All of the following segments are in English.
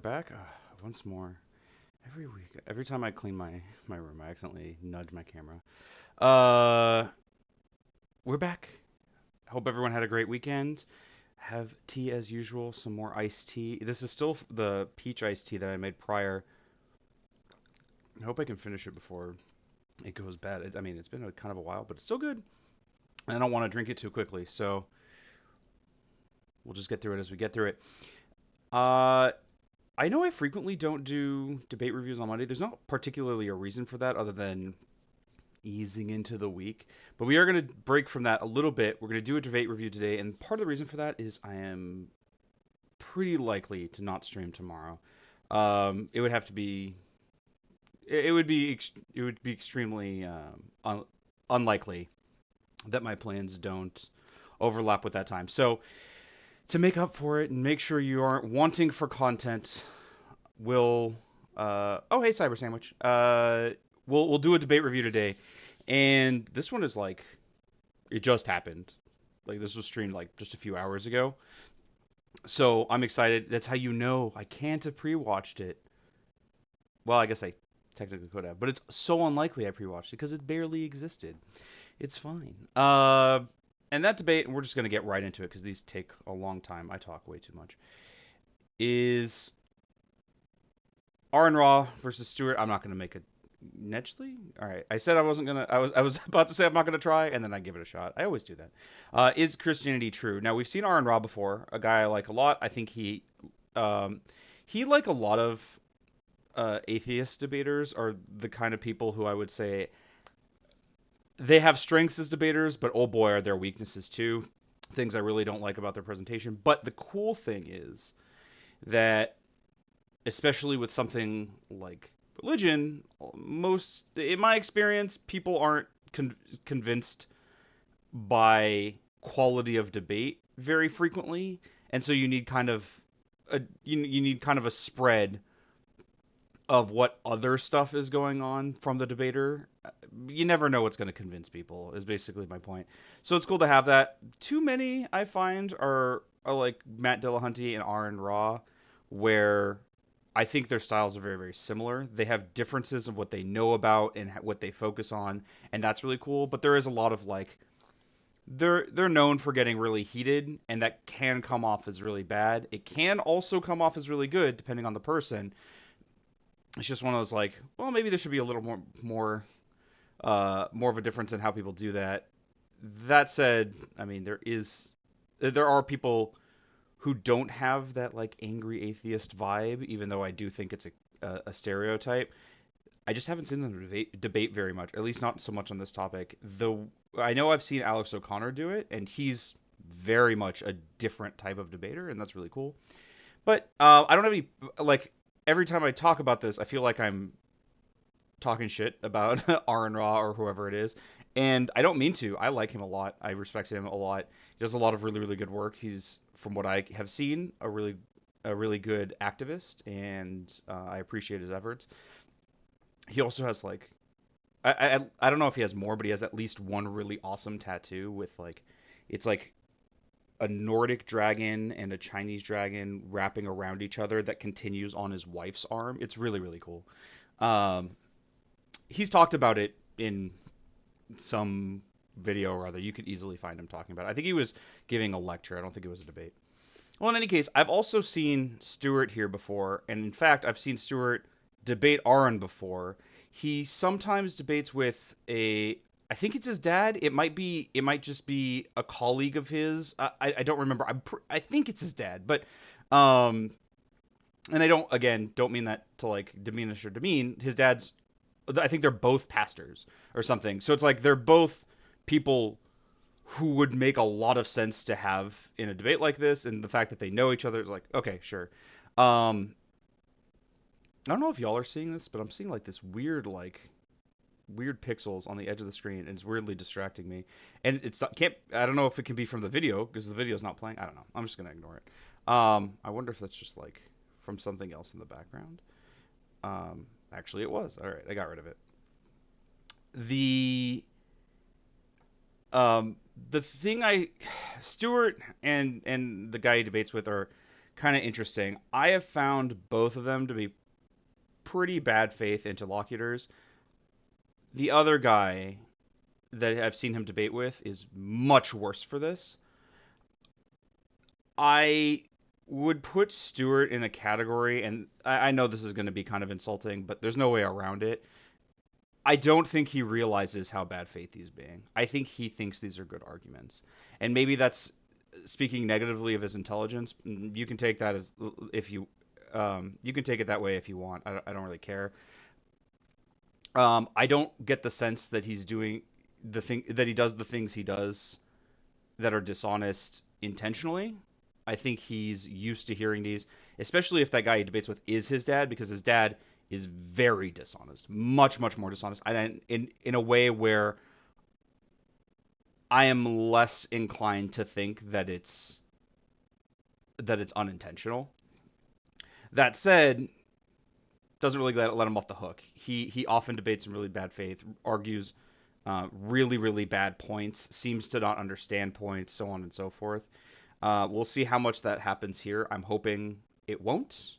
Back once more. Every week, every time I clean my room, I accidentally nudge my camera. Uh, we're back. Hope everyone had a great weekend. Have tea as usual, some more iced tea. This is still the peach iced tea that I made prior. I hope I can finish it before it goes bad. I mean, it's been kind of a while, but it's still good. And I don't want to drink it too quickly, so we'll just get through it as we get through it. Uh, I know I frequently don't do debate reviews on Monday. There's not particularly a reason for that other than easing into the week. But we are going to break from that a little bit. We're going to do a debate review today, and part of the reason for that is I am pretty likely to not stream tomorrow. It would have to be. It would be extremely unlikely that my plans don't overlap with that time. So to make up for it and make sure you aren't wanting for content, we'll. Oh, hey, Cyber Sandwich. We'll do a debate review today, and this one is like it just happened. Like this was streamed like just a few hours ago. So I'm excited. That's how you know I can't have pre-watched it. Well, I guess I technically could have, but it's so unlikely I pre-watched it because it barely existed. It's fine. And that debate, and we're just gonna get right into it because these take a long time. I talk way too much. Is Aron versus Stuart? I'm not gonna make a Knechtle? All right. I said I wasn't gonna. I was about to say I'm not gonna try, and then I give it a shot. I always do that. Is Christianity true? Now we've seen Aron Ra before, a guy I like a lot. I think um, he like a lot of atheist debaters are the kind of people who I would say they have strengths as debaters, but oh boy, are there weaknesses too. Things I really don't like about their presentation. But the cool thing is that especially with something like religion, most in my experience, people aren't convinced by quality of debate very frequently, and so you need kind of you need kind of a spread of what other stuff is going on from the debater. You never know what's going to convince people. Is basically my point. So it's cool to have that. Too many I find are like Matt Dillahunty and Aron Ra, where I think their styles are very, very similar. They have differences of what they know about and what they focus on, and that's really cool. But there is a lot of like they're known for getting really heated, and that can come off as really bad. It can also come off as really good depending on the person. It's just one of those like, well, maybe there should be a little more of a difference in how people do that. That said, I mean there are people who don't have that like angry atheist vibe, even though I do think it's a stereotype. I just haven't seen them debate very much, at least not so much on this topic. Though I know I've seen Alex O'Connor do it, and he's very much a different type of debater, and that's really cool. But I don't have any like every time I talk about this, I feel like I'm talking shit about Aron Ra or whoever it is, and I don't mean to. I like him a lot. I respect him a lot. He does a lot of really really good work. He's from what I have seen a really good activist, and I appreciate his efforts. He also has like I don't know if he has more, but he has at least one really awesome tattoo with like it's like a Nordic dragon and a Chinese dragon wrapping around each other that continues on his wife's arm. It's really really cool. Um, he's talked about it in some video or other. You could easily find him talking about it. I think he was giving a lecture. I don't think it was a debate. Well, in any case, I've also seen Stuart here before, and in fact, I've seen Stuart debate Aron before. He sometimes debates with a I think it's his dad. It might just be a colleague of his. I don't remember. I think it's his dad, but um and I don't mean that to like diminish or demean. His dad's I think they're both pastors or something. So it's like they're both people who would make a lot of sense to have in a debate like this, and the fact that they know each other is like, okay, sure. I don't know if y'all are seeing this, but I'm seeing like this weird pixels on the edge of the screen, and it's weirdly distracting me. And it's not, can't I don't know if it can be from the video because the video's not playing. I don't know. I'm just gonna ignore it. I wonder if that's just like from something else in the background. Actually, it was. All right, I got rid of it. The the thing I Stewart and the guy he debates with are kind of interesting. I have found both of them to be pretty bad faith interlocutors. The other guy that I've seen him debate with is much worse for this. I would put Stuart in a category, and I know this is going to be kind of insulting, but there's no way around it. I don't think he realizes how bad faith he's being. I think he thinks these are good arguments, and maybe that's speaking negatively of his intelligence. You can take that as if you can take it that way if you want. I don't really care. I don't get the sense that he's doing the thing that he does the things he does that are dishonest intentionally. I think he's used to hearing these, especially if that guy he debates with is his dad, because his dad is very dishonest, much much more dishonest, and in a way where I am less inclined to think that it's unintentional. That said, doesn't really let him off the hook. He often debates in really bad faith, argues really really bad points, seems to not understand points, so on and so forth. We'll see how much that happens here. I'm hoping it won't.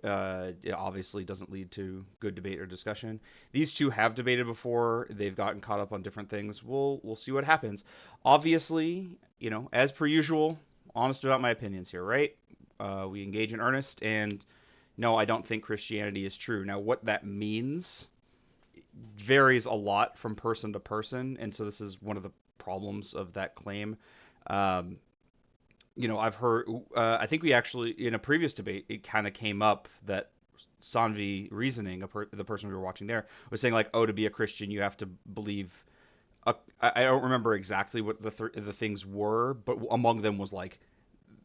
It obviously doesn't lead to good debate or discussion. These two have debated before. They've gotten caught up on different things. We'll see what happens. Obviously, as per usual, honest about my opinions here, right? We engage in earnest, and no, I don't think Christianity is true. Now, what that means varies a lot from person to person, and so this is one of the problems of that claim. Um, I've heard, I think we actually, in a previous debate, it kind of came up that Sanvi reasoning, the person we were watching there, was saying like, oh, to be a Christian, you have to believe. I don't remember exactly what the things were, but among them was like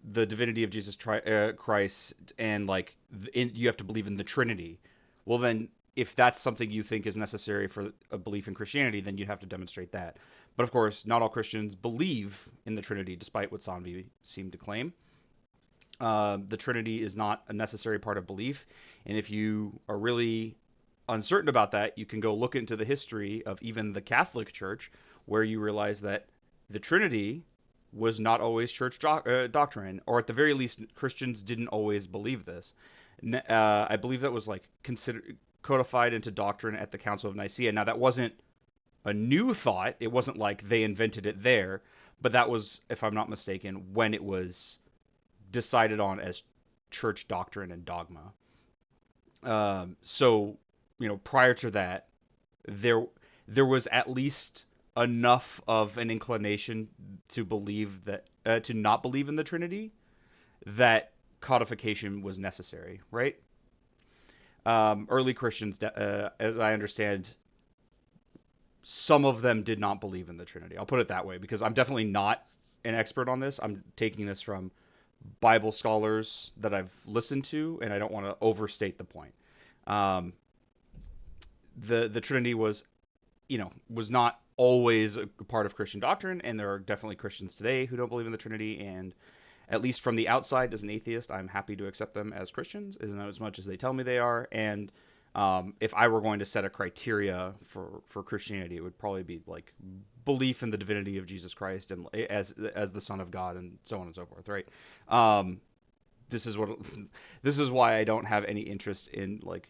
the divinity of Jesus Christ, and like you have to believe in the Trinity. Well, then, if that's something you think is necessary for a belief in Christianity, then you'd have to demonstrate that. But of course, not all Christians believe in the Trinity, despite what Sanvi seemed to claim. The Trinity is not a necessary part of belief, and if you are really uncertain about that, you can go look into the history of even the Catholic Church, where you realize that the Trinity was not always church doctrine, or at the very least, Christians didn't always believe this. I believe that was like considered codified into doctrine at the Council of Nicaea. Now, that wasn't a new thought. It wasn't like they invented it there, but that was, if I'm not mistaken, when it was decided on as church doctrine and dogma. So, prior to that, there there was at least enough of an inclination to believe that to not believe in the Trinity that codification was necessary, right? Early Christians, as I understand, some of them did not believe in the Trinity. I'll put it that way because I'm definitely not an expert on this. I'm taking this from Bible scholars that I've listened to, and I don't want to overstate the point. Um, the Trinity was not always a part of Christian doctrine, and there are definitely Christians today who don't believe in the Trinity. And at least from the outside, as an atheist, I'm happy to accept them as Christians, as much as they tell me they are. And if I were going to set a criteria for Christianity, it would probably be like belief in the divinity of Jesus Christ and as the Son of God and so on and so forth, right? Um, this is what this is why I don't have any interest in like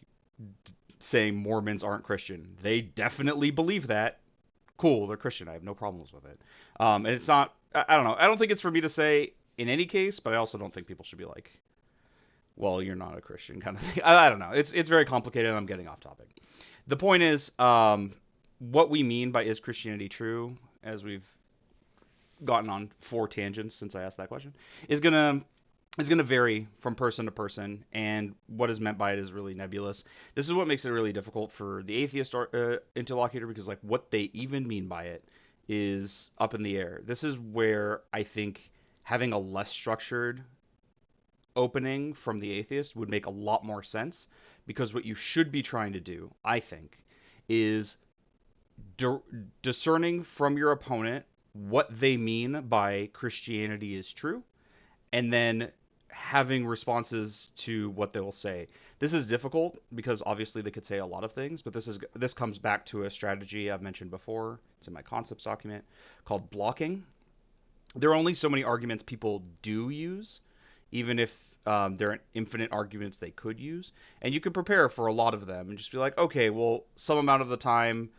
saying Mormons aren't Christian. They definitely believe that. Cool, they're Christian. I have no problems with it. And it's not. I don't know. I don't think it's for me to say in any case, but I also don't think people should be like, well, you're not a Christian kind of thing. I don't know. It's very complicated. And I'm getting off topic. The point is, what we mean by is Christianity true, as we've gotten on 4 tangents since I asked that question, is gonna vary from person to person, and what is meant by it is really nebulous. This is what makes it really difficult for the atheist interlocutor, because like what they even mean by it is up in the air. This is where I think having a less structured opening from the atheist would make a lot more sense, because what you should be trying to do, I think, is discerning from your opponent what they mean by Christianity is true, and then having responses to what they will say. This is difficult because obviously they could say a lot of things, but this comes back to a strategy I've mentioned before. It's in my concepts document called blocking. There are only so many arguments people do use, even if there are infinite arguments they could use, and you can prepare for a lot of them and just be like, okay, well, some amount of the time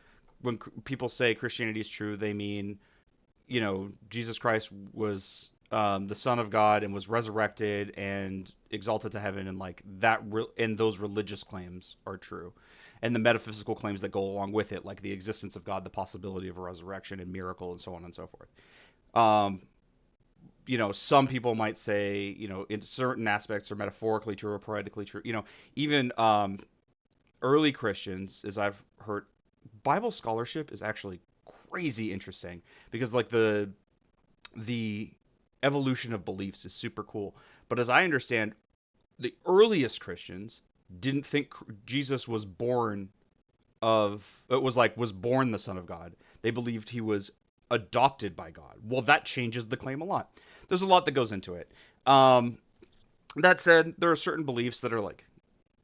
when people say Christianity is true, they mean, Jesus Christ was the Son of God and was resurrected and exalted to heaven, and like that, and those religious claims are true, and the metaphysical claims that go along with it, like the existence of God, the possibility of a resurrection and miracle, and so on and so forth. Um, some people might say, in certain aspects are metaphorically true or poetically true. Even early Christians, as I've heard, Bible scholarship is actually crazy interesting because like the evolution of beliefs is super cool. But as I understand, the earliest Christians didn't think Jesus was born was born the Son of God. They believed he was adopted by God. Well, that changes the claim a lot. There's a lot that goes into it. That said, there are certain beliefs that are like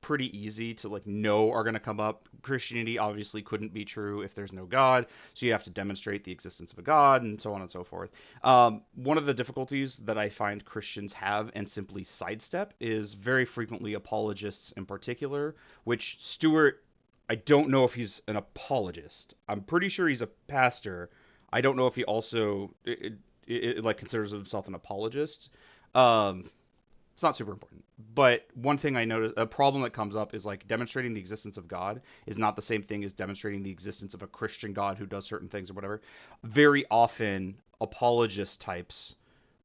pretty easy to like know are going to come up. Christianity obviously couldn't be true if there's no God, so you have to demonstrate the existence of a God and so on and so forth. One of the difficulties that I find Christians have and simply sidestep is very frequently apologists in particular, which Stuart, I don't know if he's an apologist. I'm pretty sure he's a pastor. I don't know if he also like considers himself an apologist. It's not super important. But one thing I noticed, a problem that comes up is like demonstrating the existence of God is not the same thing as demonstrating the existence of a Christian God who does certain things or whatever. Very often, apologist types,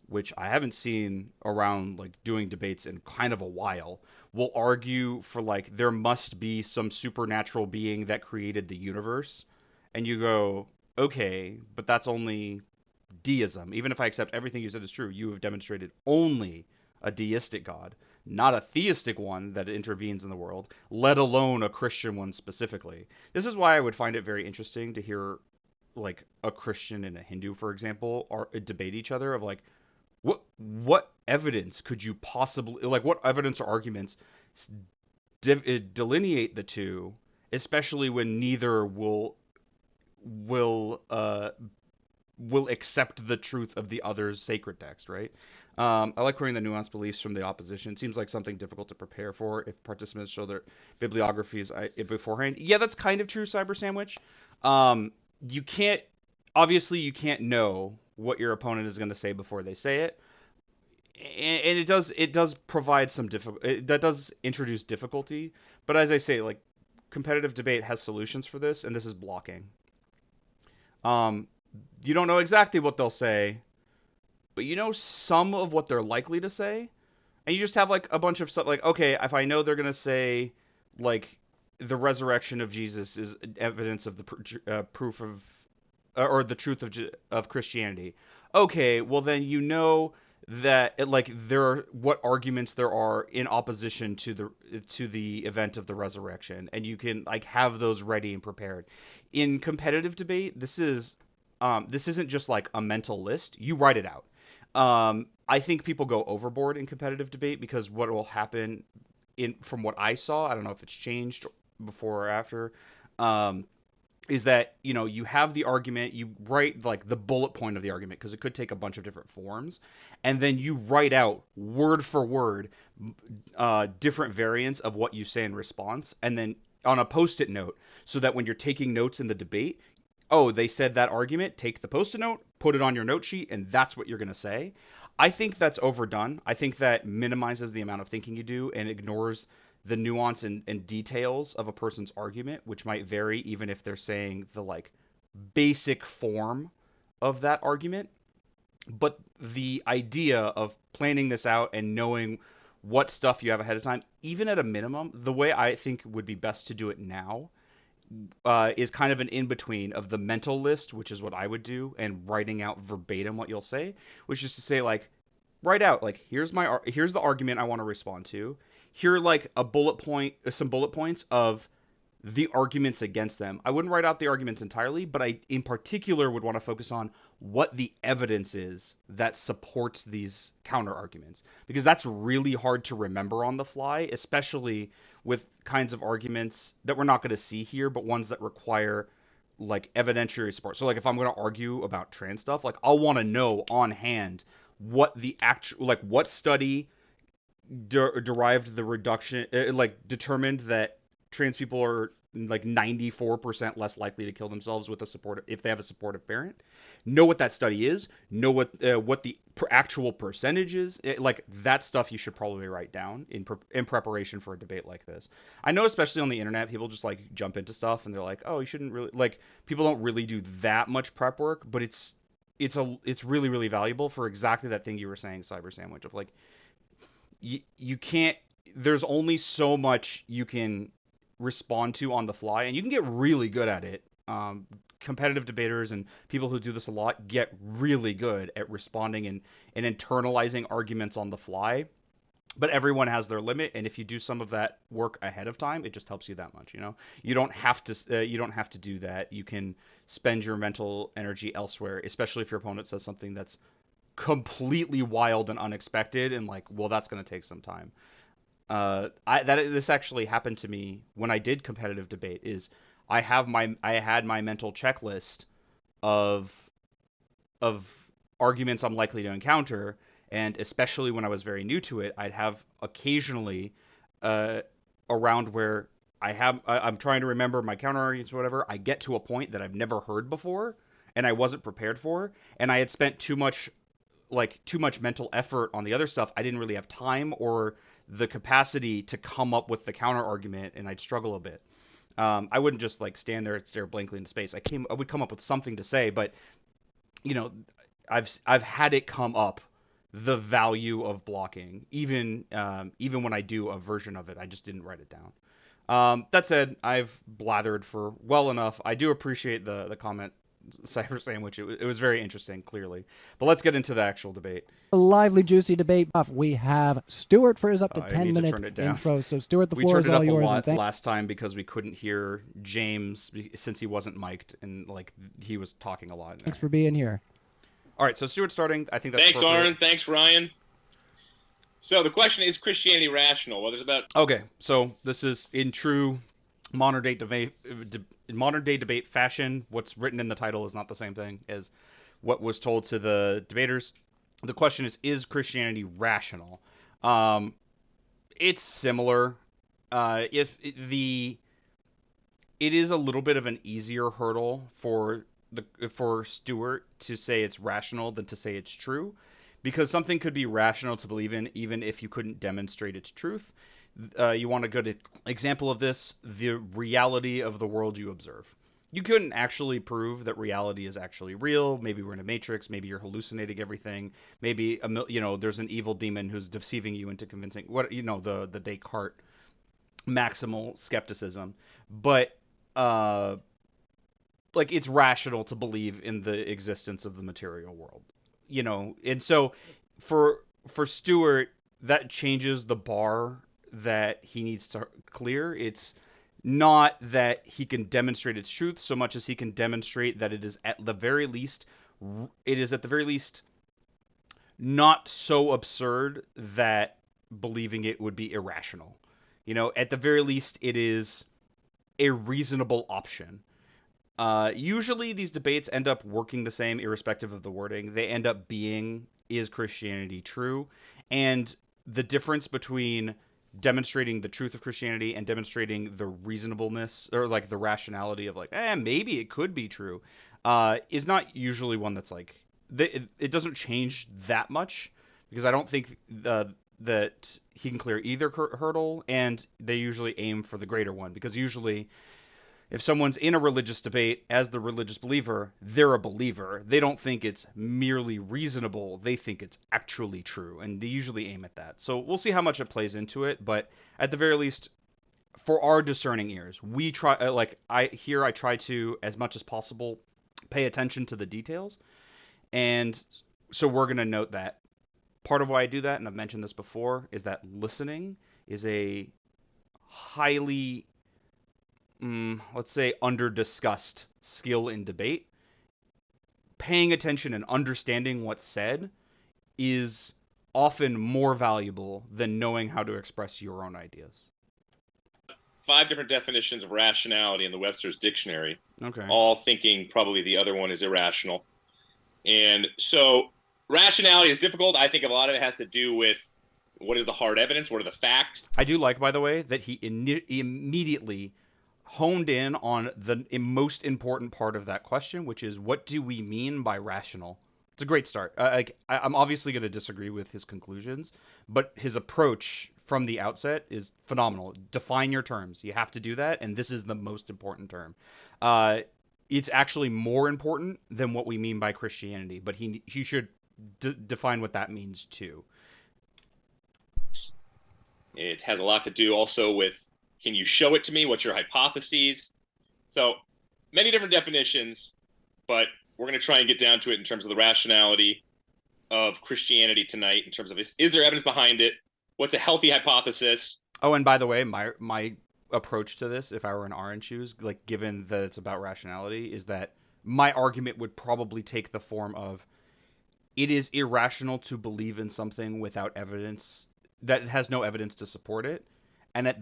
which I haven't seen around like doing debates in kind of a while, will argue for like there must be some supernatural being that created the universe. And you go, okay, but that's only deism. Even if I accept everything you said is true, you have demonstrated only a deistic God, not a theistic one that intervenes in the world, let alone a Christian one specifically. This is why I would find it very interesting to hear like a Christian and a Hindu, for example, or debate each other of like what evidence could you possibly like what evidence or arguments delineate the two, especially when neither will will accept the truth of the other's sacred text, right? I like hearing the nuanced beliefs from the opposition. It seems like something difficult to prepare for if participants show their bibliographies beforehand. Yeah, that's kind of true, Cyber Sandwich. You can't, obviously, you can't know what your opponent is going to say before they say it. And it does provide some that does introduce difficulty. But as I say, like, competitive debate has solutions for this, and this is blocking. Um, you don't know exactly what they'll say, but you know some of what they're likely to say, and you just have like a bunch of stuff like, okay, if I know they're gonna say like the resurrection of Jesus is evidence of the proof of or the truth of Christianity. Okay, well then you know that like there are what arguments there are in opposition to the event of the resurrection, and you can like have those ready and prepared. In competitive debate, this isn't just like a mental list. You write it out. I think people go overboard in competitive debate because what will happen from what I saw, I don't know if it's changed before or after, um, is that you have the argument, you write like the bullet point of the argument because it could take a bunch of different forms, and then you write out word for word different variants of what you say in response, and then on a post-it note, so that when you're taking notes in the debate, oh, they said that argument, take the post-it note, put it on your note sheet, and that's what you're going to say. I think that's overdone. I think that minimizes the amount of thinking you do and ignores the nuance and details of a person's argument, which might vary even if they're saying the like basic form of that argument. But the idea of planning this out and knowing what stuff you have ahead of time, even at a minimum, the way I think would be best to do it now is kind of an in between of the mental list, which is what I would do, and writing out verbatim what you'll say, which is to say like write out like here's the argument I want to respond to. Here are like some bullet points of the arguments against them. I wouldn't write out the arguments entirely, but I in particular would want to focus on what the evidence is that supports these counter arguments, because that's really hard to remember on the fly, especially with kinds of arguments that we're not going to see here, but ones that require like evidentiary support. So like if I'm going to argue about trans stuff, like I'll want to know on hand what the actual like what study derived the reduction, like determined that trans people are like 94% less likely to kill themselves with a supportive if they have a supportive parent. Know what that study is. Know what the actual percentage is. Like that stuff you should probably write down in preparation for a debate like this. I know, especially on the internet, people just like jump into stuff and they're like, oh, you shouldn't really like. People don't really do that much prep work, but it's really really valuable for exactly that thing you were saying, Cyber Sandwich, of like you can't. There's only so much you can respond to on the fly, and you can get really good at it. Competitive debaters and people who do this a lot get really good at responding and internalizing arguments on the fly. But everyone has their limit, and if you do some of that work ahead of time, it just helps you that much. You don't have to. You don't have to do that. You can spend your mental energy elsewhere, especially if your opponent says something that's completely wild and unexpected, and like, well, that's going to take some time. This actually happened to me when I did competitive debate. Is I had my mental checklist of of arguments I'm likely to encounter, and especially when I was very new to it, I'd have occasionally uh, around where I'm trying to remember my counter arguments or whatever. I get to a point that I've never heard before, and I wasn't prepared for, and I had spent too much mental effort on the other stuff. I didn't really have time or the capacity to come up with the counter argument, and I'd struggle a bit. I wouldn't just like stand there and stare blankly into space. I would come up with something to say, but you know, I've had it come up the value of blocking, even when I do a version of it, I just didn't write it down. That said, I've blathered for well enough. I do appreciate the comment, Cyber Sandwich. It was very interesting, clearly. But let's get into the actual debate. A lively, juicy debate. We have Stuart for his up to I 10 need to minute turn it down. intro. So, Stuart, the We floor turned is it all up a yours. lot last time because we couldn't hear James since he wasn't mic'd, and like he was talking a lot. Thanks for being here. All right, so Stuart starting. I think that's Thanks, Aron. Thanks, Ryan. So the question is Christianity rational? Well, there's about okay. So this is in true modern day debate fashion. What's written in the title is not the same thing as what was told to the debaters. The question is Christianity rational? It's similar. If the It is a little bit of an easier hurdle for Stuart to say it's rational than to say it's true, because something could be rational to believe in even if you couldn't demonstrate its truth. You want a good example of this: the reality of the world you observe. You couldn't actually prove that reality is actually real. Maybe we're in a matrix. Maybe you're hallucinating everything. Maybe there's an evil demon who's deceiving you into convincing the Descartes maximal skepticism. But like it's rational to believe in the existence of the material world, and so for Stuart, that changes the bar that he needs to clear. It's not that he can demonstrate its truth so much as he can demonstrate that it is at the very least not so absurd that believing it would be irrational. At the very least, it is a reasonable option. Usually these debates end up working the same irrespective of the wording. They end up being, is Christianity true? And the difference between demonstrating the truth of Christianity and demonstrating the reasonableness or like the rationality of like, maybe it could be true, is not usually one that's like, it doesn't change that much, because I don't think that he can clear either hurdle, and they usually aim for the greater one, because usually if someone's in a religious debate as the religious believer, they're a believer. They don't think it's merely reasonable. They think it's actually true, and they usually aim at that. So we'll see how much it plays into it, but at the very least, for our discerning ears, we try, I try to, as much as possible, pay attention to the details, and so we're going to note that. Part of why I do that, and I've mentioned this before, is that listening is a highly let's say under-discussed skill in debate. Paying attention and understanding what's said is often more valuable than knowing how to express your own ideas. 5 different definitions of rationality in the Webster's Dictionary. Okay. All thinking probably the other one is irrational. And so rationality is difficult. I think a lot of it has to do with What is the hard evidence? What are the facts? I do like, by the way, that he immediately honed in on the most important part of that question, which is what do we mean by rational? It's a great start. I'm obviously going to disagree with his conclusions, but his approach from the outset is phenomenal. Define your terms. You have to do that, and this is the most important term. Uh, it's actually more important than what we mean by Christianity, but he should define what that means too. It has a lot to do also with, can you show it to me? What's your hypotheses? So many different definitions, but we're going to try and get down to it in terms of the rationality of Christianity tonight, in terms of is there evidence behind it? What's a healthy hypothesis? Oh, and by the way, my approach to this, if I were in Aron's shoes, like given that it's about rationality, is that my argument would probably take the form of it is irrational to believe in something without evidence that has no evidence to support it. And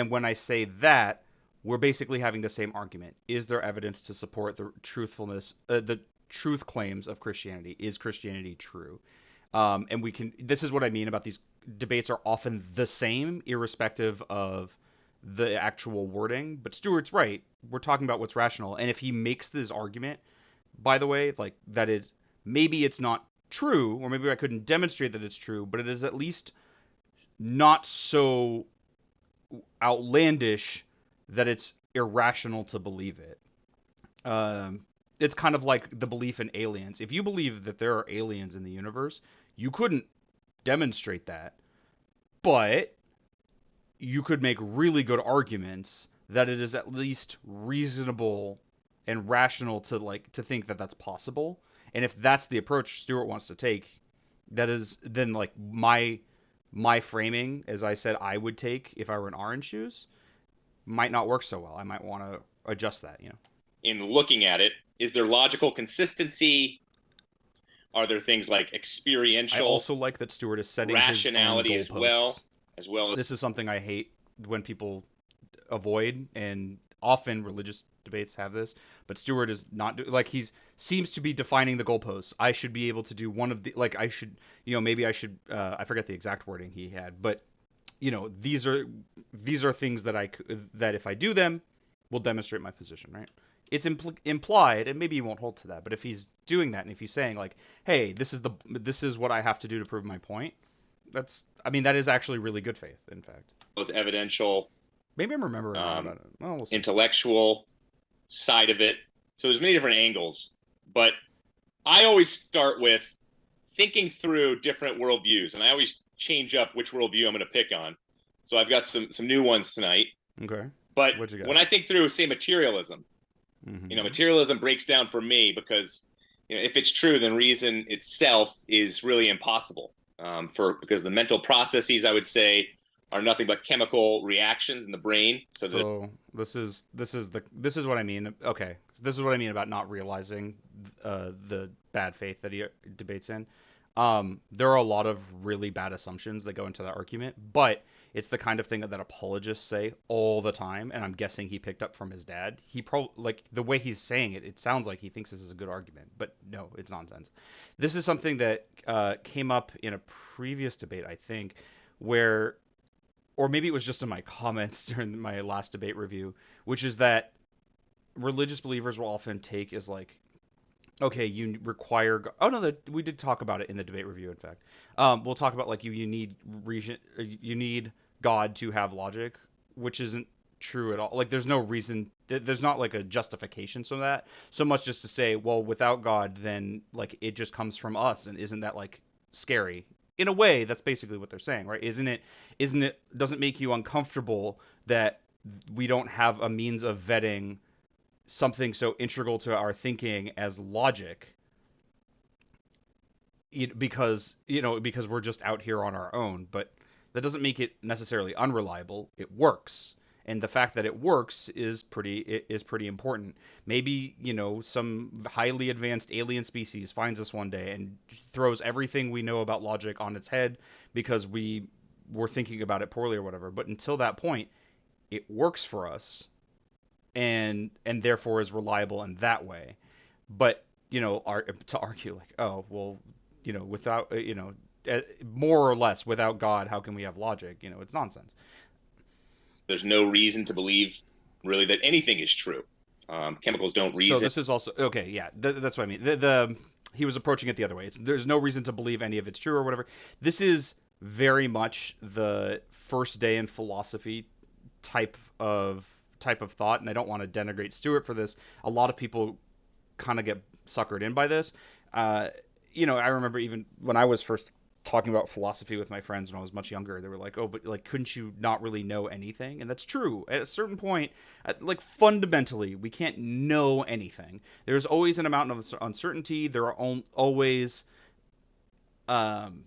when I say that, we're basically having the same argument. Is there evidence to support the truthfulness, the truth claims of Christianity? Is Christianity true? And we can. This is what I mean about these debates are often the same, irrespective of the actual wording. But Stuart's right. We're talking about what's rational, and if he makes this argument, by the way, like that is maybe it's not true, or maybe I couldn't demonstrate that it's true, but it is at least not so outlandish that it's irrational to believe it. It's kind of like the belief in aliens. If you believe that there are aliens in the universe, you couldn't demonstrate that, but you could make really good arguments that it is at least reasonable and rational to think that that's possible. And if that's the approach Stuart wants to take, that is then like my framing, as I said, I would take if I were in Orange shoes, might not work so well. I might want to adjust that, you know. In looking at it, is there logical consistency? Are there things like experiential? I also like that Stuart is setting rationality his own goalposts. as well. This is something I hate when people avoid, and often religious debates have this. But Stuart is not like seems to be defining the goalposts. I should be able to do one of the I should maybe I should I forget the exact wording he had, but these are things that if I do them will demonstrate my position, right? It's implied, and maybe he won't hold to that. But if he's doing that, and if he's saying like, "Hey, this is what I have to do to prove my point," that is actually really good faith. In fact, was evidential. Maybe I'm remembering about it. Well, we'll see. Intellectual side of it. So there's many different angles, but I always start with thinking through different worldviews, and I always change up which worldview I'm going to pick on. So I've got some new ones tonight. Okay. But when I think through, say, materialism, materialism breaks down for me because if it's true, then reason itself is really impossible. Because the mental processes, I would say, are nothing but chemical reactions in the brain. So this is what I mean. Okay, so this is what I mean about not realizing the bad faith that he debates in. There are a lot of really bad assumptions that go into that argument, but it's the kind of thing that apologists say all the time, and I'm guessing he picked up from his dad. He the way he's saying it, it sounds like he thinks this is a good argument, but no, it's nonsense. This is something that came up in a previous debate, I think, or maybe it was just in my comments during my last debate review, which is that religious believers will often take as like, okay, you require. Oh no, we did talk about it in the debate review. In fact, we'll talk about like you need God to have logic, which isn't true at all. Like there's no reason. There's not like a justification so that so much just to say, well, without God, then like it just comes from us, and isn't that like scary? In a way, that's basically what they're saying, right? Isn't it? Doesn't make you uncomfortable that we don't have a means of vetting something so integral to our thinking as logic, because we're just out here on our own. But that doesn't make it necessarily unreliable. It works, and the fact that it works is pretty important. Maybe some highly advanced alien species finds us one day and throws everything we know about logic on its head because we were thinking about it poorly or whatever. But until that point, it works for us, and therefore is reliable in that way. But to argue like, oh well, without more or less, without God, how can we have logic? It's nonsense. There's no reason to believe really that anything is true. Chemicals don't reason. So this is also okay. Yeah, that's what I mean. He was approaching it the other way. There's no reason to believe any of it's true or whatever. This is very much the first day in philosophy type of thought, and I don't want to denigrate Stuart for this. A lot of people kind of get suckered in by this. I remember even when I was first talking about philosophy with my friends when I was much younger, they were like, "Oh, but like, couldn't you not really know anything?" And that's true. At a certain point, like fundamentally, we can't know anything. There's always an amount of uncertainty. Um,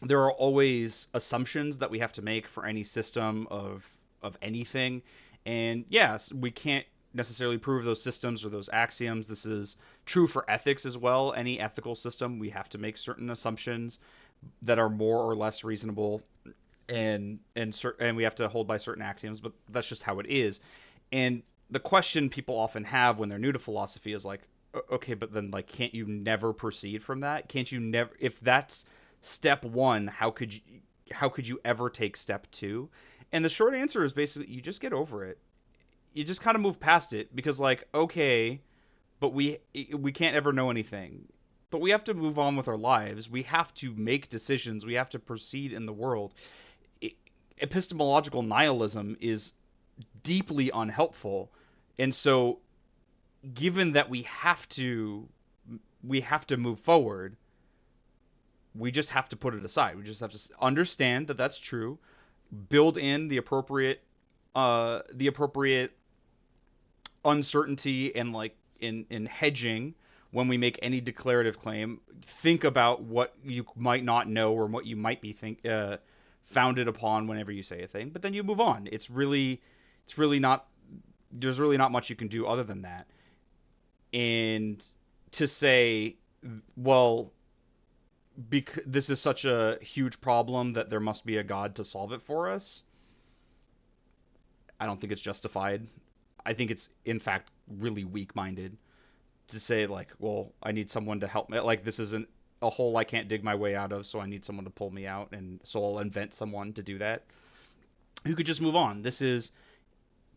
there are always assumptions that we have to make for any system of anything. And yes, we can't necessarily prove those systems or those axioms. This is true for ethics as well. Any ethical system, we have to make certain assumptions that are more or less reasonable, and we have to hold by certain axioms, but that's just how it is. And the question people often have when they're new to philosophy is like, okay, but then like, can't you never proceed from that? Can't you never, if that's step one, how could you ever take step two? And the short answer is basically you just get over it. You just kind of move past it, because like, okay, but we can't ever know anything. But we have to move on with our lives. We have to make decisions. We have to proceed in the world. Epistemological nihilism is deeply unhelpful. And so given that we have to move forward, we just have to put it aside. We just have to understand that that's true, build in the appropriate uncertainty, and like in hedging when we make any declarative claim. Think about what you might not know or what you might be founded upon whenever you say a thing, but then you move on. It's really not, there's really not much you can do other than that. And to say, well, because this is such a huge problem that there must be a God to solve it for us, I don't think it's justified. I think it's in fact really weak-minded to say like, well, I need someone to help me. Like, this isn't a hole I can't dig my way out of, so I need someone to pull me out, and so I'll invent someone to do that. Who could just move on. This is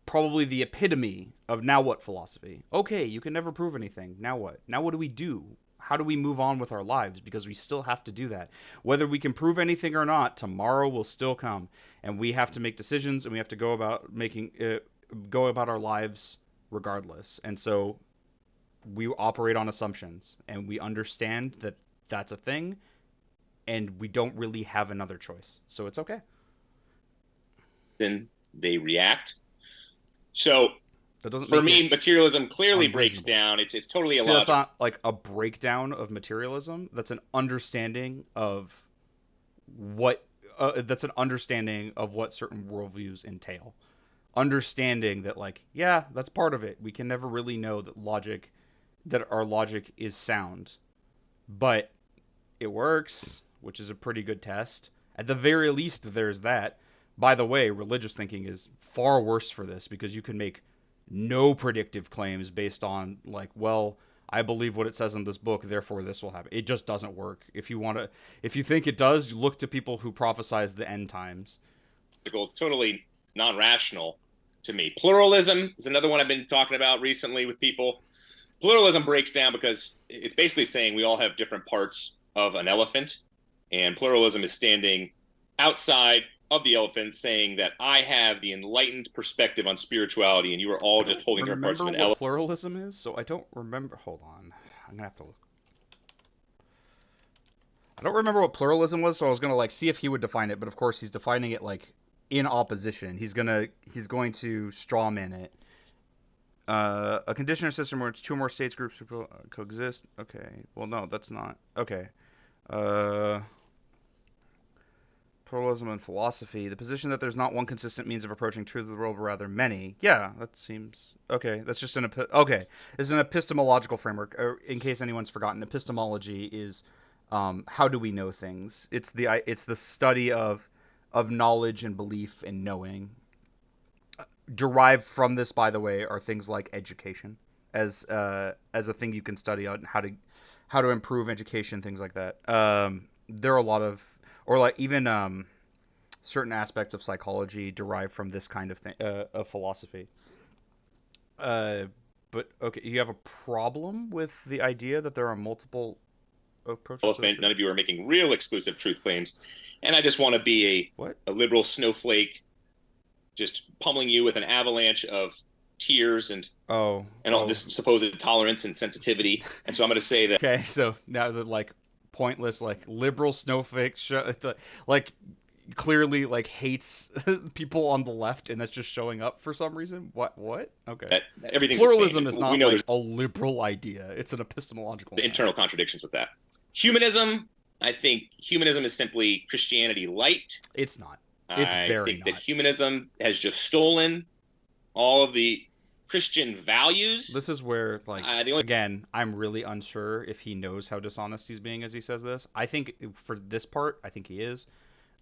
probably the epitome of now what philosophy. Okay, you can never prove anything. Now what? Now what do we do? How do we move on with our lives? Because we still have to do that. Whether we can prove anything or not, tomorrow will still come, and we have to make decisions, and we have to go about our lives regardless. And so we operate on assumptions, and we understand that that's a thing, and we don't really have another choice. So it's okay. Then they react. So That doesn't for make me, materialism clearly breaks unreasonable. down. It's totally See, illogical. that's not like a breakdown of materialism. That's an understanding of what certain worldviews entail. Understanding that, like, yeah, that's part of it. We can never really know that our logic is sound, but it works, which is a pretty good test. At the very least, there's that. By the way, religious thinking is far worse for this, because you can make no predictive claims based on like, well, I believe what it says in this book, therefore this will happen. It just doesn't work. If you think it does, you look to people who prophesize the end times. It's totally non-rational to me. Pluralism is another one I've been talking about recently with people. Pluralism breaks down because it's basically saying we all have different parts of an elephant, and pluralism is standing outside of the elephant, saying that I have the enlightened perspective on spirituality, and you are all just holding different parts of an Remember what elephant. pluralism is? So I don't remember. Hold on, I'm gonna have to look. I don't remember what pluralism was, so I was gonna like see if he would define it, but of course he's defining it like in opposition. He's going to strawman it. A condition or system where it's two or more states groups coexist. Okay. Well, no, that's not. Okay. Pluralism and philosophy. The position that there's not one consistent means of approaching truth of the world, but rather many. Yeah, that seems okay. That's just okay. It's an epistemological framework. In case anyone's forgotten, epistemology is how do we know things? It's the study of knowledge and belief and knowing. Derived from this, by the way, are things like education, as a thing you can study on how to improve education, things like that. there are a lot of, or like even certain aspects of psychology derive from this kind of thing, of philosophy. Uh, but okay, you have a problem with the idea that there are multiple approaches to the Elephant. truth? None of you are making real exclusive truth claims, and I just want to be What? a liberal snowflake, just pummeling you with an avalanche of tears and all Oh. this supposed tolerance and sensitivity. And so I'm going to say that Okay, so now the like pointless like liberal snowflake like clearly like hates people on the left and that's just showing up for some reason. What? Okay. that everything's the same. Pluralism is We not know there's like a liberal idea. It's an epistemological fact. internal contradictions with that. Humanism, I think humanism is simply Christianity light. It's not. It's I very think that not. humanism has just stolen all of the Christian values. This is where, like, the only again, I'm really unsure if he knows how dishonest he's being as he says this. I think for this part, I think he is.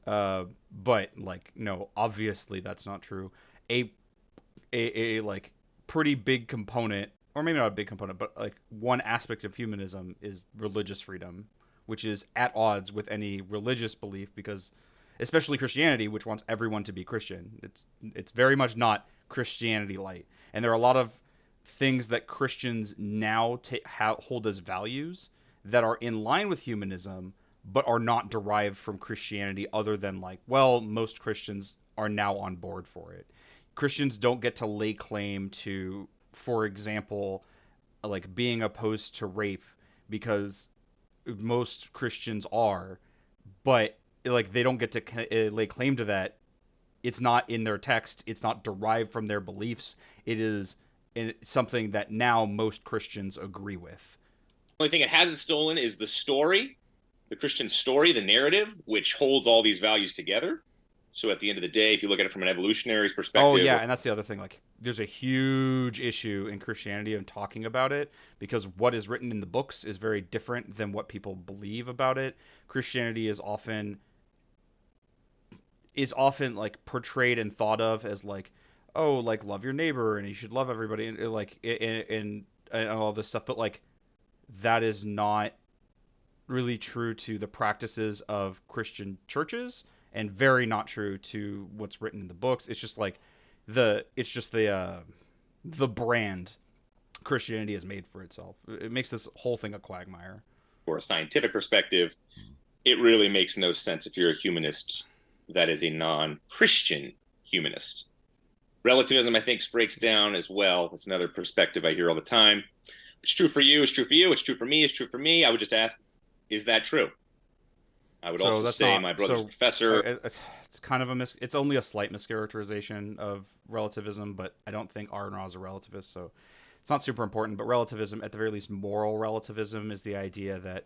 But like, no, obviously that's not true. A a like pretty big component, or maybe not a big component, but like one aspect of humanism is religious freedom, which is at odds with any religious belief because, especially Christianity, which wants everyone to be Christian. It's very much not Christianity light, and there are a lot of things that Christians now hold as values that are in line with humanism, but are not derived from Christianity other than like, well, most Christians are now on board for it. Christians don't get to lay claim to, for example, like being opposed to rape because most Christians are, but like they don't get to lay claim to that. It's not in their text. It's not derived from their beliefs. It is something that now most Christians agree with. only thing it hasn't stolen is the story, the Christian story, the narrative, which holds all these values together. So at the end of the day, if you look at it from an evolutionary Oh perspective, yeah, and that's the other thing. Like, there's a huge issue in Christianity in talking about it because what is written in the books is very different than what people believe about it. Christianity is often like portrayed and thought of as like, oh, like love your neighbor and you should love everybody and like and all this stuff, but like that is not really true to the practices of Christian churches and very not true to what's written in the books. It's just like the brand Christianity has made for itself. It makes this whole thing a quagmire. or a scientific perspective, it really makes no sense if you're a humanist that is a non-Christian humanist. Relativism, I think, breaks down as well. That's another perspective I hear all the time. It's true for you, it's true for you, it's true for me, it's true for me. I would just ask, is that true? I would So also that's say not my brother's so. professor. It's kind of it's only a slight mischaracterization of relativism, but I don't think Aron is a relativist, so it's not super important. But relativism, at the very least, moral relativism is the idea that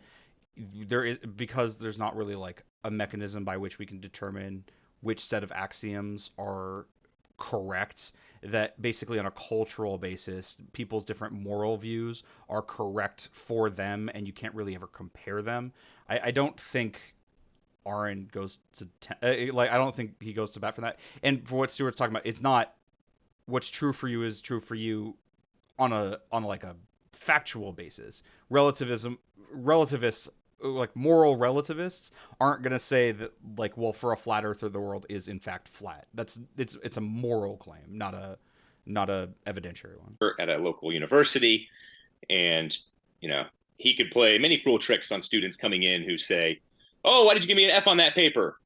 there is, because there's not really like a mechanism by which we can determine which set of axioms are correct, that basically on a cultural basis people's different moral views are correct for them and you can't really ever compare them. I don't think Aron goes to like I don't think he goes to bat for that. And for what Stuart's talking about, it's not what's true for you is true for you on like a factual basis. Relativists, like moral relativists, aren't gonna say that like, well, for a flat earther the world is in fact flat. It's a moral claim, not a evidentiary one. At a local university, and you know he could play many cruel tricks on students coming in who say, "Oh, why did you give me an F on that paper?"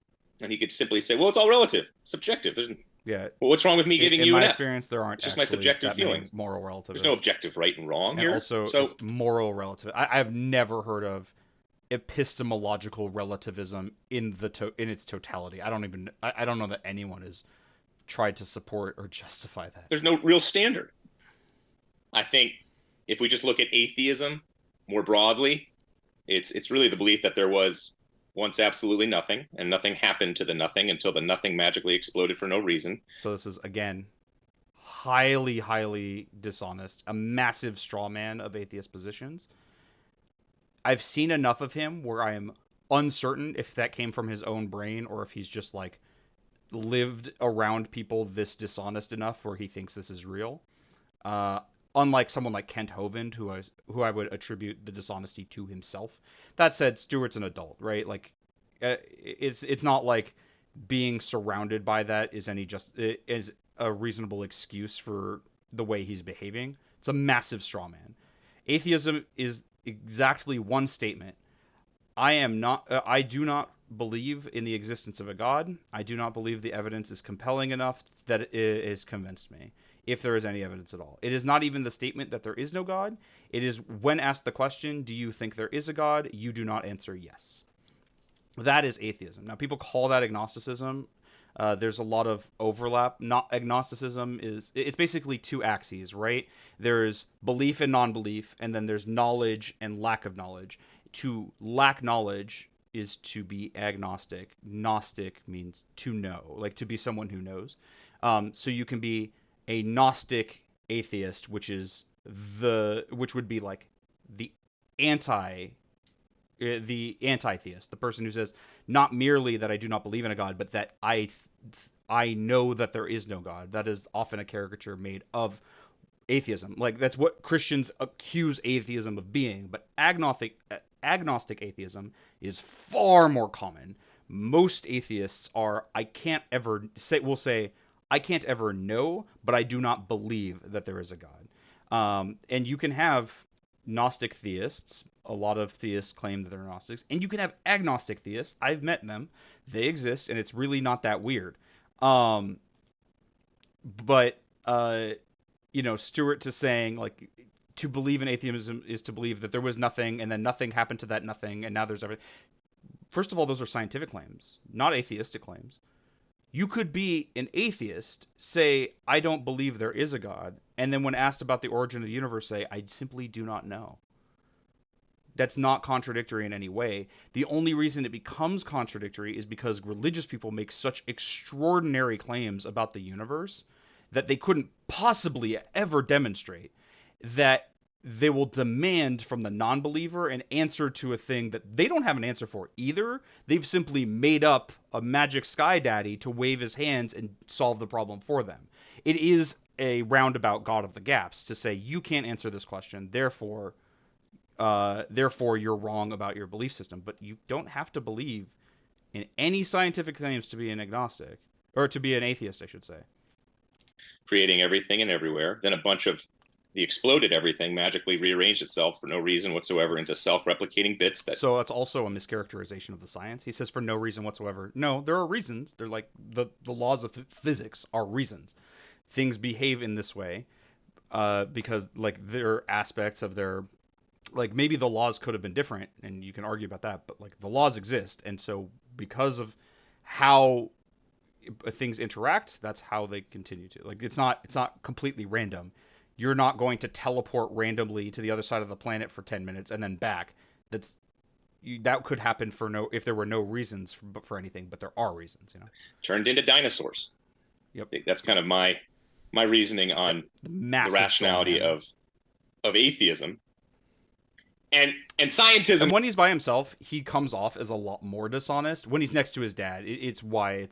And he could simply say, "Well, it's all relative, subjective. Yeah. Well, what's wrong with me giving In you my an F? experience, there aren't It's just my actually subjective that many feelings. moral There's relativists. no objective right and wrong And here." also, So it's moral relative. I've never heard of epistemological relativism in its totality. I don't know that anyone has tried to support or justify that. there's no real standard. I think if we just look at atheism more broadly, it's really the belief that there was once absolutely nothing, and nothing happened to the nothing until the nothing magically exploded for no reason. So this is again highly, highly dishonest, a massive straw man of atheist positions. I've seen enough of him where I am uncertain if that came from his own brain or if he's just like lived around people this dishonest enough where he thinks this is real. Uh, Unlike someone like Kent Hovind, who I would attribute the dishonesty to himself. That said, Stuart's an adult, right? Like it's not like being surrounded by that is a reasonable excuse for the way he's behaving. It's a massive straw man. Atheism is exactly one statement. I do not believe in the existence of a God. I do not believe the evidence is compelling enough that it has convinced me, if there is any evidence at all. It is not even the statement that there is no God. It is when asked the question, do you think there is a God? You do not answer yes. That is atheism. Now, people call that agnosticism. There's a lot of overlap. Not agnosticism it's basically two axes, right? There's belief and non-belief, and then there's knowledge and lack of knowledge. To lack knowledge is to be agnostic. Gnostic means to know, like to be someone who knows. So you can be a Gnostic atheist, which would be like the anti the anti-theist, the person who says not merely that I do not believe in a God, but that I know that there is no God. That is often a caricature made of atheism. Like that's what Christians accuse atheism of being, but agnostic atheism is far more common. Most atheists are I can't ever know, but I do not believe that there is a God. And you can have Gnostic theists. A lot of theists claim that they're Gnostics, and you can have agnostic theists. I've met them; they exist, and it's really not that weird. But Stuart to saying like to believe in atheism is to believe that there was nothing, and then nothing happened to that nothing, and now there's everything. First of all, those are scientific claims, not atheistic claims. You could be an atheist, say, I don't believe there is a God, and then when asked about the origin of the universe, say, I simply do not know. That's not contradictory in any way. The only reason it becomes contradictory is because religious people make such extraordinary claims about the universe that they couldn't possibly ever demonstrate, that they will demand from the non-believer an answer to a thing that they don't have an answer for either. They've simply made up a magic sky daddy to wave his hands and solve the problem for them. It is a roundabout God of the gaps to say you can't answer this question, therefore you're wrong about your belief system. But you don't have to believe in any scientific claims to be an agnostic, or to be an atheist, I should say. Creating everything and everywhere, then a bunch of the exploded everything magically rearranged itself for no reason whatsoever into self-replicating bits that... So that's also a mischaracterization of the science. He says for no reason whatsoever. No, there are reasons. They're like the laws of physics are reasons. Things behave in this way because like there are aspects of their... Like maybe the laws could have been different, and you can argue about that, but like the laws exist, and so because of how things interact, that's how they continue to. Like it's not completely random. You're not going to teleport randomly to the other side of the planet for 10 minutes and then back. That could happen if there were no reasons for anything, but there are reasons, Turned into dinosaurs. Yep. That's kind of my reasoning on the rationality of atheism. And scientism. And when he's by himself, he comes off as a lot more dishonest. When he's next to his dad, I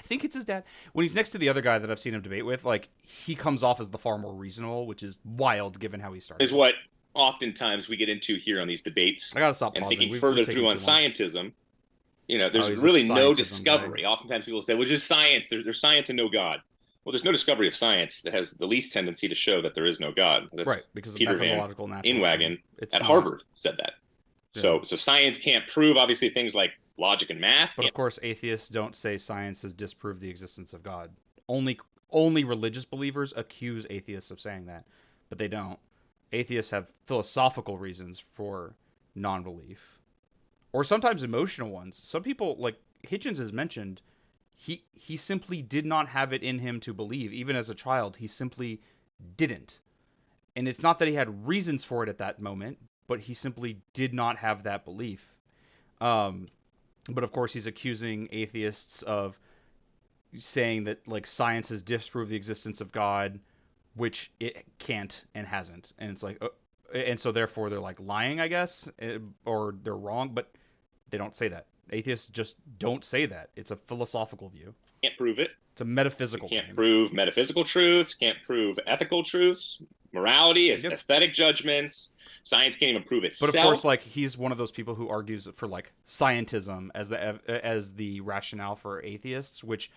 think it's his dad. When he's next to the other guy that I've seen him debate with, like he comes off as the far more reasonable, which is wild given how he started. Is what oftentimes we get into here on these debates. I gotta stop and pausing. Thinking further through on scientism. There's really no discovery. Guy. Oftentimes people say, well, just science. There's science and no God. Well, there's no discovery of science that has the least tendency to show that there is no God. That's right, because Peter of methodological naturalism. Inwagen at Harvard said that. Yeah. So science can't prove, obviously, things like logic and math. But of course, atheists don't say science has disproved the existence of God. Only religious believers accuse atheists of saying that, but they don't. Atheists have philosophical reasons for non-belief, or sometimes emotional ones. Some people, like Hitchens has mentioned, he simply did not have it in him to believe. Even as a child, he simply didn't. And it's not that he had reasons for it at that moment, but he simply did not have that belief. But of course, he's accusing atheists of saying that like science has disproved the existence of God, which it can't and hasn't. And it's like, and so therefore they're like lying, I guess, or they're wrong, but they don't say that. Atheists just don't say that. It's a philosophical view. Can't prove it. It's a metaphysical. Can't prove metaphysical truths. Can't prove ethical truths, morality, aesthetic judgments. Science can't even prove But of itself. course, like he's one of those people who argues for like scientism as the rationale for atheists, which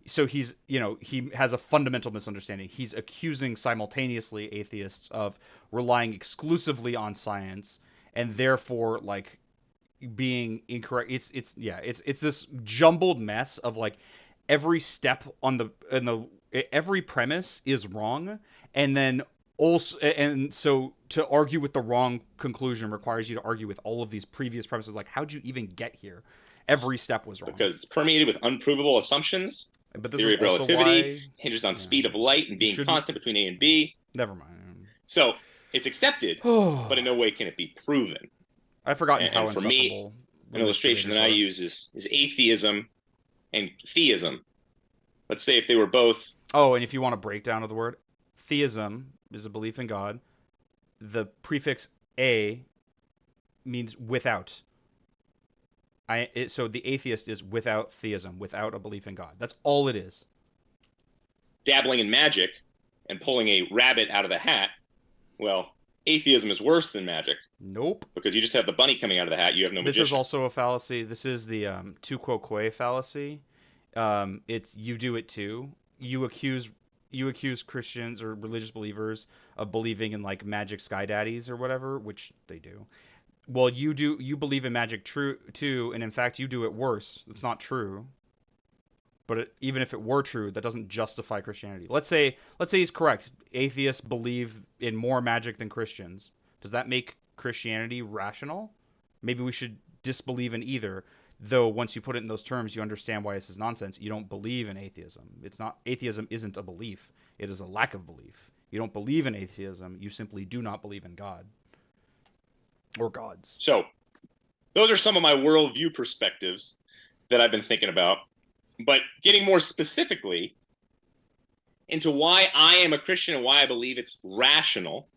so he's he has a fundamental misunderstanding. He's accusing simultaneously atheists of relying exclusively on science and therefore like being incorrect. It's this jumbled mess of like every step on the in the every premise is wrong, and then also and so to argue with the wrong conclusion requires you to argue with all of these previous premises. Like, how'd you even get here? Every step was wrong. Because it's permeated with unprovable assumptions. But this Theory is of also relativity why hinges on speed of light and being shouldn't. constant between A and B. Never mind. So it's accepted, but in no way can it be proven. I've forgotten And how for me, insufferable an illustration that I use is atheism and theism. Let's say if they were both. Oh, and if you want a breakdown of the word, theism is a belief in God. The prefix a means without. So the atheist is without theism, without a belief in God. That's all it is. Dabbling in magic and pulling a rabbit out of the hat, well, atheism is worse than magic. Nope. Because you just have the bunny coming out of the hat, you have no magician. This is also a fallacy. This is the tu quo quo fallacy. It's you do it too. You accuse Christians or religious believers of believing in like magic sky daddies or whatever, which they do. Well, you believe in magic true too, and in fact you do it worse. It's not true. But even if it were true, that doesn't justify Christianity. Let's say he's correct. Atheists believe in more magic than Christians. Does that make Christianity rational? Maybe we should disbelieve in either. Though once you put it in those terms, you understand why this is nonsense. You don't believe in atheism. It's not atheism isn't a belief. It is a lack of belief. You don't believe in atheism. You simply do not believe in God or gods. So those are some of my worldview perspectives that I've been thinking about. But getting more specifically into why I am a Christian and why I believe it's rational.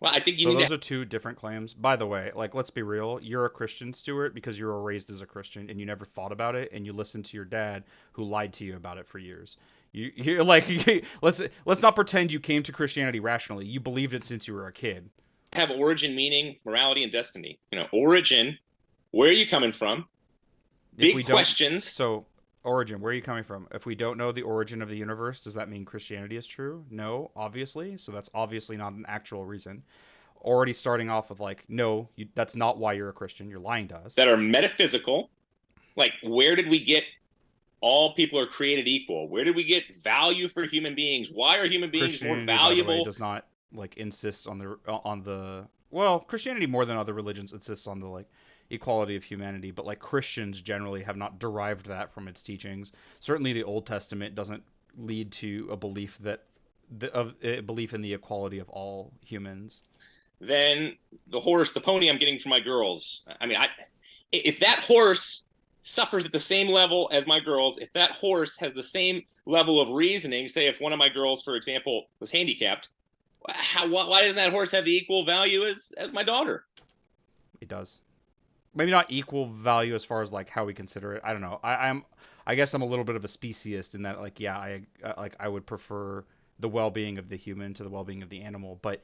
Well, I think you so need those are two different claims. By the way, like let's be real, you're a Christian, Stuart, because you were raised as a Christian and you never thought about it, and you listened to your dad who lied to you about it for years. You're like let's not pretend you came to Christianity rationally. You believed it since you were a kid. have origin, meaning, morality, and destiny. Origin, where are you coming from? Big questions. So origin, where are you coming from? If we don't know the origin of the universe, does that mean Christianity is true? No, obviously. So that's obviously not an actual reason. Already starting off with like, no, that's not why you're a Christian. You're lying to us. That are metaphysical. Like, where did we get all people are created equal? Where did we get value for human beings? Why are human beings more valuable? By the way, does not like insist on the well, Christianity more than other religions insists on the like equality of humanity, but like Christians generally have not derived that from its teachings. Certainly the Old Testament doesn't lead to a belief that a belief in the equality of all humans. Then the horse, the pony I'm getting for my girls. I mean, if that horse suffers at the same level as my girls, if that horse has the same level of reasoning, say if one of my girls, for example, was handicapped, why doesn't that horse have the equal value as my daughter? It does. Maybe not equal value as far as like how we consider it. I don't know. I guess I'm a little bit of a speciesist in that like yeah, I would prefer the well-being of the human to the well-being of the animal, but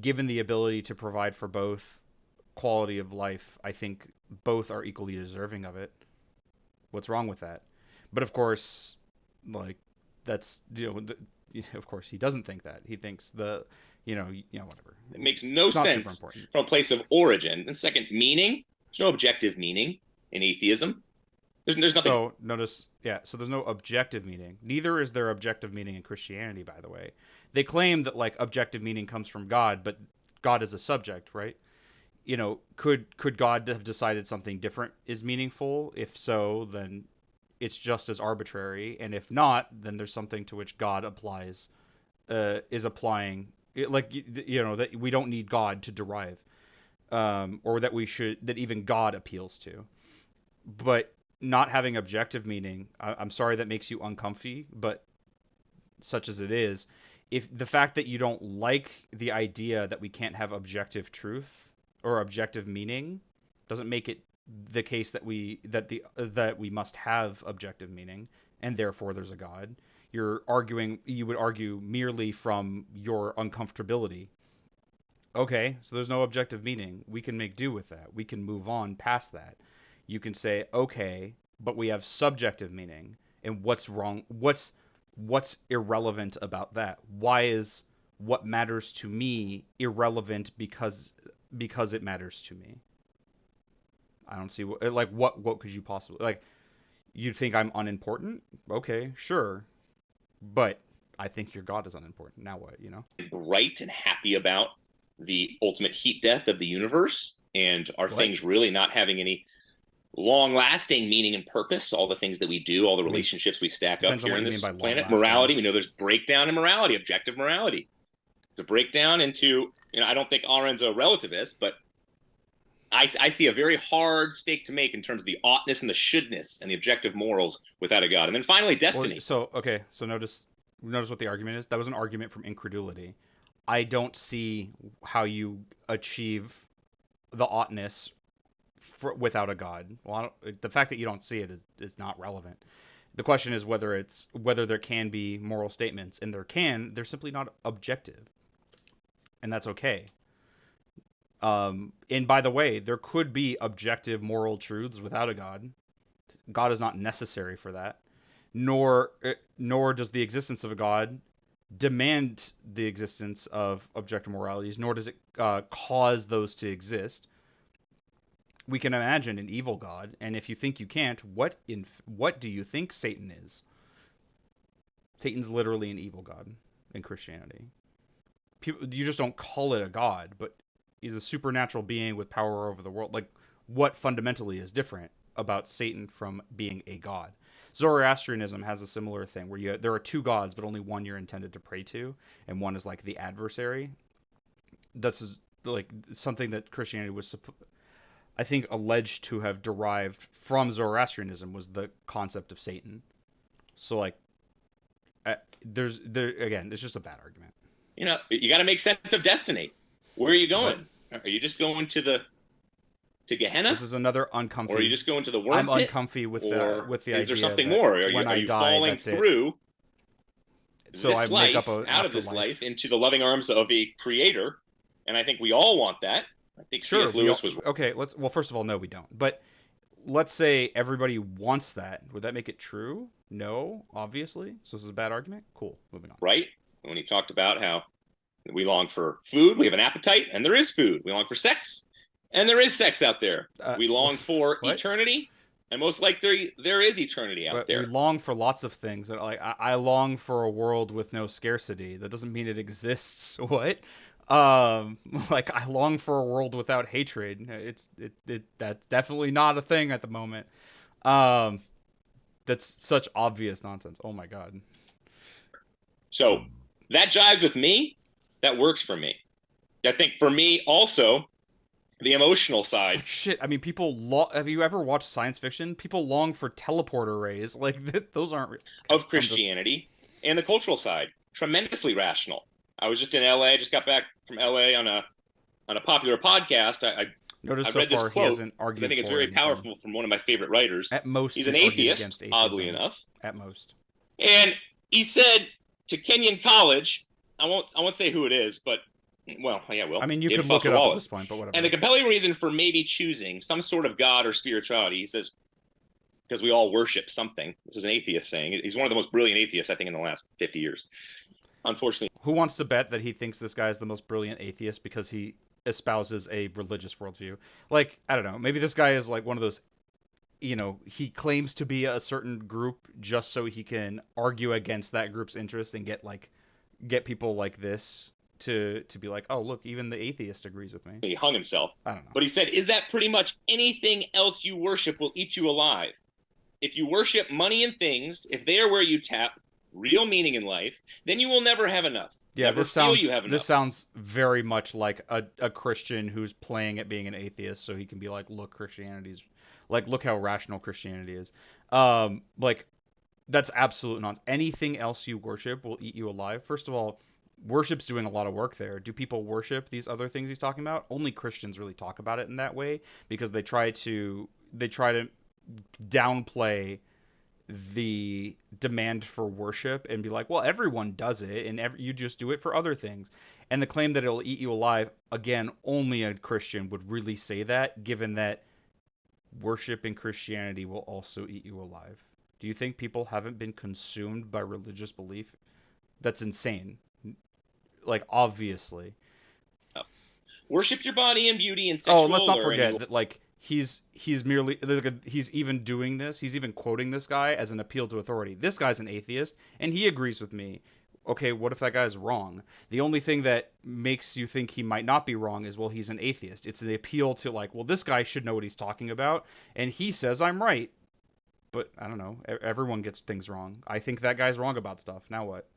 given the ability to provide for both quality of life, I think both are equally deserving of it. What's wrong with that? But of course, like that's of course he doesn't think that. He thinks whatever. It makes no sense from a place of origin. And second, meaning. There's no objective meaning in atheism. There's nothing. So notice, yeah. So there's no objective meaning. Neither is there objective meaning in Christianity, by the way. They claim that like objective meaning comes from God, but God is a subject, right? Could God have decided something different is meaningful? If so, then it's just as arbitrary, and if not, then there's something to which God is applying, like that we don't need God to derive, or that even God appeals to. But not having objective meaning, I'm sorry that makes you uncomfy, but such as it is, if the fact that you don't like the idea that we can't have objective truth or objective meaning doesn't make it the case that we must have objective meaning and therefore there's a God. You would argue merely from your uncomfortability. Okay, so there's no objective meaning. We can make do with that. We can move on past that. You can say, okay, but we have subjective meaning. And what's wrong? What's irrelevant about that? Why is what matters to me irrelevant because it matters to me? I don't see like what could you possibly like you think I'm unimportant? Okay, sure. But I think your God is unimportant. Now what, you know? Bright and happy about the ultimate heat death of the universe, and are What? things really not having any long lasting meaning and purpose? All the things that we do, all the I mean, relationships we stack up depends on here what in you mean this by long planet, lasting. morality, we know there's breakdown in morality, objective morality. To break down into, I don't think Aron's a relativist, but I see a very hard stake to make in terms of the oughtness and the shouldness and the objective morals without a God. And then finally, Well, destiny. so okay, so notice what the argument is. That was an argument from incredulity. I don't see how you achieve the oughtness without a God. Well, the fact that you don't see it is not relevant. The question is whether there can be moral statements, and they're simply not objective, and that's okay. And by the way, there could be objective moral truths without a God. God is not necessary for that, nor does the existence of a God demand the existence of objective moralities, nor does it cause those to exist. We can imagine an evil God, and if you think you can't, what do you think Satan is? Satan's literally an evil God in Christianity. You just don't call it a God, but he's a supernatural being with power over the world. Like, what fundamentally is different about Satan from being a god? Zoroastrianism has a similar thing where there are two gods, but only one you're intended to pray to, and one is like the adversary. This is like something that Christianity was, I think, alleged to have derived from Zoroastrianism was the concept of Satan. So like, there again, it's just a bad argument. You got to make sense of destiny. Where are you What? going? Are you just going to Gehenna, This is another or are you uncomfy. just going to the worm I'm pit, uncomfy or with the is there idea something that more? Are you when are I you die, falling that's it. through So I this make up life, an out of this afterlife. life, into the loving arms of a creator? And I think we all want that. I think Sure, C.S. Lewis was okay. Well, first of all, no, we don't. But let's say everybody wants that. Would that make it true? No, obviously. So this is a bad argument. Cool. Moving on. right when he talked about how we long for food, we have an appetite, and there is food. We long for sex, and there is sex out there. We long for What? eternity, and most likely there is eternity out But we there. long for lots of things. Like I long for a world with no scarcity. That doesn't mean it exists. What? Um, like I long for a world without hatred. That's definitely not a thing at the moment. Um, that's such obvious nonsense. Oh my god. So that jives with me. That works for me. I think for me also, the emotional side Like shit. I mean, have you ever watched science fiction? People long for teleporter rays. Like those aren't real. Okay, of Christianity and the cultural side, tremendously rational. I was just in LA, just got back from LA on a popular podcast. Notice I so read this far he quote hasn't because I argued think it's for very anything. powerful from one of my favorite writers. At most, He's an he's argued atheist, against oddly atheism. enough, At most. and he said to Kenyon College, I won't say who it is, but well, yeah, I well, mean, you David could look Foster it up at this Wallace. point, but whatever. And the compelling reason for maybe choosing some sort of God or spirituality, he says, because we all worship something. This is an atheist saying. He's one of the most brilliant atheists, I think, in the last 50 years. Unfortunately, Who wants to bet that he thinks this guy is the most brilliant atheist because he espouses a religious worldview? Like, I don't know. Maybe this guy is like one of those, he claims to be a certain group just so he can argue against that group's interest and get people like this to be like, oh, look, even the atheist agrees with me. he hung himself. I don't know. But he said, is that pretty much anything else you worship will eat you alive? If you worship money and things, if they are where you tap real meaning in life, then you will never have enough. Yeah, Never feel you have enough. this sounds very much like a Christian who's playing at being an atheist, so he can be like, look, look how rational Christianity is. Like that's absolute nonsense. Anything else you worship will eat you alive. First of all, worship's doing a lot of work there. Do people worship these other things he's talking about? Only Christians really talk about it in that way because they try to downplay the demand for worship and be like, well, everyone does it, and you just do it for other things. And the claim that it'll eat you alive, again, only a Christian would really say that, given that worship in Christianity will also eat you alive. Do you think people haven't been consumed by religious belief? That's insane. Like, obviously. Worship your body and beauty and Oh, sexual. and let's not allure, and forget that, like, he's merely, he's even doing this. He's even quoting this guy as an appeal to authority. This guy's an atheist, and he agrees with me. Okay, what if that guy's wrong? The only thing that makes you think he might not be wrong is, well, he's an atheist. It's the appeal to, like, well, this guy should know what he's talking about, and he says I'm right. But I don't know. Everyone gets things wrong. I think that guy's wrong about stuff. Now what?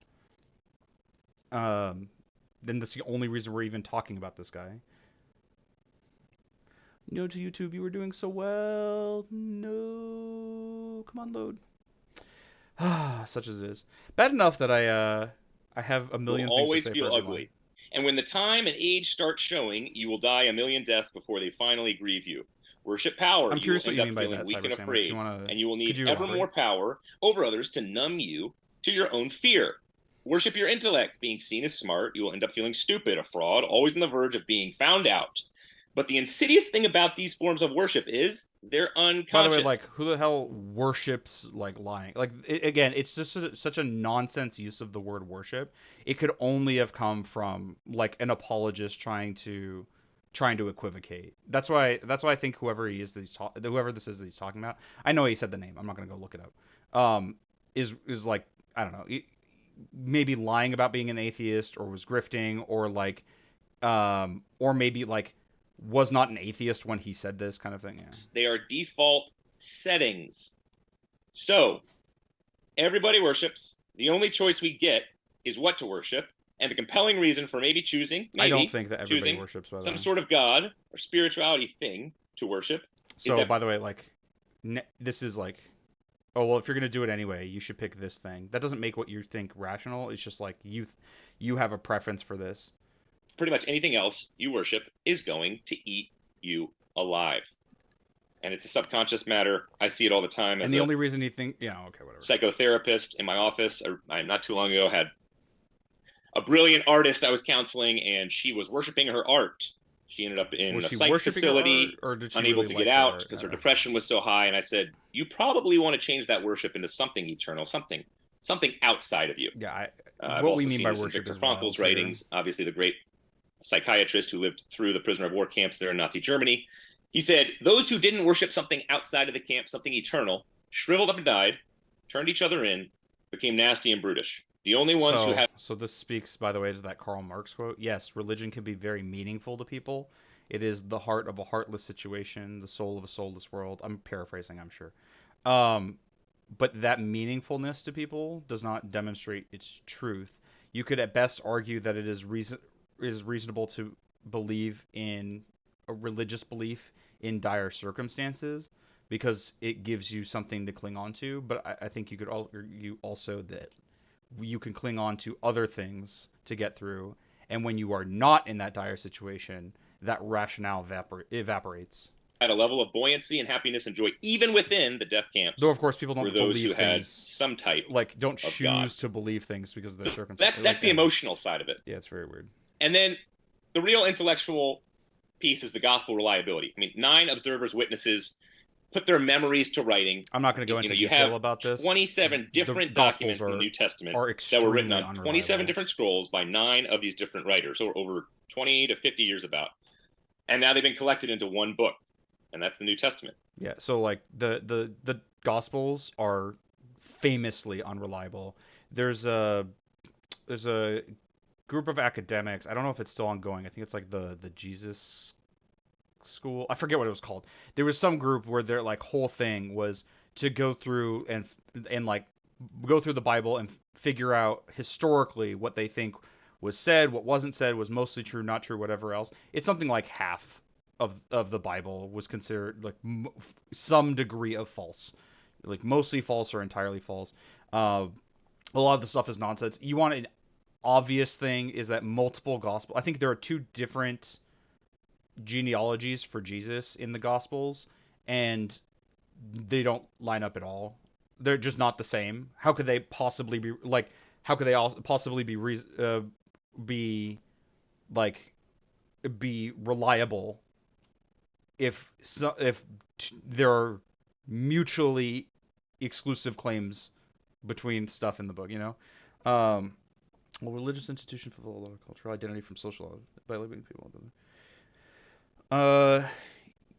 Then that's the only reason we're even talking about this guy. No to YouTube, you were doing so well. No, come on, load. Such as it is. Bad enough that I have a million will things to always say feel for everyone. ugly. And when the time and age start showing, you will die a million deaths before they finally grieve you. Worship power. I'm You curious will what end you up mean by feeling that, weak Cyber and Sandwich. afraid, Could and you will need you ever elaborate? more power over others to numb you to your own fear. Worship your intellect. Being seen as smart, you will end up feeling stupid, a fraud, always on the verge of being found out. But the insidious thing about these forms of worship is they're unconscious. By the way, like, who the hell worships, like, lying? Like, again, it's just such a nonsense use of the word worship. It could only have come from, like, an apologist trying to equivocate. That's why I think whoever this is that he's talking about, I know he said the name. I'm not gonna go look it up. Is like, I don't know, maybe lying about being an atheist, or was grifting, or like, or maybe like was not an atheist when he said this kind of thing. Yeah. They are default settings. So everybody worships. The only choice we get is what to worship, and the compelling reason for maybe choosing, I don't think that everybody choosing worships, by the some way. sort of god or spirituality thing to worship. So, by the way, like, this is like, oh, well, if you're gonna do it anyway, you should pick this thing. That doesn't make what you think rational. It's just like you have a preference for this. Pretty much anything else you worship is going to eat you alive. And it's a subconscious matter. I see it all the time. And the only reason you think, yeah, okay, whatever. Psychotherapist in my office, I not too long ago had a brilliant artist I was counseling, and she was worshiping her art. She ended up in a psych facility, or did she unable really to like get her out art? because her depression was so high. And I said, you probably want to change that worship into something eternal, something outside of you. Yeah, I've what also we mean seen by this in worship Viktor is Frankl's wild writings, obviously the great psychiatrist who lived through the prisoner of war camps there in Nazi Germany. He said, those who didn't worship something outside of the camp, something eternal, shriveled up and died, turned each other in, became nasty and brutish. The only ones who have... So this speaks, by the way, to that Karl Marx quote. Yes, religion can be very meaningful to people. It is the heart of a heartless situation, the soul of a soulless world. I'm paraphrasing, I'm sure. But that meaningfulness to people does not demonstrate its truth. You could at best argue that it is reasonable to believe in a religious belief in dire circumstances, because it gives you something to cling on to. But I think you could argue also that you can cling on to other things to get through, and when you are not in that dire situation, that rationale evaporates. Had a level of buoyancy and happiness and joy even within the death camps. Though of course people don't were those believe who had things, some type like don't of choose God. to believe things because of their circumstances. That's the emotional side of it. Yeah, it's very weird. And then the real intellectual piece is the gospel reliability. I mean, 9 observers, witnesses put their memories to writing. I'm not going to go into detail about this. 27 different documents in the New Testament that were written on 27 different scrolls by 9 of these different writers, or over 20 to 50 years about. And now they've been collected into one book, and that's the New Testament. Yeah, so like the Gospels are famously unreliable. There's a group of academics. I don't know if it's still ongoing. I think it's like the Jesus School. I forget what it was called. There was some group where their like whole thing was to go through and like go through the Bible and figure out historically what they think was said, what wasn't said, was mostly true, not true, whatever else. It's something like half of the Bible was considered like some degree of false, like mostly false or entirely false. A lot of the stuff is nonsense. You want an obvious thing is that multiple gospel. I think there are 2 different genealogies for Jesus in the Gospels, and they don't line up at all. they're just not the same. How could they possibly be like? How could they all possibly be like be reliable if there are mutually exclusive claims between stuff in the book? Well, religious institutions fulfill a lot of cultural identity from social by living people. Uh,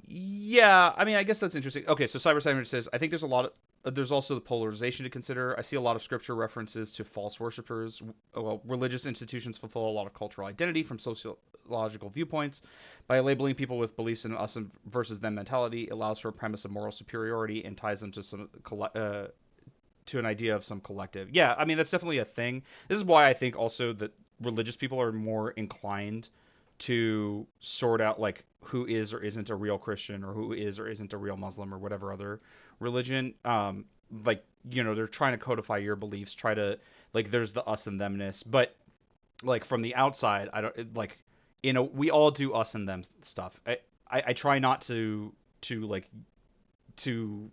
yeah, I mean, I guess that's interesting. Okay, so Cyber Simon says, I think there's a lot of, there's also the polarization to consider. I see a lot of scripture references to false worshippers. Well, religious institutions fulfill a lot of cultural identity from sociological viewpoints. By labeling people with beliefs in us versus them mentality, it allows for a premise of moral superiority and ties them to some to an idea of some collective. Yeah, I mean, that's definitely a thing. This is why I think also that religious people are more inclined to sort out like who is or isn't a real Christian or who is or isn't a real Muslim or whatever other religion. Like, they're trying to codify your beliefs, try to like there's the us and themness, but like from the outside, I don't like we all do us and them stuff. I try not to like to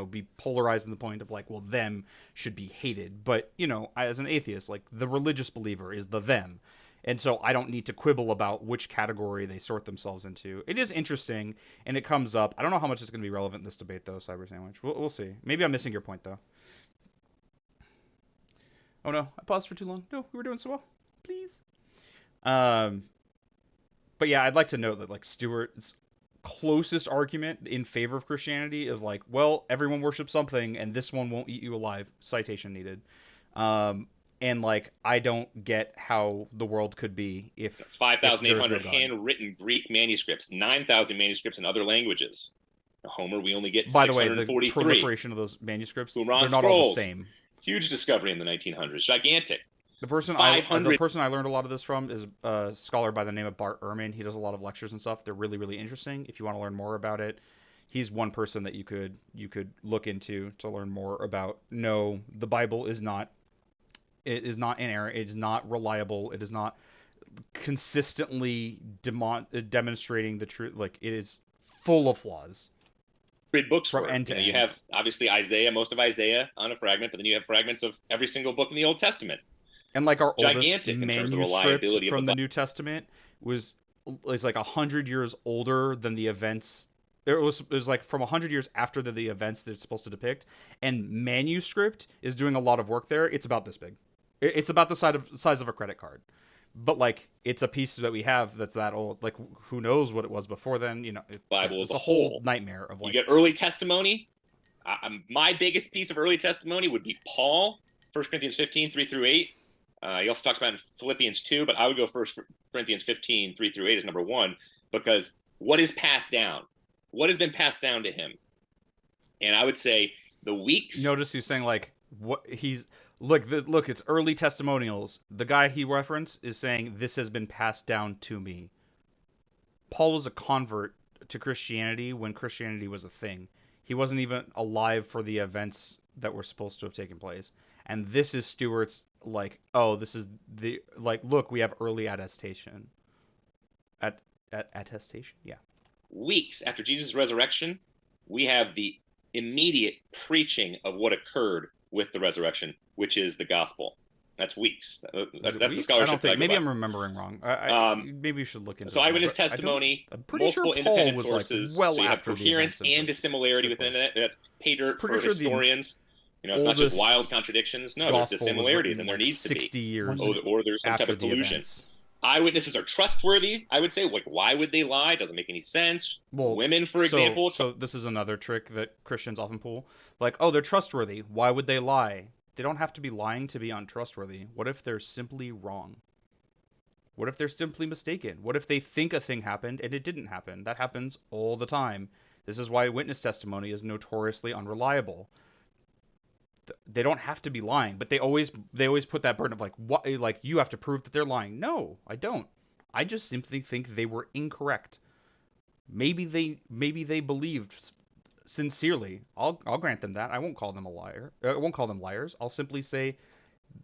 be polarized in the point of like, well, them should be hated, but as an atheist, like the religious believer is the them, and so I don't need to quibble about which category they sort themselves into. It is interesting, and it comes up. I don't know how much it's going to be relevant in this debate, though, Cyber Sandwich. We'll see. Maybe I'm missing your point, though. Oh, no. I paused for too long. No, we were doing so well. Please. Um, but yeah, I'd like to note that, like, Stuart's closest argument in favor of Christianity is like, well, everyone worships something, and this one won't eat you alive. Citation needed. And like, I don't get how the world could be if 5,800 handwritten Greek manuscripts, 9,000 manuscripts in other languages. Homer, we only get 643. By the way, the proliferation of those manuscripts, they're not scrolls, all the same. Huge discovery in the 1900s, gigantic. The person I learned a lot of this from is a scholar by the name of Bart Ehrman. He does a lot of lectures and stuff. They're really, really interesting. If you want to learn more about it, he's one person that you could look into to learn more about. No, the Bible is not. It is not inerrant. It is not reliable. It is not consistently demonstrating the truth. Like, it is full of flaws. Read books from end to end. You have obviously Isaiah, most of Isaiah on a fragment, but then you have fragments of every single book in the Old Testament. And like our gigantic oldest manuscript from the New Testament is like 100 years older than the events. It was like from 100 years after the events that it's supposed to depict. And manuscript is doing a lot of work there. It's about this big. It's about the size of a credit card. But like, it's a piece that we have that's that old. Like, who knows what it was before then? Bible is a whole nightmare of like. You get early testimony. My biggest piece of early testimony would be Paul, 1 Corinthians 15, 3-8. He also talks about in Philippians 2, but I would go 1 Corinthians 15, 3-8 as number one, because what is passed down? What has been passed down to him? And I would say the weeks. Notice he's saying like what he's look, it's early testimonials. The guy he referenced is saying this has been passed down to me. Paul was a convert to Christianity when Christianity was a thing. He wasn't even alive for the events that were supposed to have taken place. And this is Stuart's like, oh, this is the like, look, we have early attestation. Attestation, yeah. Weeks after Jesus' resurrection, we have the immediate preaching of what occurred with the resurrection, which is the gospel. That's weeks. That's the scholarship. Maybe I'm remembering wrong. Maybe you should look into. So eyewitness testimony, I'm pretty multiple sure independent Paul sources. Was like well so you have after coherence and dissimilarity within it. That's pay dirt for historians. It's not just wild contradictions. No, there's dissimilarities, and there needs to be 60 years, or there's some type of collusion. Eyewitnesses are trustworthy. I would say, like, why would they lie? It doesn't make any sense. Well, women, for example. So this is another trick that Christians often pull. Like, oh, they're trustworthy. Why would they lie? They don't have to be lying to be untrustworthy. What if they're simply wrong? What if they're simply mistaken? What if they think a thing happened and it didn't happen? That happens all the time. This is why witness testimony is notoriously unreliable. They don't have to be lying, but they always put that burden of like, what, like, you have to prove that they're lying. No, I don't. I just simply think they were incorrect. Maybe they believed sincerely. I'll grant them that. I won't call them a liar. I won't call them liars. I'll simply say,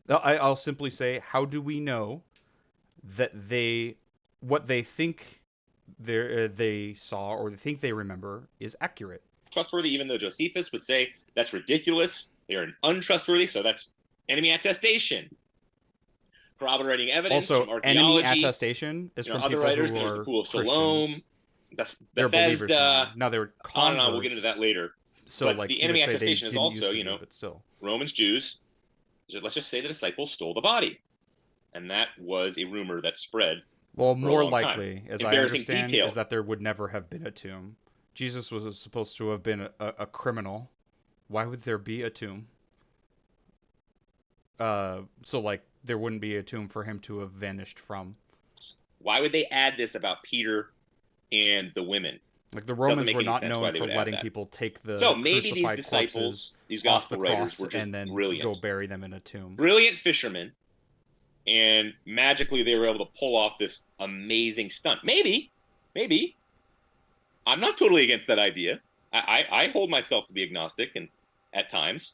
how do we know that what they think they saw or they think they remember is accurate? Trustworthy, even though Josephus would say that's ridiculous. They are untrustworthy, so that's enemy attestation. Corroborating evidence Also, from enemy archaeology. attestation is from Other people writers, who there's the are Pool of Siloam, Christians. They're believers Bethesda, now. Now they were on and on. We'll get into converts. that later. So, But like, the he would enemy say they attestation is didn't used also, to be, but still. Romans, Jews. Let's just say the disciples stole the body. And that was a rumor that spread Well, for a more long time. likely, as I Embarrassing understand, details. is that there would never have been a tomb. Jesus was supposed to have been a criminal. Why would there be a tomb? So, like, there wouldn't be a tomb for him to have vanished from. Why would they add this about Peter and the women? Like, the Romans make were any not sense why known they for would add letting that. people take the So maybe these crucified disciples, corpses these off the gospel writers, cross were just and then brilliant. go bury them in a tomb. Brilliant fishermen, and magically they were able to pull off this amazing stunt. Maybe. I'm not totally against that idea. I hold myself to be agnostic, and at times.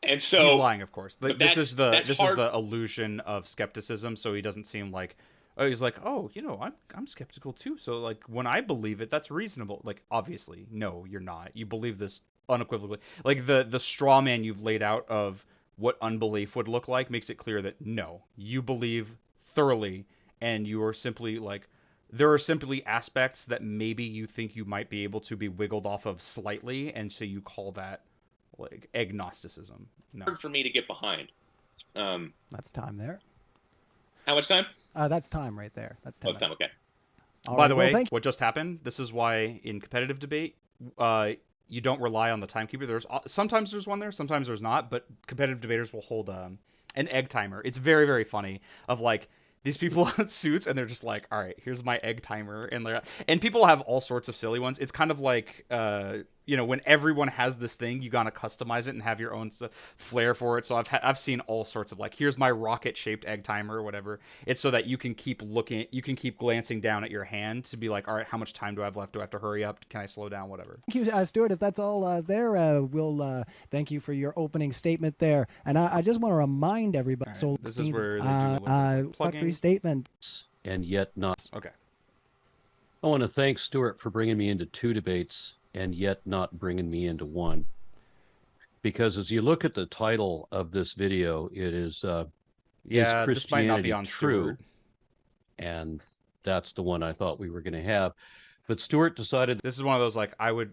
And so he's lying, of course. This is hard. the illusion of skepticism, so he doesn't seem like, oh, he's like, oh, I'm skeptical too. So, like, when I believe it, that's reasonable. Like, obviously, no, you're not. You believe this unequivocally. Like, the straw man you've laid out of what unbelief would look like makes it clear that no, you believe thoroughly, and you are simply like, there are simply aspects that maybe you think you might be able to be wiggled off of slightly, and so you call that like agnosticism. No. Hard for me to get behind. That's time there. How much time? That's time right there. That's 10 it's time. minutes. Okay. By the way, what just happened? This is why in competitive debate, you don't rely on the timekeeper. Sometimes there's one there, sometimes there's not. But competitive debaters will hold an egg timer. It's very, very funny. Of like these people in suits, and they're just like, all right, here's my egg timer, and people have all sorts of silly ones. It's kind of like when everyone has this thing, you gotta customize it and have your own flair for it. So I've seen all sorts of like, here's my rocket shaped egg timer or whatever. It's so that you can keep glancing down at your hand to be like, all right, how much time do I have left? Do I have to hurry up? Can I slow down? Whatever. Thank you, Stuart. If that's all there, we'll thank you for your opening statement there. And I just want to remind everybody, right, so this is where they do a little plugging. Statement. And yet not. Okay. I want to thank Stuart for bringing me into 2 debates and yet not bringing me into 1. Because as you look at the title of this video, it is yeah, is this might not be on true? Stuart. And that's the one I thought we were going to have. But Stuart decided. This is one of those, like, I would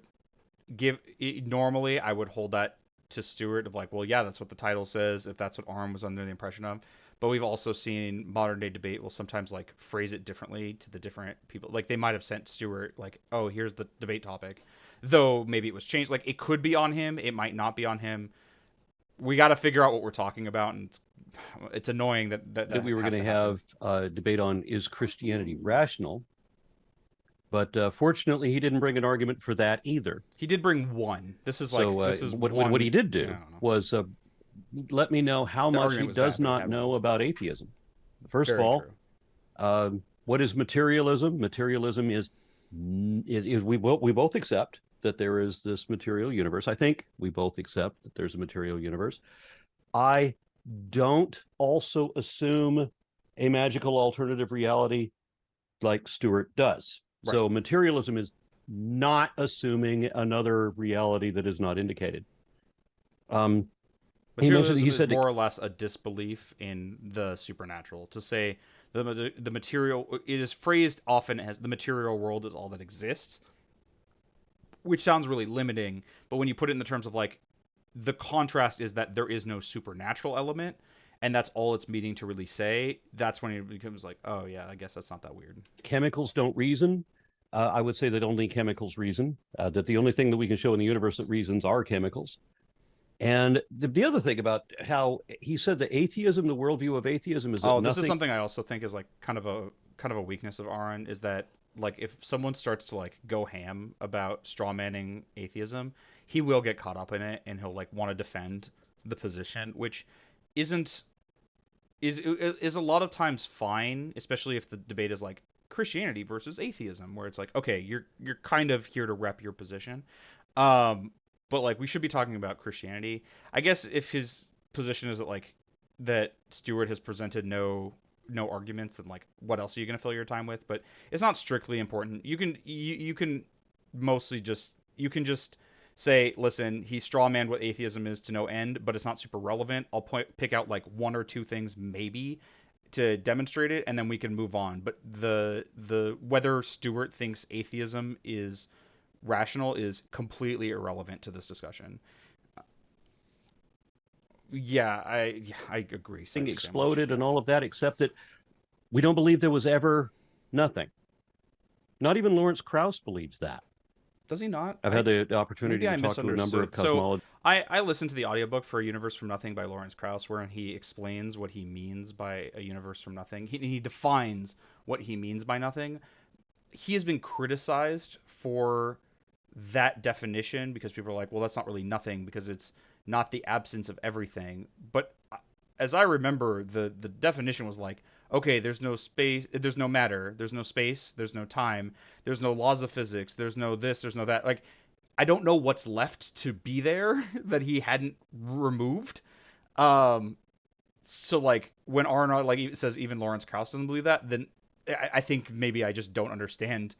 normally I would hold that to Stuart of like, well, yeah, that's what the title says, if that's what Aron was under the impression of. But we've also seen modern day debate will sometimes like phrase it differently to the different people. Like they might have sent Stuart like, oh, here's the debate topic, though maybe it was changed. Like it could be on him, it might not be on him. We got to figure out what we're talking about, and it's annoying that we were going to have a debate on, is Christianity rational? But fortunately, he didn't bring an argument for that either. He did bring one. This is like what he did do was let me know how much he does not know about atheism. First of all, what is materialism? Materialism is we both accept that there is this material universe. I think we both accept that there's a material universe. I don't also assume a magical alternative reality like Stuart does. Right. So materialism is not assuming another reality that is not indicated. Materialism is more or less a disbelief in the supernatural. To say the material, it is phrased often as the material world is all that exists, which sounds really limiting. But when you put it in the terms of like, the contrast is that there is no supernatural element, and that's all it's meaning to really say, that's when it becomes like, oh yeah, I guess that's not that weird. Chemicals don't reason. I would say that only chemicals reason, that the only thing that we can show in the universe that reasons are chemicals. And the other thing about how he said the atheism, the worldview of atheism is this is something I also think is like kind of a weakness of Aron, is that like if someone starts to like go ham about strawmanning atheism, he will get caught up in it and he'll like want to defend the position, which is a lot of times fine, especially if the debate is like Christianity versus atheism, where it's like, okay, you're kind of here to rep your position. But like we should be talking about Christianity. I guess if his position is that Stuart has presented no arguments, then like what else are you going to fill your time with? But it's not strictly important. You can mostly just say, listen, he strawmanned what atheism is to no end, but it's not super relevant. I'll pick out like one or two things maybe to demonstrate it, and then we can move on. But the whether Stuart thinks atheism is rational is completely irrelevant to this discussion. Yeah, I agree. Thing exploded and all of that, except that we don't believe there was ever nothing. Not even Lawrence Krauss believes that. Does he not? I've had the opportunity to talk to a number of cosmologists. So I listened to the audiobook for A Universe from Nothing by Lawrence Krauss, where he explains what he means by a universe from nothing. He defines what he means by nothing. He has been criticized for that definition because people are like, well, that's not really nothing because it's not the absence of everything. But as I remember, the definition was like, okay, there's no space, there's no matter, there's no space, there's no time, there's no laws of physics, there's no this, there's no that. Like, I don't know what's left to be there that he hadn't removed. So like when Aron like says even Lawrence Krauss doesn't believe that, then I think maybe I just don't understand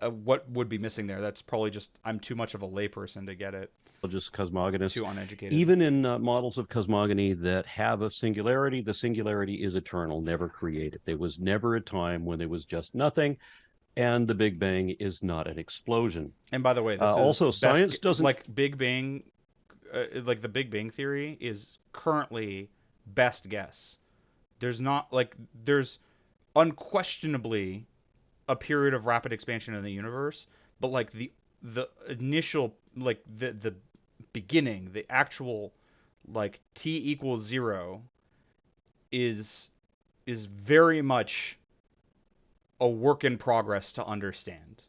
what would be missing there. That's probably just I'm too much of a layperson to get it. Just cosmogonists. Too uneducated. Even in models of cosmogony that have a singularity, the singularity is eternal, never created. There was never a time when there was just nothing, and the Big Bang is not an explosion. And by the way, this also science doesn't like Big Bang, like the Big Bang theory is currently best guess. There's unquestionably a period of rapid expansion in the universe, but like the initial like the beginning, the actual like t equals 0 is very much a work in progress to understand.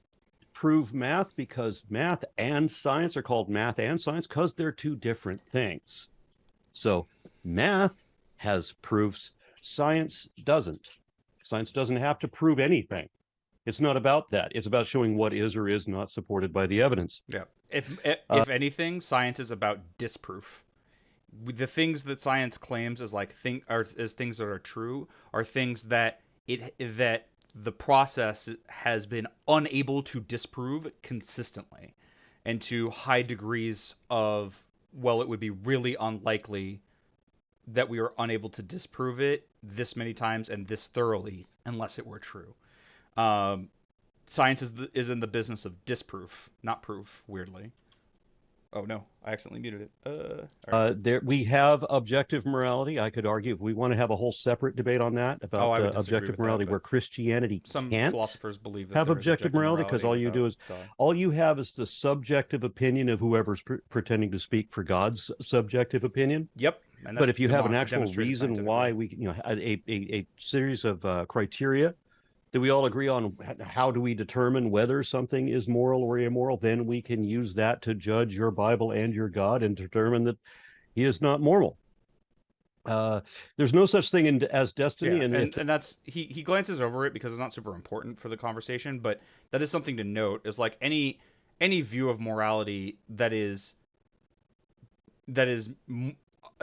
Prove math because math and science are called math and science because they're two different things. So math has proofs, science doesn't. Science doesn't have to prove anything. It's not about that. It's about showing what is or is not supported by the evidence. Yeah. If anything, science is about disproof. The things that science claims as like as things that are true are things that the process has been unable to disprove consistently, and to high degrees of, well, it would be really unlikely that we are unable to disprove it this many times and this thoroughly unless it were true. Science is in the business of disproof, not proof, weirdly. Oh no, I accidentally muted it. Right. There we have objective morality. I could argue if we want to have a whole separate debate on that about objective morality, where Christianity some can't philosophers believe that have objective morality because all you have is the subjective opinion of whoever's pretending to speak for God's subjective opinion. Yep. But if you have an actual reason why we, a series of criteria that we all agree on, how do we determine whether something is moral or immoral, then we can use that to judge your Bible and your God and determine that he is not moral. There's no such thing as destiny. Yeah, and that's he glances over it because it's not super important for the conversation, but that is something to note, is like any view of morality that is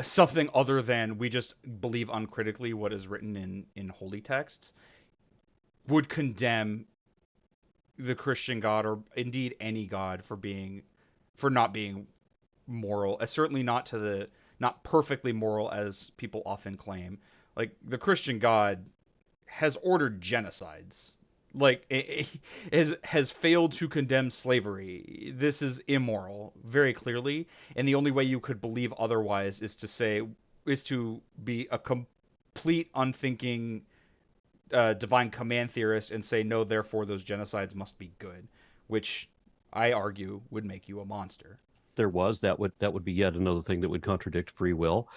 something other than we just believe uncritically what is written in holy texts would condemn the Christian God, or indeed any God, for not being moral. Certainly not perfectly moral as people often claim. Like the Christian God has ordered genocides. Like has failed to condemn slavery. This is immoral, very clearly, and the only way you could believe otherwise is to be a complete unthinking divine command theorist and say no, therefore those genocides must be good, which I argue would make you a monster. That would be yet another thing that would contradict free will.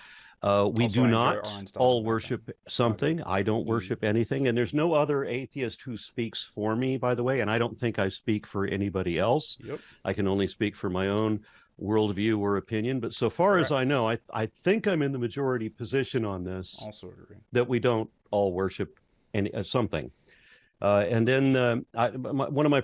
We do not all worship something. I don't worship anything, and there's no other atheist who speaks for me, by the way, and I don't think I speak for anybody else. Yep. I can only speak for my own worldview or opinion, but so far as I know, I think I'm in the majority position on this. Also agree that we don't all worship something. And then one of my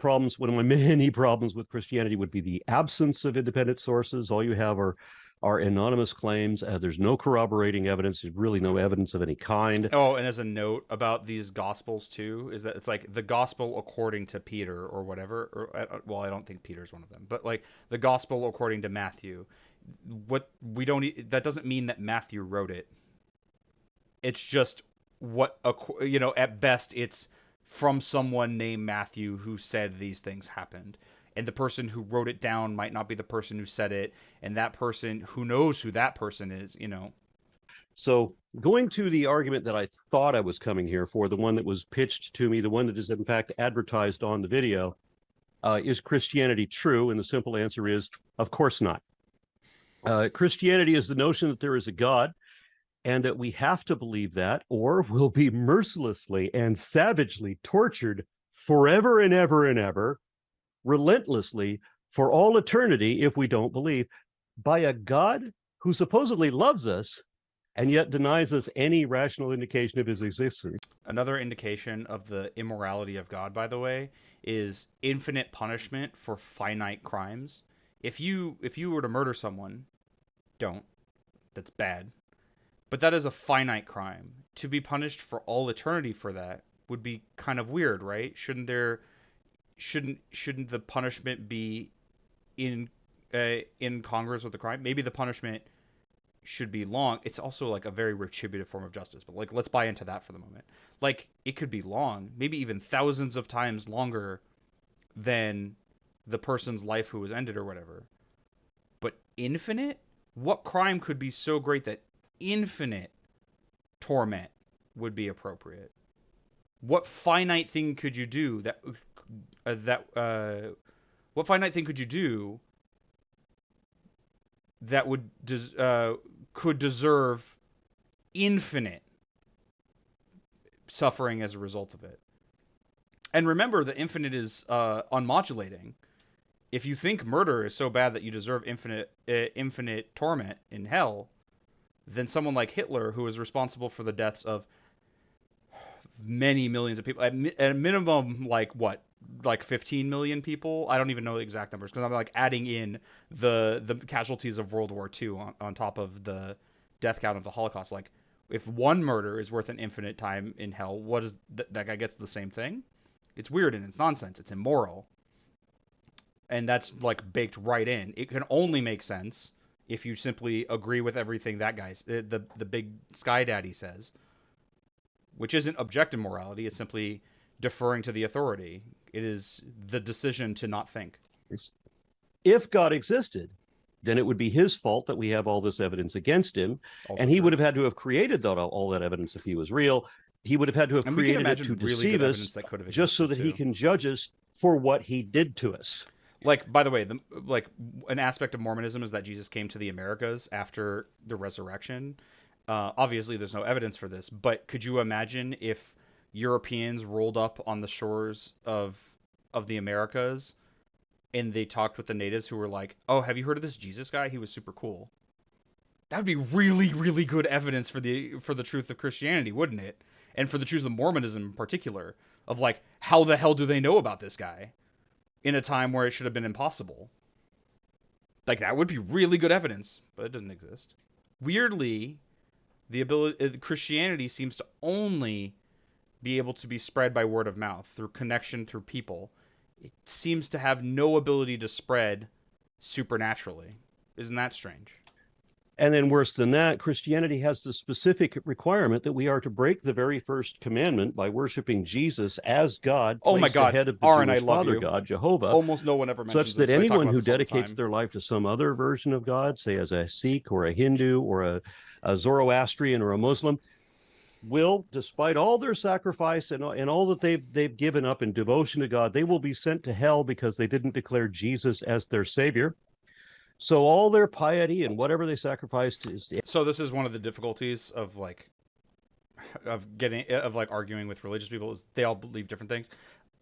many problems with Christianity would be the absence of independent sources. All you have are are anonymous claims. There's no corroborating evidence. There's really no evidence of any kind. Oh, and as a note about these gospels too, is that it's like the gospel according to Peter or whatever. Or well, I don't think Peter's one of them, but like the gospel according to Matthew. What we don't that doesn't mean that Matthew wrote it. It's just what at best it's from someone named Matthew who said these things happened. And the person who wrote it down might not be the person who said it, and that person, who knows who that person is, So going to the argument that I thought I was coming here for, the one that was pitched to me, the one that is in fact advertised on the video, is Christianity true? And the simple answer is, of course not. Christianity is the notion that there is a God and that we have to believe that, or we'll be mercilessly and savagely tortured forever and ever and ever, relentlessly for all eternity if we don't believe, by a God who supposedly loves us and yet denies us any rational indication of his existence. Another indication of the immorality of God, by the way, is infinite punishment for finite crimes. If you were to murder someone, don't. That's bad. But that is a finite crime. To be punished for all eternity for that would be kind of weird, right? Shouldn't the punishment be in Congress with the crime? Maybe the punishment should be long. It's also like a very retributive form of justice, but like let's buy into that for the moment. Like it could be long, maybe even thousands of times longer than the person's life who was ended or whatever. But infinite? What crime could be so great that infinite torment would be appropriate? What finite thing could you do what finite thing could you do that would could deserve infinite suffering as a result of it? And remember, the infinite is unmodulating. If you think murder is so bad that you deserve infinite torment in hell, then someone like Hitler, who is responsible for the deaths of many millions of people, at a minimum, like 15 million people. I don't even know the exact numbers because I'm like adding in the casualties of World War II on top of the death count of the Holocaust. Like, if one murder is worth an infinite time in hell, what is that guy gets the same thing? It's weird and it's nonsense. It's immoral. And that's like baked right in. It can only make sense if you simply agree with everything that guy, the big Sky Daddy says, which isn't objective morality. It's simply deferring to the authority. It is the decision to not think. If God existed, then it would be his fault that we have all this evidence against him. Also and he would have had to have created all that evidence if he was real. He would have had to have created it to deceive us just so that he can judge us for what he did to us. Like, by the way, an aspect of Mormonism is that Jesus came to the Americas after the resurrection. Obviously, there's no evidence for this, but could you imagine if Europeans rolled up on the shores of the Americas and they talked with the natives who were like, "Oh, have you heard of this Jesus guy? He was super cool." That would be really, really good evidence for the truth of Christianity, wouldn't it? And for the truth of Mormonism in particular, of like, how the hell do they know about this guy in a time where it should have been impossible? Like, that would be really good evidence, but it doesn't exist. Weirdly, Christianity seems to only be able to be spread by word of mouth, through connection, through people. It seems to have no ability to spread supernaturally. Isn't that strange? And then worse than that, Christianity has the specific requirement that we are to break the very first commandment by worshiping Jesus as God. Oh my God, ahead of the Aron, Jewish I love Father you. God, Jehovah. Almost no one ever mentions such that this, anyone who dedicates their life to some other version of God, say as a Sikh or a Hindu or a Zoroastrian or a Muslim, will, despite all their sacrifice and all that they've given up in devotion to God, they will be sent to hell because they didn't declare Jesus as their savior. So all their piety and whatever they sacrificed is. So this is one of the difficulties of arguing with religious people, is they all believe different things.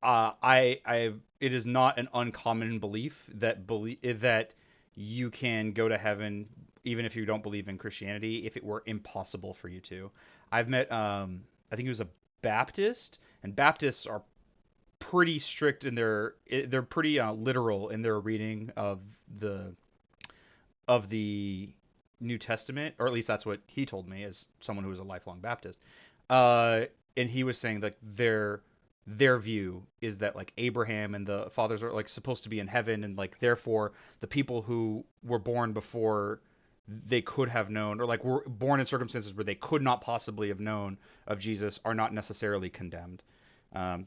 It is not an uncommon belief that you can go to heaven even if you don't believe in Christianity, if it were impossible for you to. I've met I think he was a Baptist, and Baptists are pretty strict in they're pretty literal in their reading of the New Testament, or at least that's what he told me as someone who was a lifelong Baptist. And he was saying like their view is that like Abraham and the fathers are like supposed to be in heaven, and like therefore the people who were born before they could have known, or like were born in circumstances where they could not possibly have known of Jesus, are not necessarily condemned.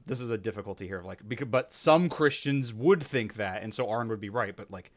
This is a difficulty here of like, but some Christians would think that, and so Aron would be right, but like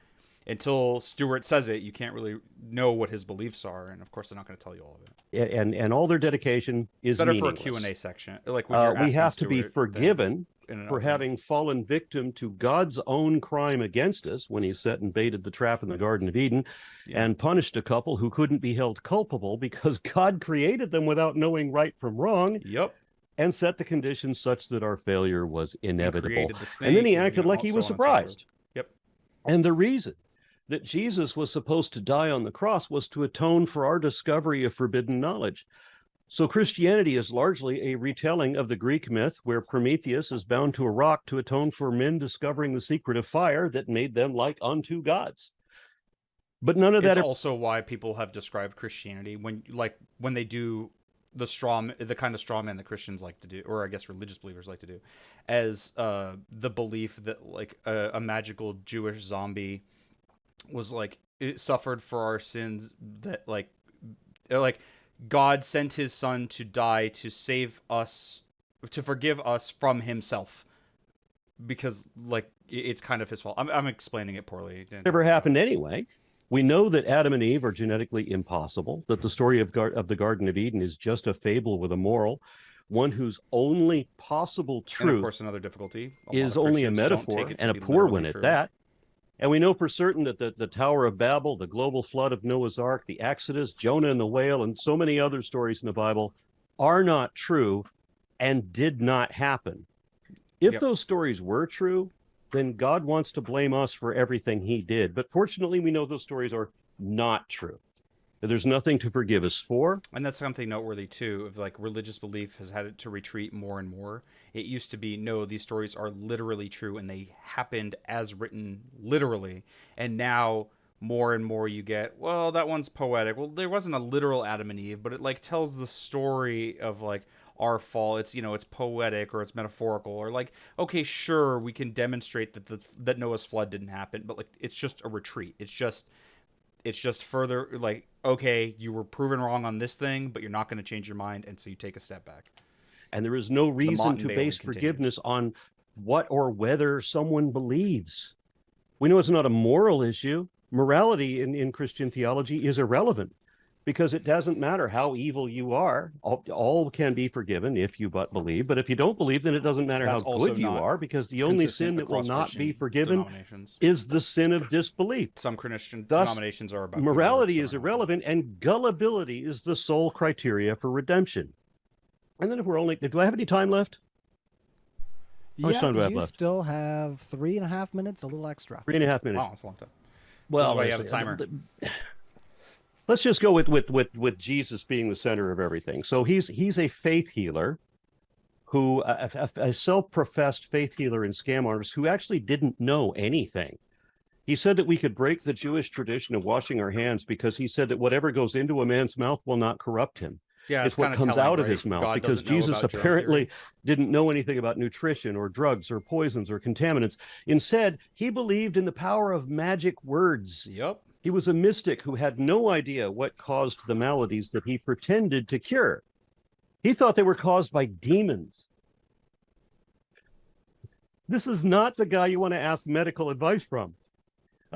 until Stuart says it, you can't really know what his beliefs are, and of course they're not going to tell you all of it. And all their dedication is better meaningless. for a Q&A section, like when you're we have Stuart, to be forgiven for having fallen victim to God's own crime against us when he set and baited the trap in the Garden of Eden, and punished a couple who couldn't be held culpable because God created them without knowing right from wrong. Yep. And set the conditions such that our failure was inevitable. And then he acted like he was surprised. Yep. And the reason that Jesus was supposed to die on the cross was to atone for our discovery of forbidden knowledge. So Christianity is largely a retelling of the Greek myth where Prometheus is bound to a rock to atone for men discovering the secret of fire that made them like unto gods. But none of that. It's also why people have described Christianity when they do the kind of straw man that Christians like to do, or I guess religious believers like to do, as the belief that like a magical Jewish zombie was like it suffered for our sins, that like God sent his son to die to save us, to forgive us from himself, because like it's kind of his fault. I'm explaining it poorly. It never happened anyway. We know that Adam and Eve are genetically impossible, that the story of the Garden of Eden is just a fable with a moral, one whose only possible truth, and of course another difficulty, is only a metaphor, and a poor one at that. And we know for certain that the Tower of Babel, the global flood of Noah's Ark, the Exodus, Jonah and the whale, and so many other stories in the Bible are not true and did not happen. If those stories were true, then God wants to blame us for everything he did. But fortunately, we know those stories are not true. There's nothing to forgive us for. And that's something noteworthy, too, of like religious belief has had to retreat more and more. It used to be, no, these stories are literally true and they happened as written literally. And now more and more you get, well, that one's poetic. Well, there wasn't a literal Adam and Eve, but it like tells the story of like our fall. It's, it's poetic or it's metaphorical, or like, okay, sure, we can demonstrate that Noah's flood didn't happen, but like it's just a retreat. It's just further like, okay, you were proven wrong on this thing, but you're not going to change your mind, and so you take a step back. And there is no reason to base forgiveness on what or whether someone believes. We know it's not a moral issue. Morality in Christian theology is irrelevant, because it doesn't matter how evil you are. All can be forgiven if you but believe. But if you don't believe, then it doesn't matter how good you are, because the only sin that will not be forgiven is the sin of disbelief. Some Christian denominations are about morality is irrelevant, and gullibility is the sole criteria for redemption. And then if we're only, do I have any time left? Yeah, you still have 3.5 minutes, a little extra. 3.5 minutes. Wow, that's a long time. Well, why you have a timer. Let's just go with Jesus being the center of everything. So he's a faith healer, who a self-professed faith healer and scam artist who actually didn't know anything. He said that we could break the Jewish tradition of washing our hands because he said that whatever goes into a man's mouth will not corrupt him. Yeah, it's what comes out of his mouth, God because Jesus apparently didn't know anything about nutrition or drugs or poisons or contaminants. Instead, he believed in the power of magic words. Yep. He was a mystic who had no idea what caused the maladies that he pretended to cure. He thought they were caused by demons. This is not the guy you want to ask medical advice from.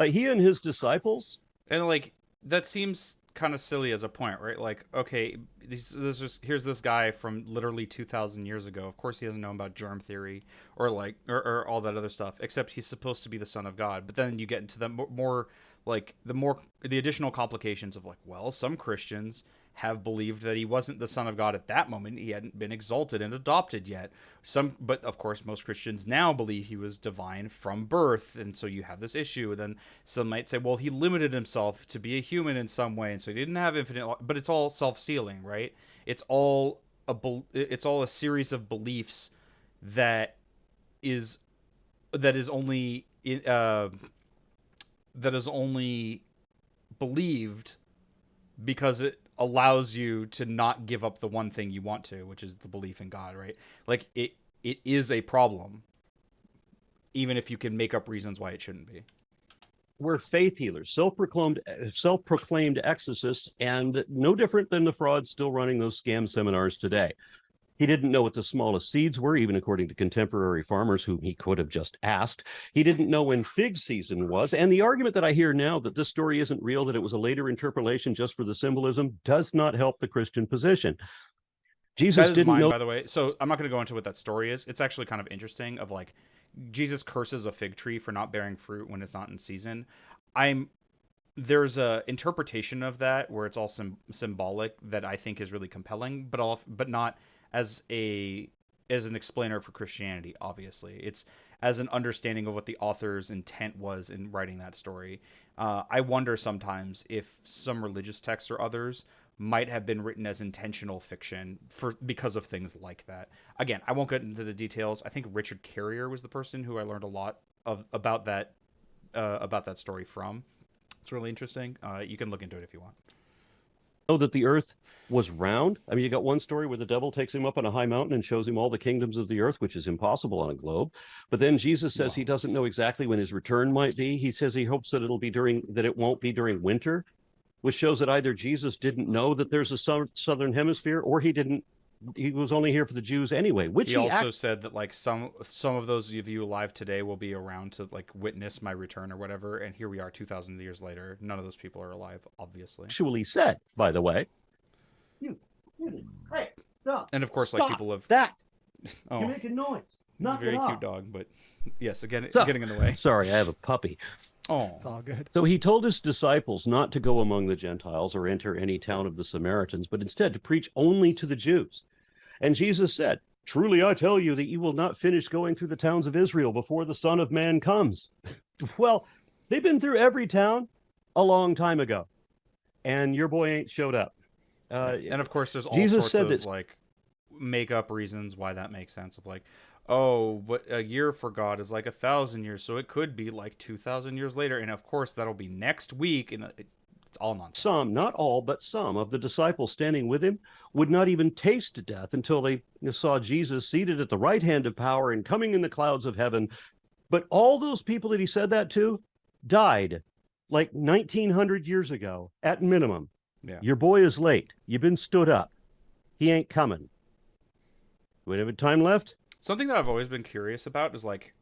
He and his disciples. And like, that seems kind of silly as a point, right? Like, okay, here's this guy from literally 2,000 years ago. Of course he doesn't know about germ theory or like or all that other stuff, except he's supposed to be the son of God. But then you get into the more the additional complications of like, well, some Christians have believed that he wasn't the son of God at that moment. He hadn't been exalted and adopted yet. But of course, most Christians now believe he was divine from birth, and so you have this issue. And then some might say, well, he limited himself to be a human in some way, and so he didn't have infinite. But it's all self-sealing, right? It's all a series of beliefs that is only believed because it allows you to not give up the one thing you want to, which is the belief in God, right? Like it is a problem, even if you can make up reasons why it shouldn't be. We're faith healers, self-proclaimed exorcists, and no different than the frauds still running those scam seminars today. He didn't know what the smallest seeds were, even according to contemporary farmers whom he could have just asked. He didn't know when fig season was. And the argument that I hear now that this story isn't real, that it was a later interpolation just for the symbolism, does not help the Christian position. Jesus that is didn't mine, know. by the way. So I'm not going to go into what that story is. It's actually kind of interesting. Of like, Jesus curses a fig tree for not bearing fruit when it's not in season. There's a interpretation of that where it's all symbolic that I think is really compelling, but not as an explainer for Christianity. Obviously, it's as an understanding of what the author's intent was in writing that story. I wonder sometimes if some religious texts or others might have been written as intentional fiction because of things like that. Again, I won't get into the details. I think Richard Carrier was the person who I learned a lot about that story from. It's really interesting. You can look into it if you want. Know that the earth was round. I mean, you got one story where the devil takes him up on a high mountain and shows him all the kingdoms of the earth, which is impossible on a globe. But then Jesus says he doesn't know exactly when his return might be. He says he hopes that it won't be during winter, which shows that either Jesus didn't know that there's a southern hemisphere, or he was only here for the Jews anyway. He also said that like some of those of you alive today will be around to like witness my return or whatever. And here we are, 2,000 years later. None of those people are alive, obviously. Actually said, by the way. Hey, stop! And of course, stop like people have that. Oh, you're making noise. It's a very cute dog, but yes, again, getting in the way. Sorry, I have a puppy. Oh, it's all good. So he told his disciples not to go among the Gentiles or enter any town of the Samaritans, but instead to preach only to the Jews. And Jesus said, "Truly I tell you that you will not finish going through the towns of Israel before the Son of Man comes." Well, they've been through every town a long time ago, and your boy ain't showed up. And of course, there's all Jesus sorts of like make up reasons why that makes sense. Of like, oh, but a year for God is like 1,000 years, so it could be like 2,000 years later, and of course that'll be next week, and it's all nonsense. Some, not all, but some of the disciples standing with him would not even taste death until they saw Jesus seated at the right hand of power and coming in the clouds of heaven. But all those people that he said that to died like 1,900 years ago at minimum. Yeah. Your boy is late. You've been stood up. He ain't coming. We have time left? Something that I've always been curious about is like,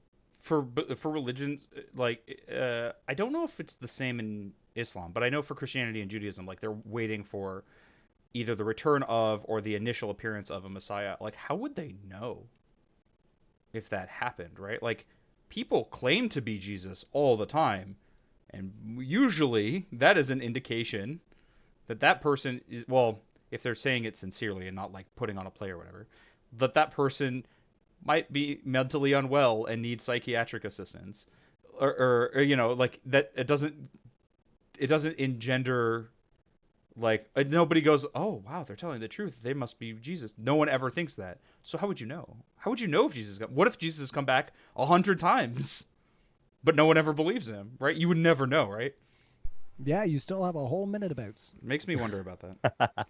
for religions, like I don't know if it's the same in Islam, but I know for Christianity and Judaism, like they're waiting for either the return of or the initial appearance of a Messiah. Like, how would they know if that happened, right? Like, people claim to be Jesus all the time, and usually that is an indication that person is, well, if they're saying it sincerely and not like putting on a play or whatever, that person might be mentally unwell and need psychiatric assistance, or like that. It doesn't engender like nobody goes, oh wow, they're telling the truth, they must be Jesus. No one ever thinks that. So how would you know? How would you know if Jesus what if Jesus has come back 100 times but no one ever believes him, right? You would never know, right? Yeah, you still have a whole minute about. Makes me wonder about that.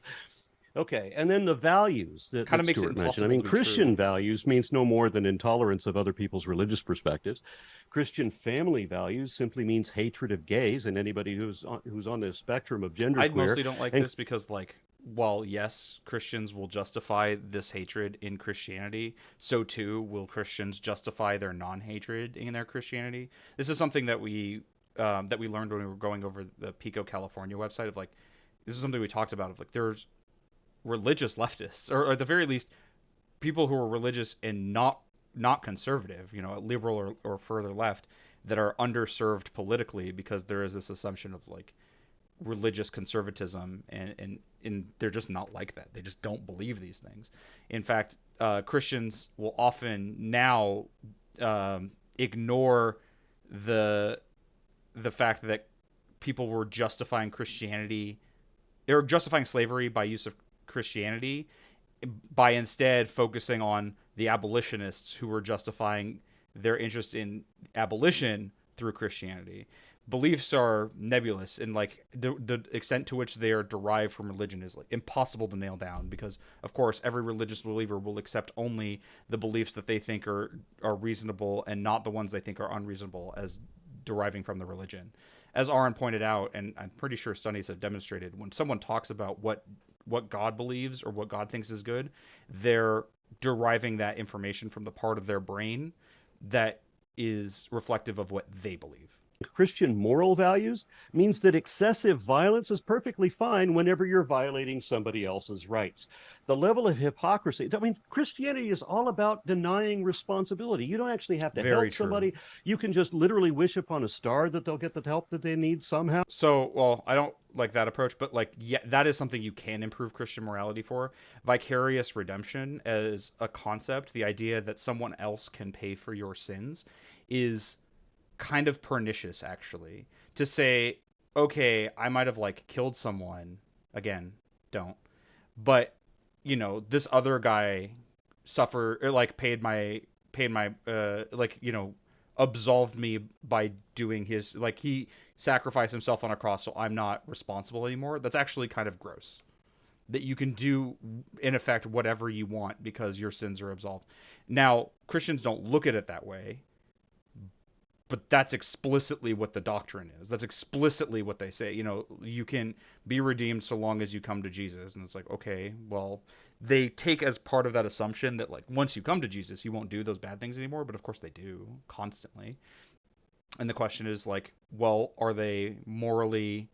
Okay, and then the values that kind of makes Stuart it mentioned. impossible. I mean, to be Christian true. values means no more than intolerance of other people's religious perspectives. Christian family values simply means hatred of gays and anybody who's on the spectrum of genderqueer. I mostly don't like this because, like, while yes, Christians will justify this hatred in Christianity, so too will Christians justify their non-hatred in their Christianity. This is something that we learned when we were going over the Pico, California website. Of like, this is something we talked about. Of like, there's religious leftists, or at the very least, people who are religious and not conservative, liberal or further left, that are underserved politically because there is this assumption of like religious conservatism, and they're just not like that. They just don't believe these things. In fact, Christians will often now ignore the fact that people were justifying Christianity, they were justifying slavery by use of Christianity, by instead focusing on the abolitionists who were justifying their interest in abolition through Christianity. beliefs are nebulous, and like the extent to which they are derived from religion is like impossible to nail down, because of course every religious believer will accept only the beliefs that they think are reasonable, and not the ones they think are unreasonable as deriving from the religion. As Aron pointed out, and I'm pretty sure studies have demonstrated, when someone talks about what God believes or what God thinks is good, they're deriving that information from the part of their brain that is reflective of what they believe. Christian moral values means that excessive violence is perfectly fine whenever you're violating somebody else's rights. The level of hypocrisy, I mean, Christianity is all about denying responsibility. You don't actually have to help somebody. You can just literally wish upon a star that they'll get the help that they need somehow. So, well, I don't like that approach, but like, yeah, that is something you can improve Christian morality for. Vicarious redemption as a concept, the idea that someone else can pay for your sins, is kind of pernicious, actually. To say, okay, I might have like killed someone, again, don't, but you know, this other guy paid my like, you know, absolved me by doing his, like, he sacrificed himself on a cross, so I'm not responsible anymore. That's actually kind of gross, that you can do in effect whatever you want because your sins are absolved. Now, Christians don't look at it that way, but that's explicitly what the doctrine is. That's explicitly what they say. You know, you can be redeemed so long as you come to Jesus. And it's like, okay, well, they take as part of that assumption that like once you come to Jesus, you won't do those bad things anymore. But of course they do constantly. And the question is like, well, are they morally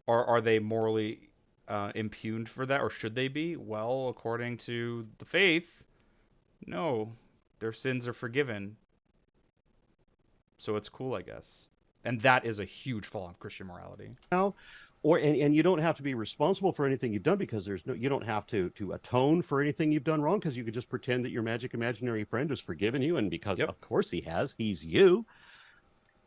impugned for that, or should they be? Well, according to the faith, no, their sins are forgiven. So it's cool, I guess. And that is a huge flaw of Christian morality. Now, and you don't have to be responsible for anything you've done, because you don't have to atone for anything you've done wrong, because you could just pretend that your magic imaginary friend has forgiven you, and because of course he has, he's you.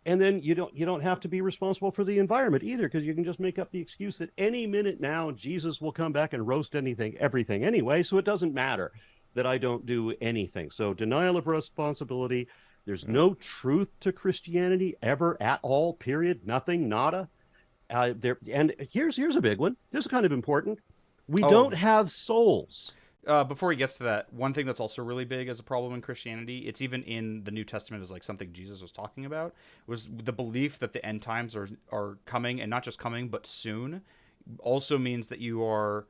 And then you don't have to be responsible for the environment either, because you can just make up the excuse that any minute now Jesus will come back and roast everything anyway, so it doesn't matter that I don't do anything. So denial of responsibility. There's no truth to Christianity ever at all, period. Nothing, nada. And here's a big one. This is kind of important. We don't have souls. Before he gets to that, one thing that's also really big as a problem in Christianity, it's even in the New Testament as like something Jesus was talking about, was the belief that the end times are coming, and not just coming, but soon, also means that you are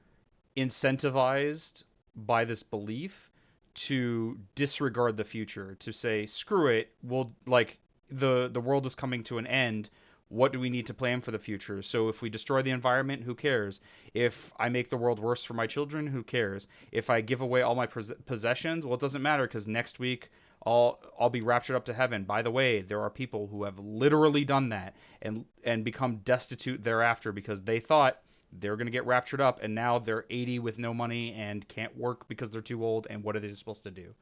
incentivized by this belief to disregard the future, to say, screw it, we'll, like, the world is coming to an end, what do we need to plan for the future? So if we destroy the environment, who cares? If I make the world worse for my children, who cares? If I give away all my possessions, well, it doesn't matter, because next week I'll be raptured up to heaven. By the way, there are people who have literally done that and become destitute thereafter because they thought they're going to get raptured up, and now they're 80 with no money and can't work because they're too old, and what are they supposed to do?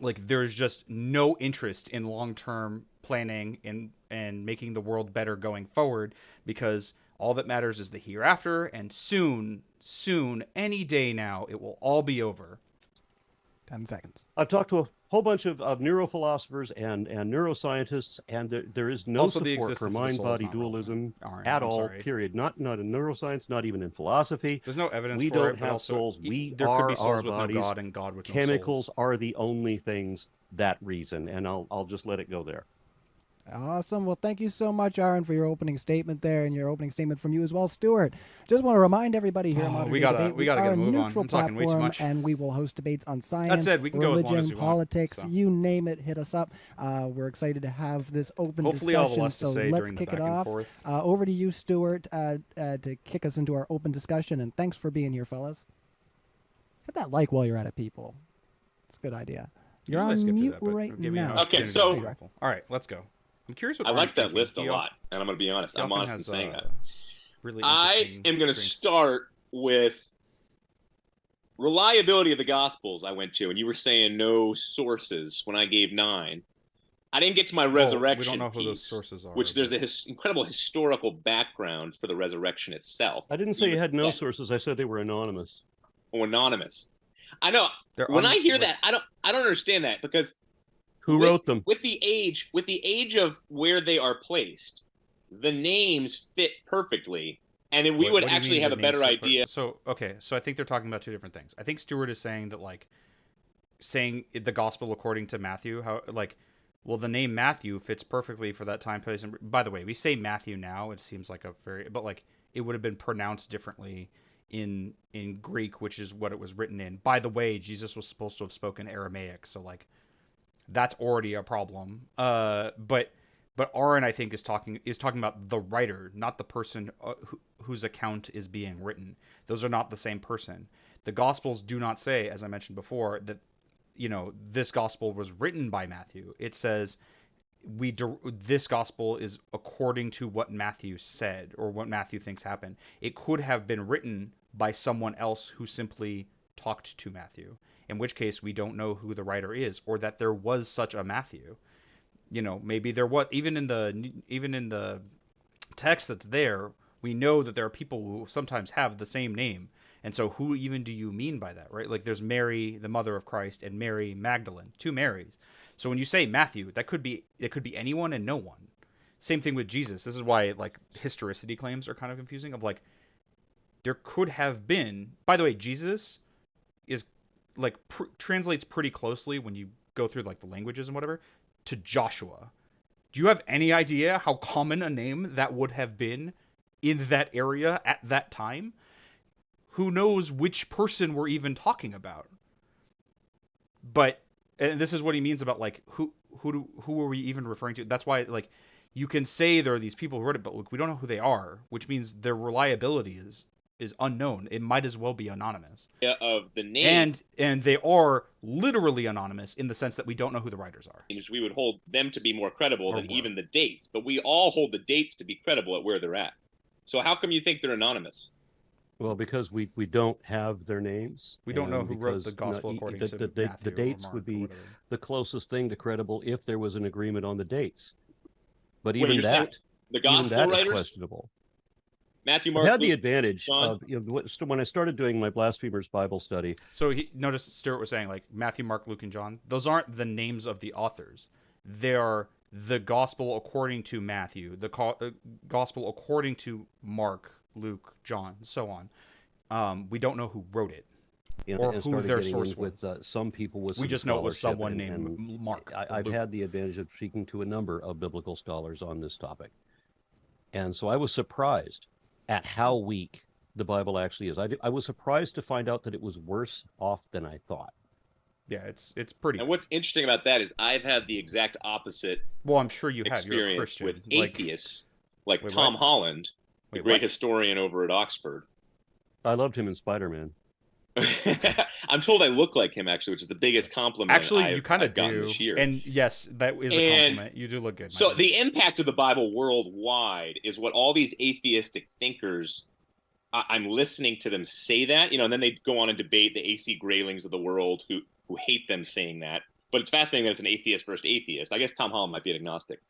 Like, there's just no interest in long-term planning and making the world better going forward, because all that matters is the hereafter, and soon, any day now, it will all be over. 10 seconds. I've talked to a whole bunch of neurophilosophers and neuroscientists, and there is no also support for mind-body dualism at all, period. Not in neuroscience, not even in philosophy. There's no evidence we for don't it, have also, souls. We there are could be souls our with bodies. No God, and God with Chemicals no souls. are the only things that reason, and I'll just let it go there. Awesome. Well, thank you so much, Aron, for your opening statement there, and your opening statement from you as well, Stuart. Just want to remind everybody here at we gotta get a move on. I'm talking way too much. And we will host debates on science, That's it. We can religion, go as long as we politics, want, so. You name it, hit us up. We're excited to have this open Hopefully discussion. I'll have less to say let's during kick the it back and off. forth. Over to you, Stuart, to kick us into our open discussion. And thanks for being here, fellas. Hit that like while you're at it, people. It's a good idea. You're on mute right now. Okay, so all right, let's go. I'm curious what I like that list a lot, and I'm going to be honest. I'm honest in saying that. Really I am going to start with reliability of the Gospels I went to, and you were saying no sources when I gave 9. I didn't get to my resurrection we don't know who piece, those sources are. which there's an incredible historical background for the resurrection itself. I didn't say you had no sources. I said they were anonymous. Oh, anonymous. I know. When I hear that, I don't understand that, because Who wrote them? With the age of where they are placed, the names fit perfectly, and we would actually have a better idea. So I think they're talking about two different things. I think Stuart is saying that, like, saying the gospel according to Matthew, how, like, well, the name Matthew fits perfectly for that time, place. And by the way, we say Matthew now, it seems like but like it would have been pronounced differently in Greek, which is what it was written in. By the way, Jesus was supposed to have spoken Aramaic, so like that's already a problem. But Aron, I think, is talking about the writer, not the person whose account is being written. Those are not the same person. The Gospels do not say, as I mentioned before, that this gospel was written by Matthew. It says this gospel is according to what Matthew said or what Matthew thinks happened. It could have been written by someone else who simply talked to Matthew, in which case we don't know who the writer is, or that there was such a Matthew. Maybe there was, even in the text that's there, we know that there are people who sometimes have the same name. And so who even do you mean by that, right? Like, there's Mary, the mother of Christ, and Mary Magdalene, two Marys. So when you say Matthew, it could be anyone and no one. Same thing with Jesus. This is why, like, historicity claims are kind of confusing. Of like, there could have been. By the way, Jesus is like translates pretty closely when you go through like the languages and whatever to Joshua. Do you have any idea how common a name that would have been in that area at that time? Who knows which person we're even talking about? But and this is what he means about like who are we even referring to? That's why, like, you can say there are these people who wrote it, but look, we don't know who they are, which means their reliability is unknown. It might as well be anonymous. Yeah, of the name. And they are literally anonymous in the sense that we don't know who the writers are. We would hold them to be more credible than even the dates, but we all hold the dates to be credible at where they're at. So how come you think they're anonymous? Well, because we don't have their names. We don't know who wrote the gospel according to Matthew. The dates would be the closest thing to credible if there was an agreement on the dates. But even that, the gospel writers, is questionable. Matthew, Mark, I had the Luke, advantage John. of when I started doing my Blasphemers Bible study. So notice Stuart was saying, like, Matthew, Mark, Luke, and John. Those aren't the names of the authors. They are the gospel according to Matthew, the gospel according to Mark, Luke, John, so on. We don't know who wrote it or who their source was. With some people with we just know it was someone named Mark. I've had the advantage of speaking to a number of biblical scholars on this topic, and so I was surprised at how weak the Bible actually is. I was surprised to find out that it was worse off than I thought. Yeah, it's pretty. And what's interesting about that is I've had the exact opposite. Well, I'm sure you have. Experience with atheists like Tom Holland, the great historian over at Oxford. I loved him in Spider-Man. I'm told I look like him, actually, which is the biggest compliment. Actually, you kind of do. This year. And yes, that is a compliment. You do look good. So the impact of the Bible worldwide is what all these atheistic thinkers. I'm listening to them say that, and then they go on and debate the AC Graylings of the world who hate them saying that. But it's fascinating that it's an atheist versus atheist. I guess Tom Holland might be an agnostic.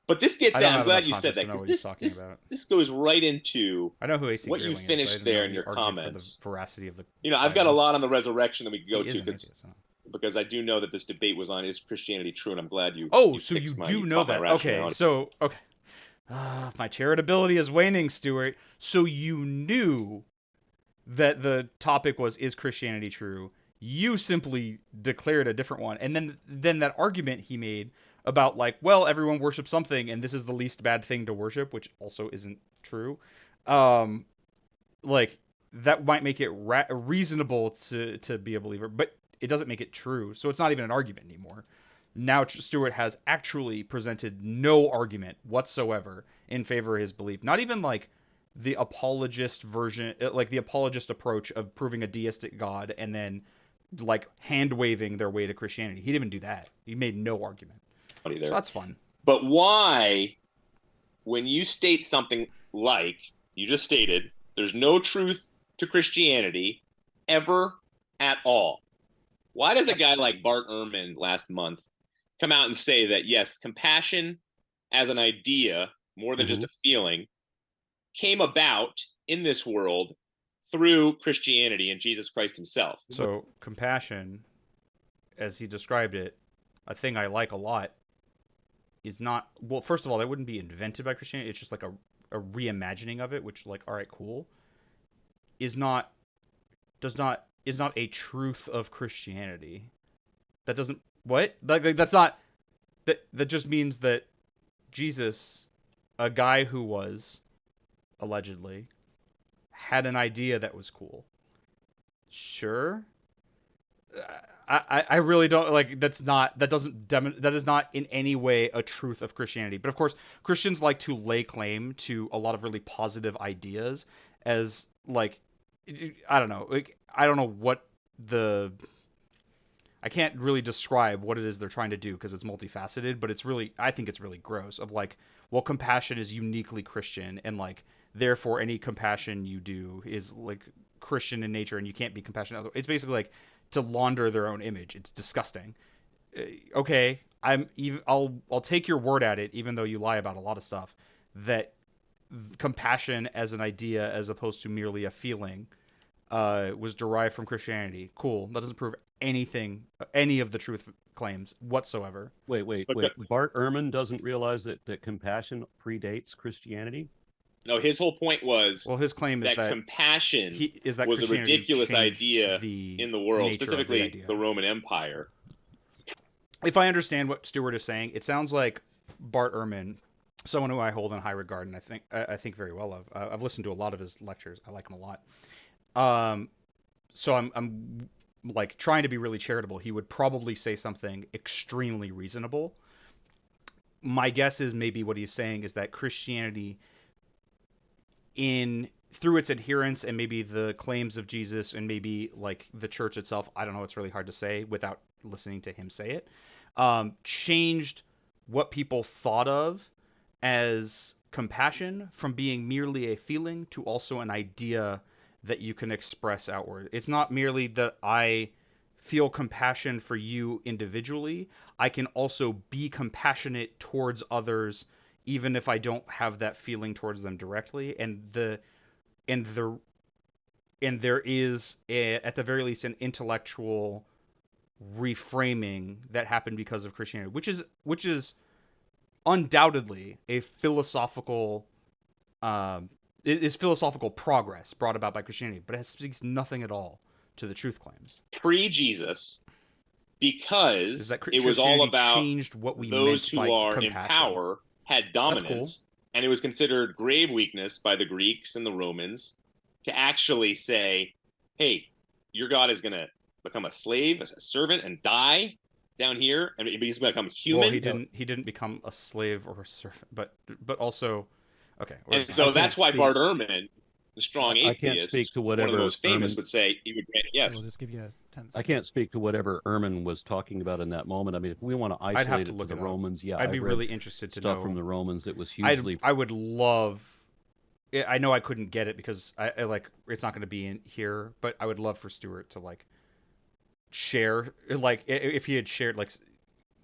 But this gets I'm glad you said that, because this goes right into what you finished there in your comments. The veracity of the I've got a lot on the resurrection that we could go to because I do know that this debate was on is Christianity true, and I'm glad you. Oh, so you do know that? Okay, so my charitability is waning, Stuart. So you knew that the topic was, is Christianity true? You simply declared a different one, and then that argument he made about, like, well, everyone worships something, and this is the least bad thing to worship, which also isn't true. Like, that might make it reasonable to be a believer, but it doesn't make it true. So it's not even an argument anymore. Now Stuart has actually presented no argument whatsoever in favor of his belief. Not even like the apologist version, like the apologist approach of proving a deistic God and then like hand waving their way to Christianity. He didn't even do that. He made no argument. So that's fun. But why, when you state something like you just stated, there's no truth to Christianity ever at all, why does a guy like Bart Ehrman last month come out and say that, yes, compassion as an idea, more than just a feeling, came about in this world through Christianity and Jesus Christ himself? So compassion, as he described it, a thing I like a lot is not, well, first of all, that wouldn't be invented by Christianity. It's just like a reimagining of it, which, like, all right, cool, is not is not a truth of Christianity. That doesn't, what? Like that's not, that just means that Jesus, a guy who was allegedly had an idea that was cool. Sure. I really don't, like, that is not in any way a truth of Christianity. But of course, Christians like to lay claim to a lot of really positive ideas as, like, I don't know, like, I don't know what the, I can't really describe what it is they're trying to do because it's multifaceted, but it's really, I think it's really gross of, like, well, compassion is uniquely Christian, and, like, therefore any compassion you do is, like, Christian in nature, and you can't be compassionate. It's basically like to launder their own image. It's disgusting. Okay, I'll take your word at it, even though you lie about a lot of stuff, that compassion as an idea, as opposed to merely a feeling, was derived from Christianity. Cool. That doesn't prove anything, any of the truth claims whatsoever. Wait. Bart Ehrman doesn't realize that compassion predates Christianity? No, his whole point was, well, his claim is that compassion was a ridiculous idea in the world, specifically the Roman Empire. If I understand what Stuart is saying, it sounds like Bart Ehrman, someone who I hold in high regard, and I think very well of. I've listened to a lot of his lectures. I like him a lot. So I'm like trying to be really charitable. He would probably say something extremely reasonable. My guess is maybe what he's saying is that Christianity, through its adherence and maybe the claims of Jesus and maybe like the church itself, I don't know, it's really hard to say without listening to him say it, changed what people thought of as compassion from being merely a feeling to also an idea that you can express outward. It's not merely that I feel compassion for you individually. I can also be compassionate towards others even if I don't have that feeling towards them directly. And there is at the very least an intellectual reframing that happened because of Christianity, which is undoubtedly a philosophical philosophical progress brought about by Christianity, but it speaks nothing at all to the truth claims. Pre-Jesus, because it was all about changed what we those meant who by are compassion. in power had dominance, and it was considered grave weakness by the Greeks and the Romans to actually say, hey, your God is going to become a slave, a servant, and die down here, and he's going to become human. Well, he didn't become a slave or a servant, but also, okay. And so that's why Bart Ehrman, the strong atheist, I can't speak to whatever one of the most famous, Ehrman would say he would grant yes. We'll just give you 10 seconds. I can't speak to whatever Ehrman was talking about in that moment. I mean, if we want to isolate it to the Romans, yeah, I'd be really interested to know stuff from the Romans that was hugely. I would love. I know I couldn't get it because I like it's not going to be in here, but I would love for Stuart to like share, like if he had shared, like,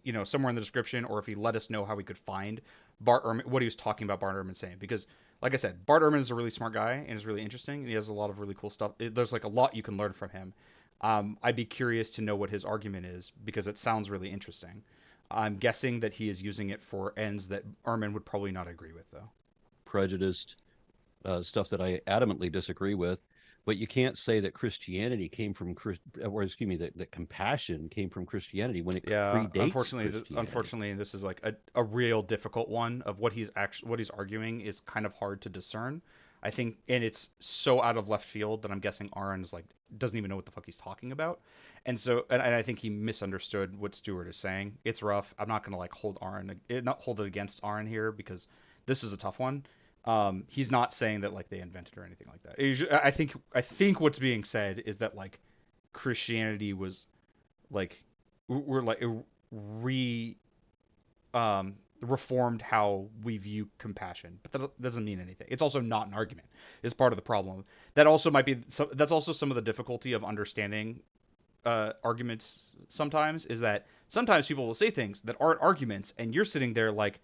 you know, somewhere in the description, or if he let us know how we could find Bart Ehrman, what he was talking about Bart Ehrman saying, because like I said, Bart Ehrman is a really smart guy and is really interesting, and he has a lot of really cool stuff. There's like a lot you can learn from him. I'd be curious to know what his argument is because it sounds really interesting. I'm guessing that he is using it for ends that Ehrman would probably not agree with, though. Prejudiced stuff that I adamantly disagree with. But you can't say that Christianity came from, that compassion came from Christianity when it predates unfortunately, this is like a real difficult one of what he's arguing is kind of hard to discern. I think, and it's so out of left field that I'm guessing Aron's like doesn't even know what the fuck he's talking about, and I think he misunderstood what Stuart is saying. It's rough. I'm not gonna like hold it against Aron here because this is a tough one. He's not saying that like they invented or anything like that. I think what's being said is that like Christianity was like reformed how we view compassion, but that doesn't mean anything. It's also not an argument. It's part of the problem. That also might be that's also some of the difficulty of understanding arguments sometimes, is that sometimes people will say things that aren't arguments, and you're sitting there like,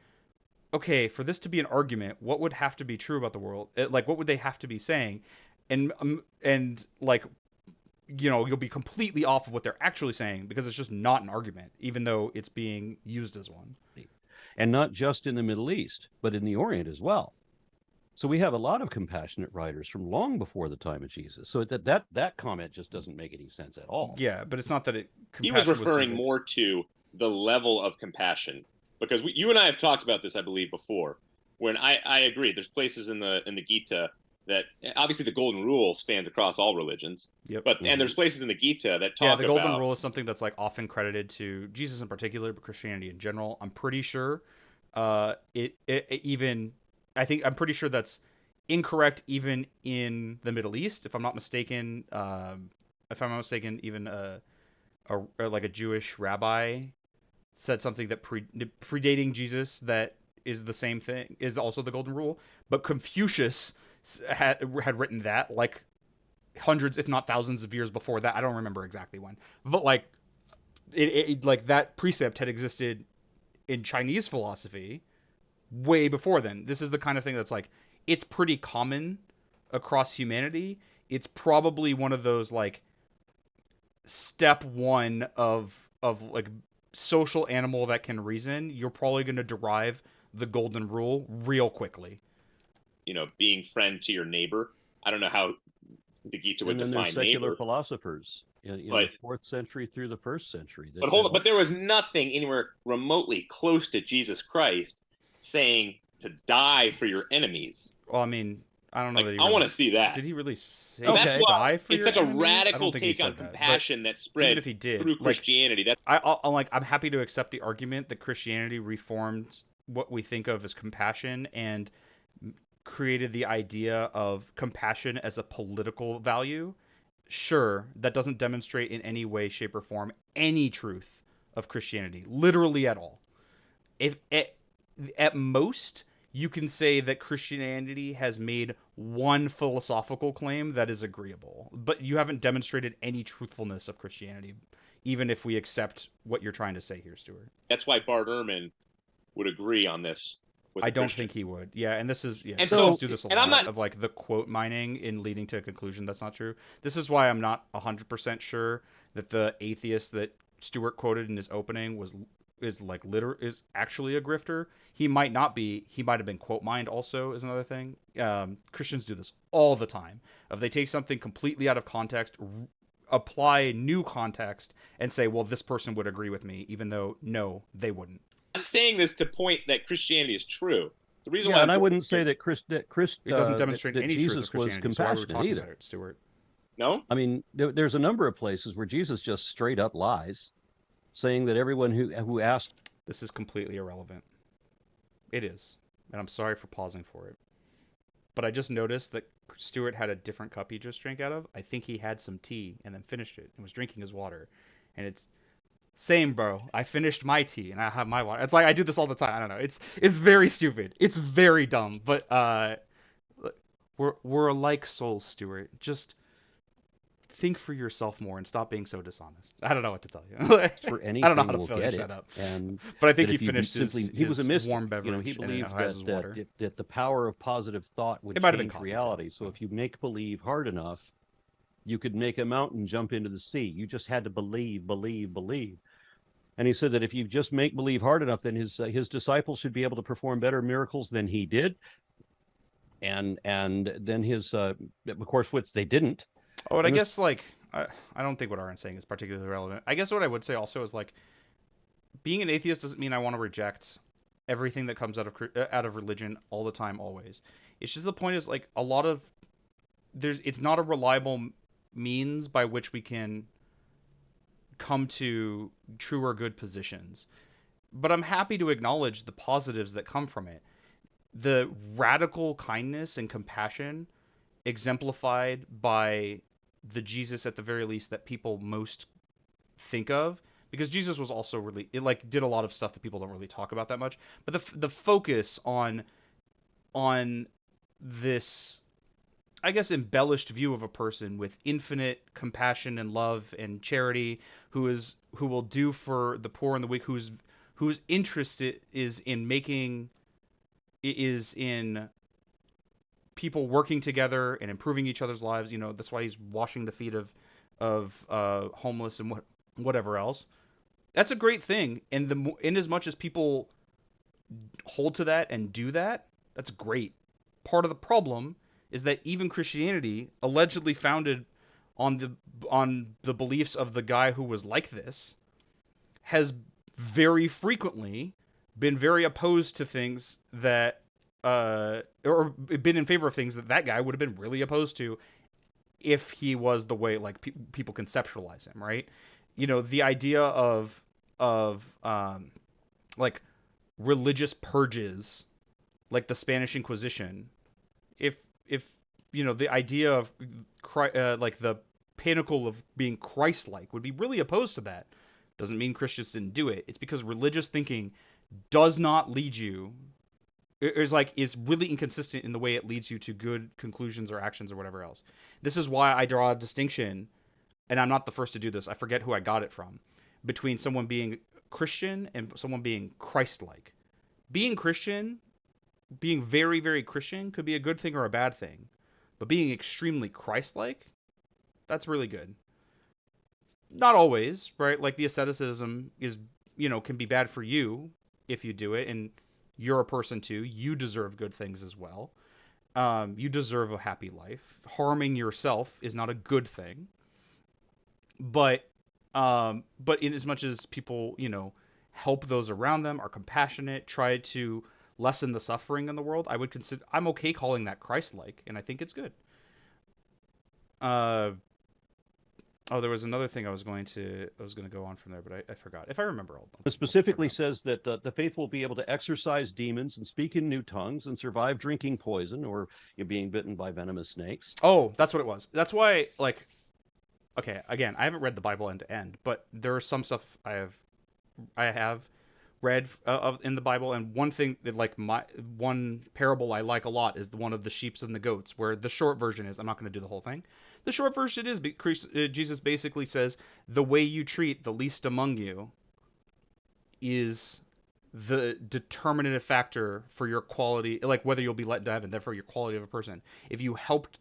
okay, for this to be an argument, what would have to be true about the world? Like, what would they have to be saying? And like, you'll be completely off of what they're actually saying because it's just not an argument, even though it's being used as one. And not just in the Middle East, but in the Orient as well. So we have a lot of compassionate writers from long before the time of Jesus. So that comment just doesn't make any sense at all. Yeah, but it's not that it. He was referring more to the level of compassion, because you and I have talked about this, I believe, before. When I agree, there's places in the Gita that obviously the Golden Rule spans across all religions. Yep. But and there's places in the Gita that talk about. The Golden Rule is something that's like often credited to Jesus in particular, but Christianity in general. I'm pretty sure, I'm pretty sure that's incorrect even in the Middle East, if I'm not mistaken. Even like a Jewish rabbi said something that predating Jesus that is the same thing, is also the Golden Rule. But Confucius had written that like hundreds, if not thousands of years before that. I don't remember exactly when, but like it like that precept had existed in Chinese philosophy way before then. This is the kind of thing that's like, it's pretty common across humanity. It's probably one of those like step one of like social animal that can reason. You're probably going to derive the Golden Rule real quickly. Being friend to your neighbor. I don't know how the Gita would define there's secular neighbor. Philosophers in the 4th century through the 1st century. But hold on, but there was nothing anywhere remotely close to Jesus Christ saying to die for your enemies. Well, I mean, I don't know that I want to see that. Did he really say die for your enemies? It's such a radical take on compassion that spread if he did, through Christianity. I'm happy to accept the argument that Christianity reformed what we think of as compassion and created the idea of compassion as a political value. Sure, that doesn't demonstrate in any way, shape, or form any truth of Christianity, literally at all. If at most, you can say that Christianity has made one philosophical claim that is agreeable, but you haven't demonstrated any truthfulness of Christianity, even if we accept what you're trying to say here, Stuart. That's why Bart Ehrman would agree on this. I don't think he would. Yeah, and this is and so do this a lot I'm not, of like the quote mining in leading to a conclusion that's not true. This is why I'm not 100% sure that the atheist that Stuart quoted in his opening is actually a grifter. He might not be. He might have been quote mined also, is another thing. Christians do this all the time. If they take something completely out of context, apply new context, and say, well, this person would agree with me, even though no, they wouldn't. I'm saying this to point that Christianity is true. The reason why, and I wouldn't say that it doesn't demonstrate that any Jesus truth of was compassionate so either. Stuart. No, I mean there's a number of places where Jesus just straight up lies, saying that everyone who asked. This is completely irrelevant. It is, and I'm sorry for pausing for it. But I just noticed that Stuart had a different cup he just drank out of. I think he had some tea and then finished it and was drinking his water, and it's. Same, bro. I finished my tea and I have my water. It's like I do this all the time. I don't know. It's very stupid. It's very dumb. But we're alike souls, Stuart. Just think for yourself more and stop being so dishonest. I don't know what to tell you. For anything, I don't know how to we'll finish get that it. up. And but I think he finished he was a mystic. Warm beverage. He believed that the power of positive thought would change reality. So if you make believe hard enough, you could make a mountain jump into the sea. You just had to believe. And he said that if you just make believe hard enough, then his disciples should be able to perform better miracles than he did. And then his, of course, which they didn't. Oh, and I guess like I don't think what Aron's saying is particularly relevant. I guess what I would say also is like being an atheist doesn't mean I want to reject everything that comes out of religion all the time, always. It's just the point is like a lot of it's not a reliable means by which we can come to true or good positions. But I'm happy to acknowledge the positives that come from it. The radical kindness and compassion exemplified by the Jesus, at the very least, that people most think of, because Jesus was also really did a lot of stuff that people don't really talk about that much. But the focus on this, I guess, embellished view of a person with infinite compassion and love and charity, who will do for the poor and the weak, whose interest is in people working together and improving each other's lives. That's why he's washing the feet homeless and whatever else. That's a great thing, and in as much as people hold to that and do that, that's great. Part of the problem is that even Christianity, allegedly founded on the beliefs of the guy who was like this, has very frequently been very opposed to things that or been in favor of things that guy would have been really opposed to if he was the way like people conceptualize him, right? You know, the idea of like religious purges, like the Spanish Inquisition. If you know, the idea of like the pinnacle of being Christ-like would be really opposed to that. Doesn't mean Christians didn't do it. It's because religious thinking does not lead you, is really inconsistent in the way it leads you to good conclusions or actions or whatever else. This is why I draw a distinction, and I'm not the first to do this. I forget who I got it from, between someone being Christian and someone being Christ-like. Being Christian, being very, very Christian could be a good thing or a bad thing, but being extremely Christ-like, that's really good. Not always, right? Like the asceticism is, you know, can be bad for you if you do it, and you're a person too. You deserve good things as well. You deserve a happy life. Harming yourself is not a good thing. But in as much as people, you know, help those around them, are compassionate, try to lessen the suffering in the world, I'm okay calling that Christ-like, and I think it's good. There was another thing I was going to go on from there, but I forgot. If I remember, it specifically says that the faith will be able to exorcise demons and speak in new tongues and survive drinking poison or being bitten by venomous snakes. Oh, that's what it was. That's why, like, okay, again, I haven't read the Bible end to end, but there is some stuff I have read in the Bible, and one thing that, like, one parable I like a lot is the one of the sheeps and the goats, where the short version is, I'm not going to do the whole thing. The short version is Jesus basically says the way you treat the least among you is the determinative factor for your quality, like whether you'll be let into heaven, therefore your quality of a person. If you helped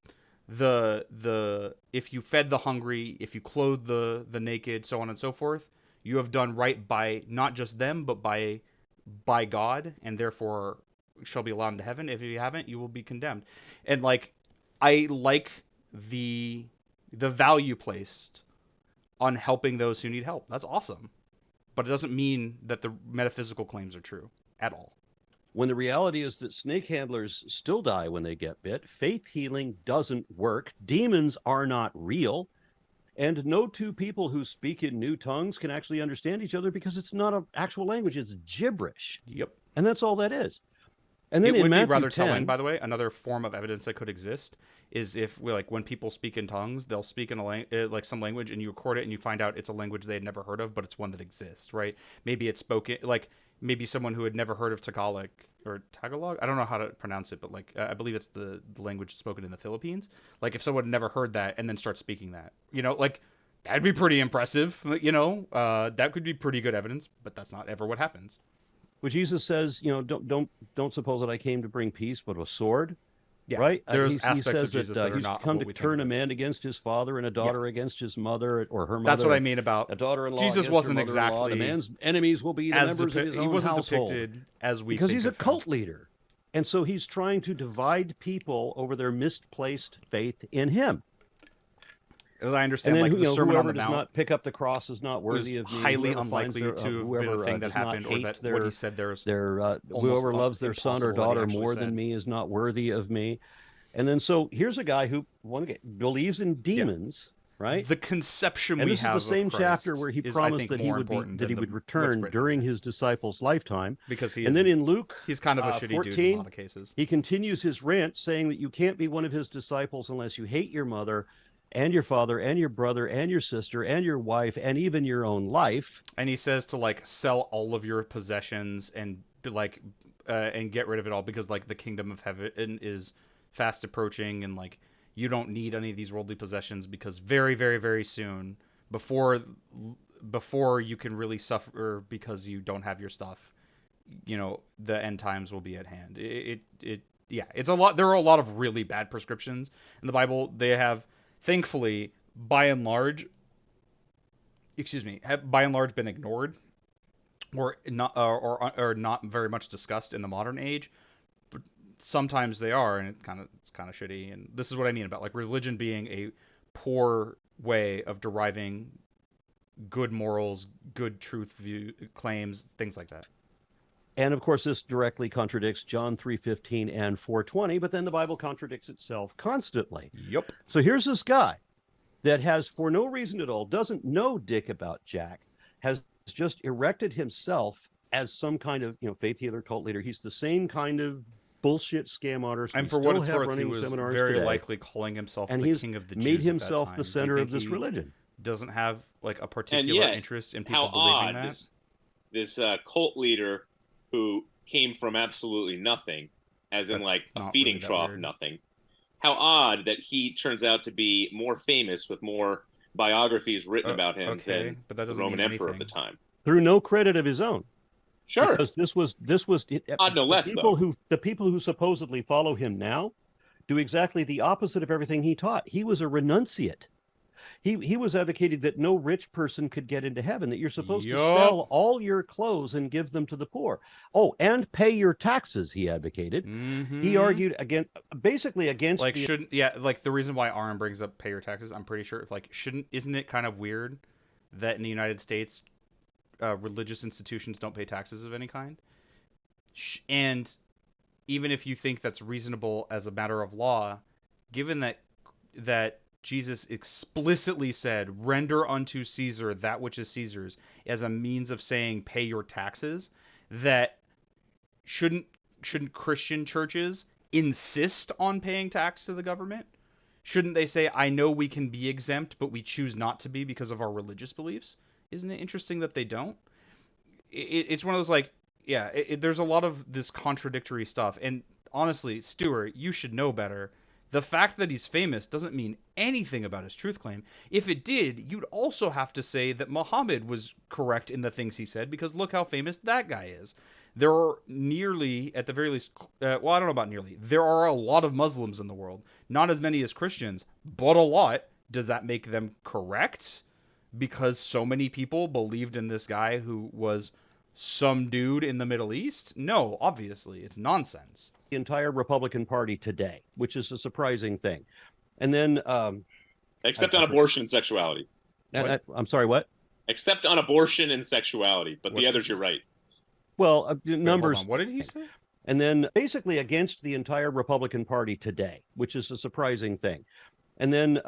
if you fed the hungry, if you clothed the naked, so on and so forth, you have done right by not just them, but by God, and therefore shall be allowed into heaven. If you haven't, you will be condemned. And like, I like the value placed on helping those who need help. That's awesome. But it doesn't mean that the metaphysical claims are true at all. When the reality is that snake handlers still die when they get bit, faith healing doesn't work, demons are not real, and no two people who speak in new tongues can actually understand each other because it's not an actual language, it's gibberish. Yep. And that's all that is. And then it would be rather telling, by the way, another form of evidence that could exist is if, like, when people speak in tongues, they'll speak in like some language, and you record it, and you find out it's a language they had never heard of, but it's one that exists, right? Maybe it's spoken, like, maybe someone who had never heard of Tagalog, or Tagalog? I don't know how to pronounce it, but, like, I believe it's the language spoken in the Philippines. Like, if someone had never heard that and then starts speaking that, you know, like, that'd be pretty impressive, you know? That could be pretty good evidence, but that's not ever what happens. Well, Jesus says, you know, don't suppose that I came to bring peace, but a sword. Yeah, right? There's he aspects says of Jesus that that are he's not come what to we turn a think. man against his father and a daughter against his mother, or her mother. That's what I mean about a daughter-in-law. Jesus wasn't exactly. The man's enemies will be the members of his own He wasn't household. depicted as we because think he's a of him. cult leader, and so he's trying to divide people over their misplaced faith in him. As I understand, and then, like the Sermon on the does Mount not pick up the cross is not worthy of me. Highly Whoever unlikely their, to have whoever, been a thing that happened, or that what he said there is whoever loves their son or daughter more than me is not worthy of me. And then so here's a guy who believes in demons, right? The conception and we have of this is the same chapter where he promised that he would return during his disciples' lifetime. Because and then in Luke, he's kind of a shitty 14, dude in a lot of cases. He continues his rant saying that you can't be one of his disciples unless you hate your mother and your father and your brother and your sister and your wife and even your own life. And he says to like sell all of your possessions and like and get rid of it all, because like the kingdom of heaven is fast approaching, and like you don't need any of these worldly possessions, because very, very, very soon, before you can really suffer because you don't have your stuff, you know, the end times will be at hand. It's a lot. There are a lot of really bad prescriptions in the Bible. They have, thankfully, by and large, have by and large been ignored or not very much discussed in the modern age. But sometimes they are, and it's kind of shitty. And this is what I mean about like religion being a poor way of deriving good morals, good truth view claims, things like that. And of course, this directly contradicts John 3:15 and 4:20, but then the Bible contradicts itself constantly. Yep. So here's this guy that has, for no reason at all, doesn't know dick about Jack, has just erected himself as some kind of faith healer, cult leader. He's the same kind of bullshit scam artist. And for what it's worth, he was very today, likely calling himself and the king of the Jews. Made himself at that time. the center of this religion. Doesn't have like a particular interest in people believing that. This cult leader who came from absolutely nothing, as in like a feeding trough, nothing. How odd that he turns out to be more famous with more biographies written about him than the Roman emperor of the time. Through no credit of his own. Sure. Because this was odd no less, the people who supposedly follow him now do exactly the opposite of everything he taught. He was a renunciate. He was advocating that no rich person could get into heaven, that you're supposed to sell all your clothes and give them to the poor. Oh, and pay your taxes, he advocated. Mm-hmm. He argued basically against like the reason why Aron brings up pay your taxes, I'm pretty sure isn't it kind of weird that in the United States religious institutions don't pay taxes of any kind? And even if you think that's reasonable as a matter of law, given that Jesus explicitly said, render unto Caesar that which is Caesar's, as a means of saying pay your taxes, that shouldn't Christian churches insist on paying tax to the government? Shouldn't they say, I know we can be exempt, but we choose not to be because of our religious beliefs? Isn't it interesting that they don't? It's one of those there's a lot of this contradictory stuff. And honestly, Stuart, you should know better. The fact that he's famous doesn't mean anything about his truth claim. If it did, you'd also have to say that Muhammad was correct in the things he said, because look how famous that guy is. There are nearly, at the very least, I don't know about nearly, there are a lot of Muslims in the world. Not as many as Christians, but a lot. Does that make them correct? Because so many people believed in this guy who was some dude in the Middle East? No, obviously, it's nonsense. The entire Republican Party today, which is a surprising thing. And then except on abortion and sexuality. I'm sorry, what? Except on abortion and sexuality, but the others, you're right. Well, numbers. What did he say? And then basically against the entire Republican Party today, which is a surprising thing. And then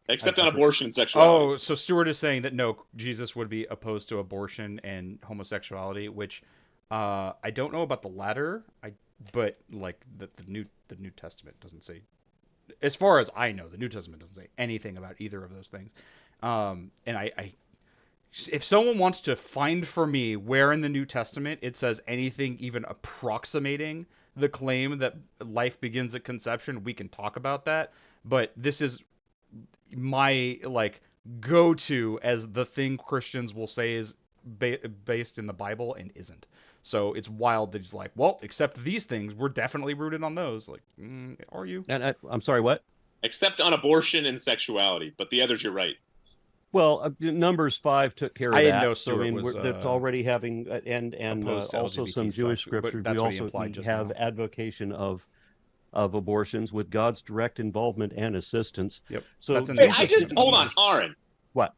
except on abortion and sexuality. Oh, so Stuart is saying that no, Jesus would be opposed to abortion and homosexuality, which I don't know about the latter. But like the New Testament doesn't say, as far as I know, the New Testament doesn't say anything about either of those things. And I if someone wants to find for me where in the New Testament it says anything even approximating the claim that life begins at conception, we can talk about that. But this is my go-to as the thing Christians will say is based in the Bible and isn't. So it's wild that he's like, well, except these things, we're definitely rooted on those. Like, are you? And I'm sorry, what? Except on abortion and sexuality, but the others, you're right. Well, Numbers 5 took care of that. I didn't know Stuart was that's already having and also some Jewish scriptures. We also have advocation of abortions with God's direct involvement and assistance. Yep. So hold on, Aron. What?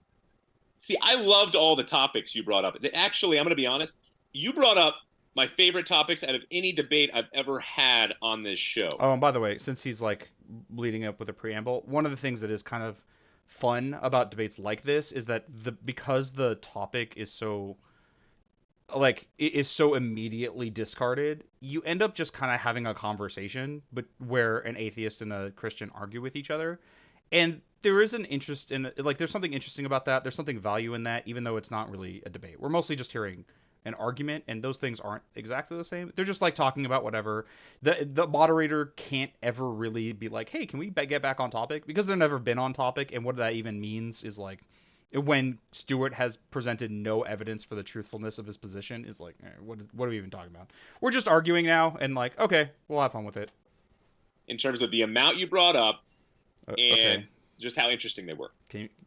See, I loved all the topics you brought up. Actually, I'm going to be honest. You brought up my favorite topics out of any debate I've ever had on this show. Oh, and by the way, since he's leading up with a preamble, one of the things that is kind of fun about debates like this is that because the topic is so immediately discarded, you end up just kind of having a conversation, but where an atheist and a Christian argue with each other, and there is an interest in there's something interesting about that. There's something value in that, even though it's not really a debate. We're mostly just hearing an argument, and those things aren't exactly the same. They're just talking about whatever. The moderator can't ever really be like, hey, can we get back on topic? Because they've never been on topic, and what that even means is when Stuart has presented no evidence for the truthfulness of his position, is what are we even talking about? We're just arguing now, and okay, we'll have fun with it. In terms of the amount you brought up, and just how interesting they were.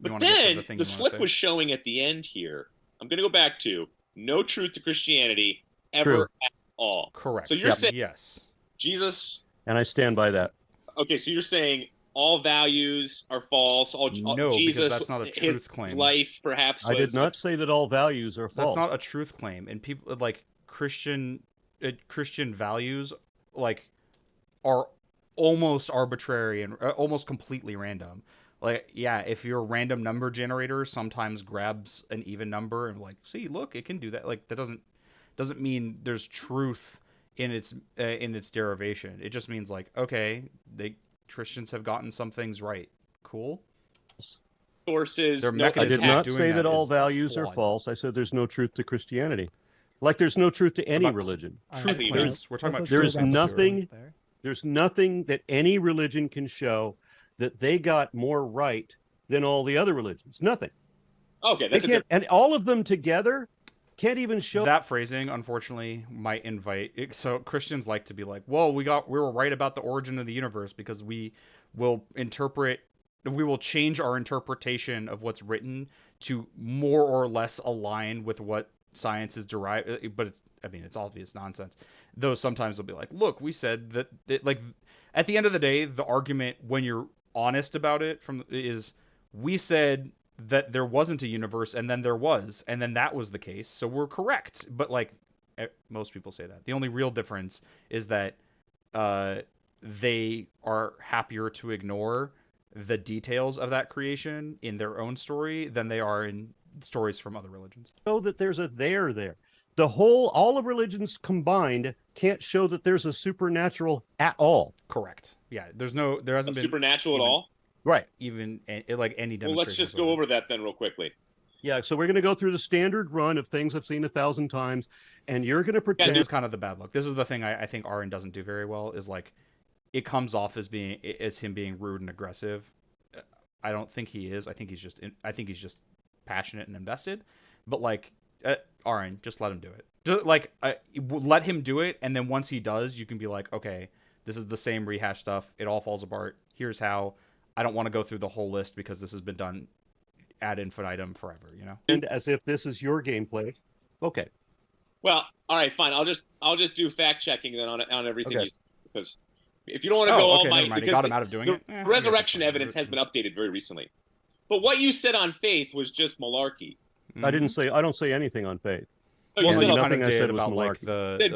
But then the slip was showing at the end here. I'm going to go back to no truth to Christianity ever at all. Correct. So you're saying yes, Jesus, and I stand by that. Okay, so you're saying all values are false. No, Jesus, because that's not a truth claim. Life, perhaps. I did not say that all values are false. That's not a truth claim. And people like Christian values are almost arbitrary and almost completely random. Like, yeah, if your random number generator sometimes grabs an even number and see, look, it can do that. Like, that doesn't mean there's truth in its derivation. It just means okay, Christians have gotten some things right. Cool. Sources. I did not say that all values are false. I said there's no truth to Christianity. Like there's no truth to any religion. Truth claims. We're talking about. There's nothing. There's nothing that any religion can show that they got more right than all the other religions. Nothing. Okay, and all of them together can't even show that phrasing. Unfortunately, might invite. So Christians like to be like, "Well, we were right about the origin of the universe because we will change our interpretation of what's written to more or less align with what science is derived." But it's obvious nonsense. Though sometimes they'll be like, "Look, we said that." At the end of the day, the argument, when you're honest about it, is we said that there wasn't a universe and then there was, and then that was the case, so we're correct. But most people say that. The only real difference is that they are happier to ignore the details of that creation in their own story than they are in stories from other religions. Show that there's a there. All of religions combined can't show that there's a supernatural at all. Correct. Yeah, there hasn't been supernatural at all. Right. Even any demonstration. Well, let's just go over that then real quickly. Yeah, so we're going to go through the standard run of things I've seen 1,000 times, and you're going to pretend. This is kind of the bad luck. This is the thing I think Aron doesn't do very well, is it comes off as him being rude and aggressive. I don't think he is. I think he's just passionate and invested. But Aron, just let him do it. Let him do it, and then once he does, you can be like, okay, this is the same rehash stuff. It all falls apart. Here's how. I don't want to go through the whole list because this has been done ad infinitum forever, And as if this is your gameplay. Okay. Well, all right, fine. I'll just do fact checking then on everything. Okay. Because if you don't want to go all night, because got him out of doing it. Resurrection evidence has been updated very recently. But what you said on faith was just malarkey. I don't say anything on faith. No, you said nothing I said about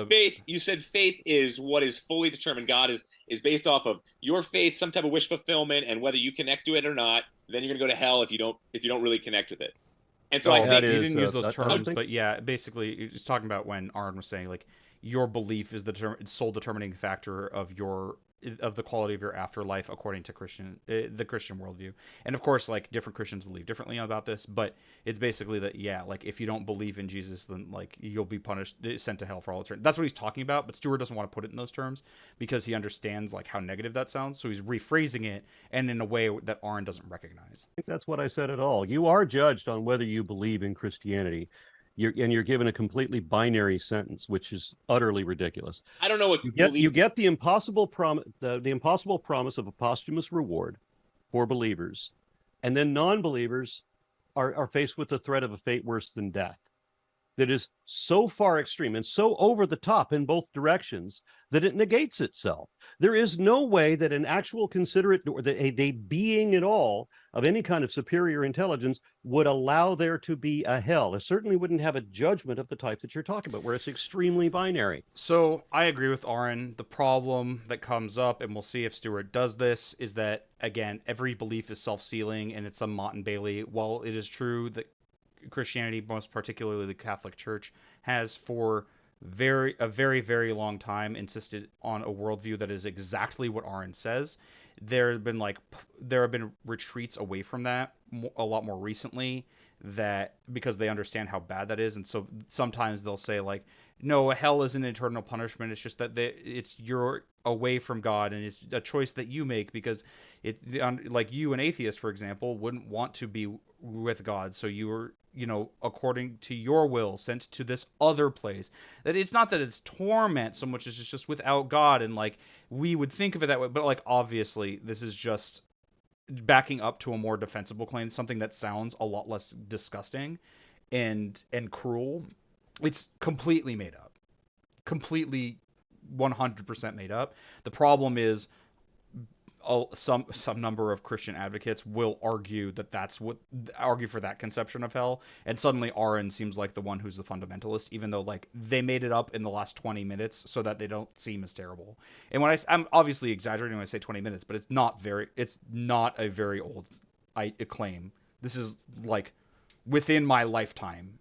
faith. You said faith is what is fully determined. God is based off of your faith, some type of wish fulfillment, and whether you connect to it or not, then you're gonna go to hell if you don't really connect with it. And so I think he didn't use those terms, but yeah, basically he's talking about when Aron was saying your belief is the sole determining factor of the quality of your afterlife according to the Christian worldview. And of course, different Christians believe differently about this, but it's basically that, if you don't believe in Jesus, then you'll be punished, sent to hell for all eternity. That's what he's talking about, but Stuart doesn't want to put it in those terms because he understands how negative that sounds. So he's rephrasing it and in a way that Aron doesn't recognize. I think that's what I said at all. You are judged on whether you believe in Christianity. You're given a completely binary sentence, which is utterly ridiculous. I don't know what you get the impossible promise of a posthumous reward for believers, and then non-believers are faced with the threat of a fate worse than death. That is so far extreme and so over the top in both directions that it negates itself. There is no way that an actual considerate or that a being at all of any kind of superior intelligence would allow there to be a hell. It certainly wouldn't have a judgment of the type that you're talking about, where it's extremely binary. So I agree with Aron. The problem that comes up, and we'll see if Stuart does this, is that, again, every belief is self-sealing and it's some Mott and Bailey. While it is true that Christianity, most particularly the Catholic Church, has for a very, very long time insisted on a worldview that is exactly what Aron says. There have been retreats away from that a lot more recently, that because they understand how bad that is, and so sometimes they'll say no, hell isn't eternal punishment. It's just that you're away from God, and it's a choice that you make because you, an atheist, for example, wouldn't want to be with God, so you were according to your will sent to this other place. That it's not that it's torment so much as it's just without God, and we would think of it that way, but obviously this is just backing up to a more defensible claim, something that sounds a lot less disgusting and cruel. It's completely made up. Completely 100% made up. The problem is some number of Christian advocates will argue for that conception of hell, and suddenly Aron seems like the one who's the fundamentalist, even though like they made it up in the last 20 minutes so that they don't seem as terrible. And when I'm obviously exaggerating when I say 20 minutes, but it's not a very old claim. This is like within my lifetime,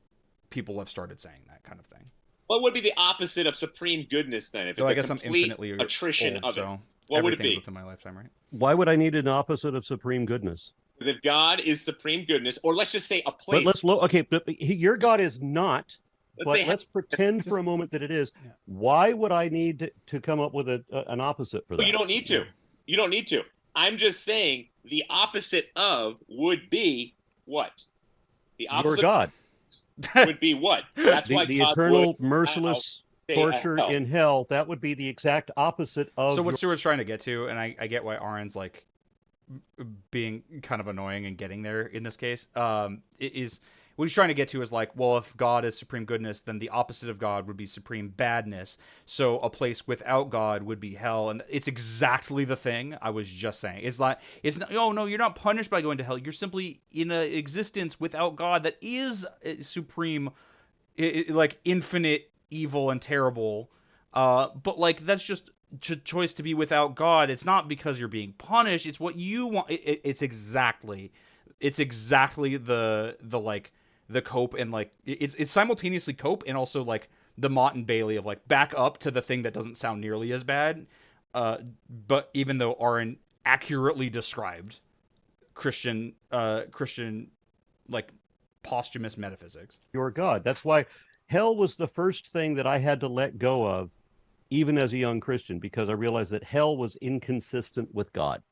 people have started saying that kind of thing. What would be the opposite of supreme goodness then? If it's I guess I'm infinitely attrition old, of it. so What would it be? Within my lifetime, right? Why would I need an opposite of supreme goodness? Because if God is supreme goodness, or let's just say a place. But your God is not. Let's pretend for a moment that it is. Yeah. Why would I need to come up with an opposite for that? Well, you don't need to. You don't need to. I'm just saying the opposite of would be what? The opposite your God would be what? That's why the God eternal merciless torture in hell. That would be the exact opposite of. So what Stuart's trying to get to, and I get why Aron's like being kind of annoying and getting there in this case, is what he's trying to get to is like, well, if God is supreme goodness, then the opposite of God would be supreme badness. So a place without God would be hell, and it's exactly the thing I was just saying. It's not. Oh no, you're not punished by going to hell. You're simply in an existence without God that is supreme, like infinite evil and terrible. But like that's just choice to be without God. It's not because you're being punished. It's what you want. It's exactly the like the cope, and like it's simultaneously cope and also like the Mott and Bailey of like back up to the thing that doesn't sound nearly as bad. But even though Aron accurately described Christian like posthumous metaphysics. Your God. That's why hell was the first thing that I had to let go of, even as a young Christian, because I realized that hell was inconsistent with God.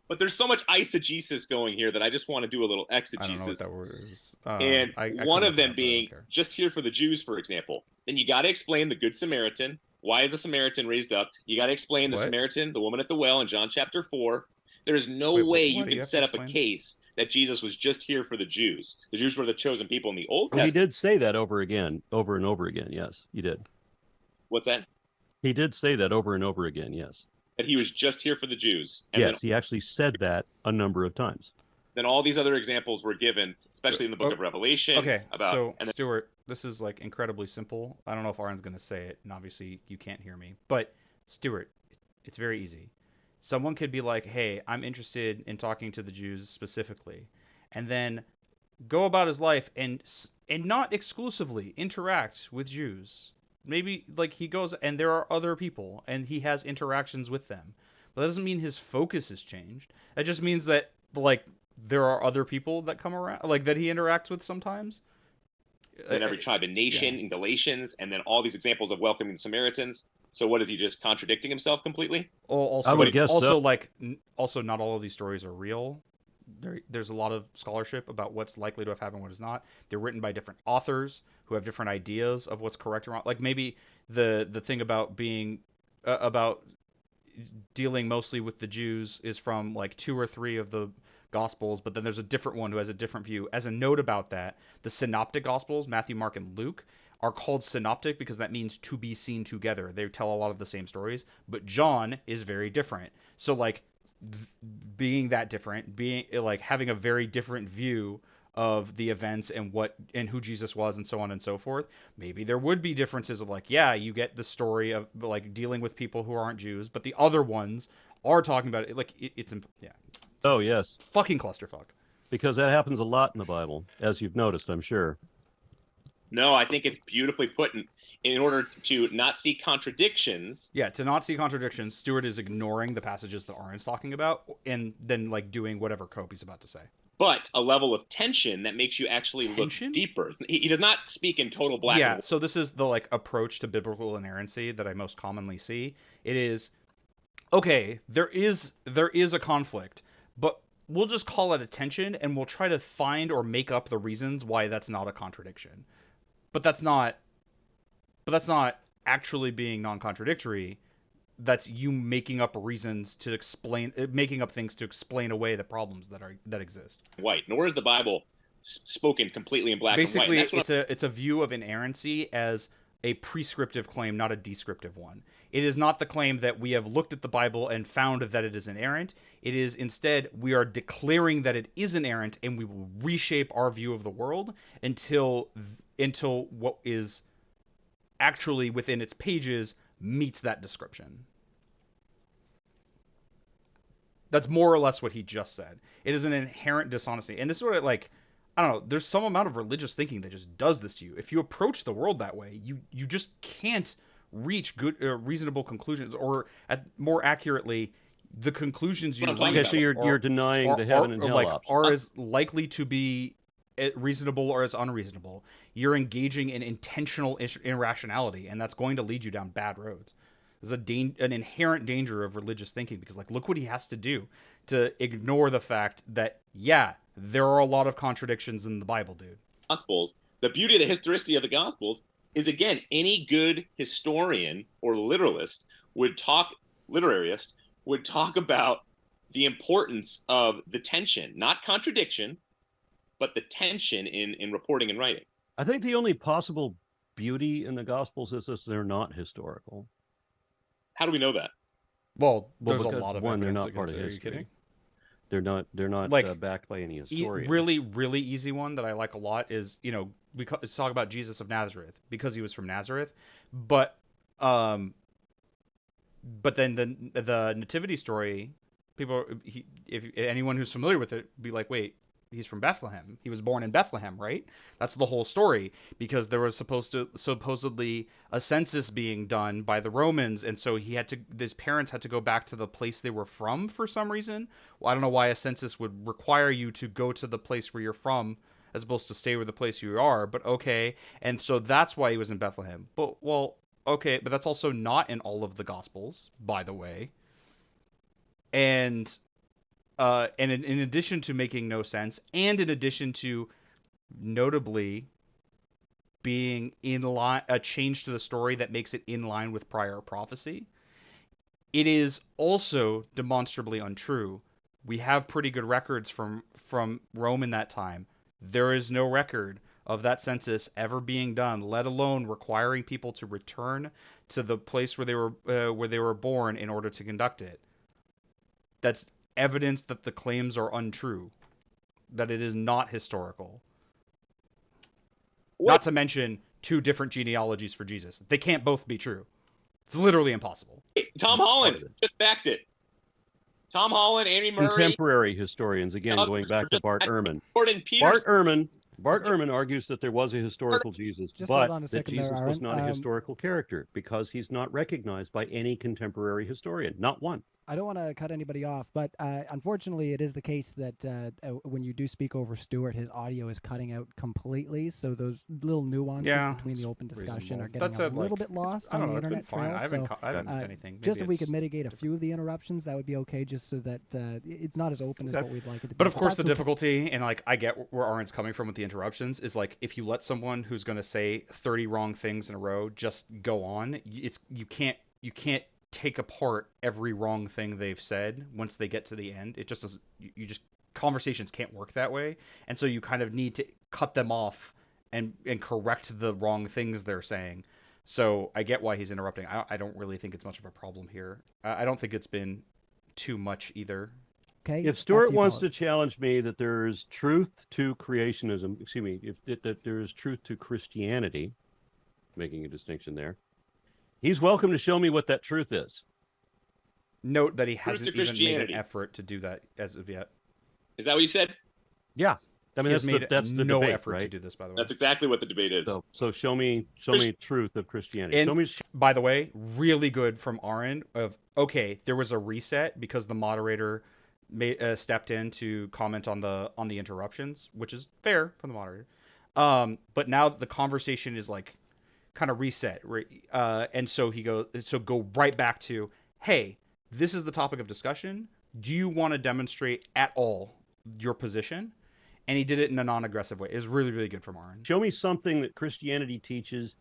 But there's so much eisegesis going here that I just want to do a little exegesis. I don't know what that word is. And one of them being just here for the Jews, for example. Then you got to explain the Good Samaritan. Why is a Samaritan raised up? You got to explain the Samaritan, the woman at the well in John chapter 4. There is no way you can set up a case that Jesus was just here for the Jews. The Jews were the chosen people in the Old Testament. He did say that over and over again. Yes, he did. What's that? He did say that over and over again. Yes. That he was just here for the Jews. And yes, he actually said that a number of times. Then all these other examples were given, especially in the book of Revelation. Okay, Stuart, this is like incredibly simple. I don't know if Aron's going to say it, and obviously you can't hear me. But, Stuart, it's very easy. Someone could be like, hey, I'm interested in talking to the Jews specifically, and then go about his life and not exclusively interact with Jews. Maybe like he goes and there are other people and he has interactions with them. But that doesn't mean his focus has changed. That just means that like there are other people that come around, like that he interacts with sometimes. And every tribe and nation in Galatians, and then all these examples of welcoming the Samaritans. So what is he just contradicting himself completely? Also, I would guess so. Also not all of these stories are real. There's a lot of scholarship about what's likely to have happened, what is not. They're written by different authors who have different ideas of what's correct or wrong. Like maybe the thing about being about dealing mostly with the Jews is from like 2 or 3 of the Gospels, but then there's a different one who has a different view. As a note about that, the Synoptic Gospels, Matthew, Mark, and Luke, are called synoptic because that means to be seen together. They tell a lot of the same stories, but John is very different. So like being that different, being like having a very different view of the events and who Jesus was and so on and so forth, maybe there would be differences of like, yeah, you get the story of like dealing with people who aren't Jews, but the other ones are talking about it. Like it's oh yes, fucking clusterfuck. Because that happens a lot in the Bible, as you've noticed, I'm sure. No, I think it's beautifully put in order to not see contradictions. Yeah, to not see contradictions, Stuart is ignoring the passages that Aron's talking about and then like doing whatever Cope he's about to say. But a level of tension that makes you actually look deeper. He does not speak in total black and white. So this is the like approach to biblical inerrancy that I most commonly see. It is, okay, there is a conflict, but we'll just call it a tension and we'll try to find or make up the reasons why that's not a contradiction. But that's not actually being non-contradictory. that's you making up reasons to explain, making up things to explain away the problems that exist. White, nor is the Bible spoken completely in black Basically, and white. it's a view of inerrancy as a prescriptive claim, not a descriptive one. It is not the claim that we have looked at the Bible and found that it is inerrant. It is instead we are declaring that it is inerrant, and we will reshape our view of the world until what is actually within its pages meets that description. That's more or less what he just said. It is an inherent dishonesty, and this is what I don't know. There's some amount of religious thinking that just does this to you. If you approach the world that way, you just can't reach good, reasonable conclusions, or more accurately, the conclusions you reach. Okay, so you're denying the heaven and hell option. Are as likely to be reasonable or as unreasonable. You're engaging in intentional irrationality, and that's going to lead you down bad roads. There's an inherent danger of religious thinking, because look what he has to do to ignore the fact that there are a lot of contradictions in the Bible, dude. Gospels. The beauty of the historicity of the Gospels is, again, any good historian or literarist would talk about the importance of the tension, not contradiction, but the tension in reporting and writing. I think the only possible beauty in the Gospels is that they're not historical. How do we know that? Well, there's a lot of one, they're evidence not part of history. Are you kidding? They're not backed by any historian. Really, really easy one that I like a lot is, we talk about Jesus of Nazareth because he was from Nazareth, but then the nativity story, if anyone who's familiar with it, be like, wait, he's from Bethlehem. He was born in Bethlehem, right? That's the whole story, because there was supposedly a census being done by the Romans, and so his parents had to go back to the place they were from for some reason. Well, I don't know why a census would require you to go to the place where you're from as opposed to stay with the place you are, but okay. And so that's why he was in Bethlehem. But okay, but that's also not in all of the Gospels, by the way. And in addition to making no sense, and in addition to notably being in line, a change to the story that makes it in line with prior prophecy, it is also demonstrably untrue. We have pretty good records from Rome in that time. There is no record of that census ever being done, let alone requiring people to return to the place where they were born in order to conduct it. That's evidence that the claims are untrue, that it is not historical. Not to mention 2 different genealogies for Jesus. They can't both be true. It's literally impossible. Tom Holland just backed it. Tom Holland, Andy Murray. Contemporary historians, again, going back to Bart Ehrman. Bart Ehrman argues that there was a historical Jesus, but that Jesus was not a historical character because he's not recognized by any contemporary historian, not one. I don't want to cut anybody off, but unfortunately, it is the case that when you do speak over Stuart, his audio is cutting out completely. So those little nuances between the open discussion are getting a little bit lost on the internet trail. I haven't missed anything. Maybe just if we could mitigate a few of the interruptions, that would be okay, just so that it's not as open as what we'd like it to be. But of course, the difficulty, and I get where Aron's coming from with the interruptions, is if you let someone who's going to say 30 wrong things in a row just go on, you can't take apart every wrong thing they've said once they get to the end. It just doesn't. Conversations can't work that way, and so you kind of need to cut them off and correct the wrong things they're saying. So I get why he's interrupting. I don't really think it's much of a problem here. I don't think it's been too much either. Okay. If Stuart wants to challenge me that there is truth to creationism, that there is truth to Christianity, making a distinction there, he's welcome to show me what that truth is. Note that he hasn't even made an effort to do that as of yet. Is that what you said? Yeah. I mean, that's the no debate, effort right? to do this, by the way. That's exactly what the debate is. So show me truth of Christianity. And by the way, really good from Aron there was a reset because the moderator stepped in to comment on the interruptions, which is fair from the moderator. But now the conversation is kind of reset, right? And so go right back to, hey, this is the topic of discussion. Do you want to demonstrate at all your position? And he did it in a non-aggressive way. It was really, really good from Aron. Show me something that Christianity teaches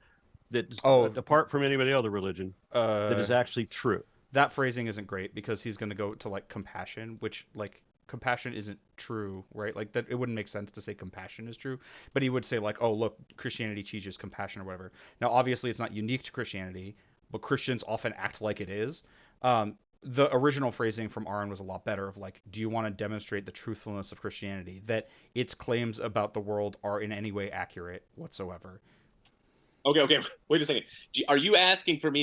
that apart from any other religion, that is actually true. that phrasing isn't great because he's going to go to like compassion, which like compassion isn't true, right? Like that, it wouldn't make sense to say compassion is true, but he would say like, oh look, Christianity teaches compassion or whatever. Now obviously it's not unique to Christianity, but Christians often act like it is. The original phrasing from Aron was a lot better of like, do you want to demonstrate the truthfulness of Christianity, that its claims about the world are in any way accurate whatsoever? Okay. Wait a second. Are you asking for me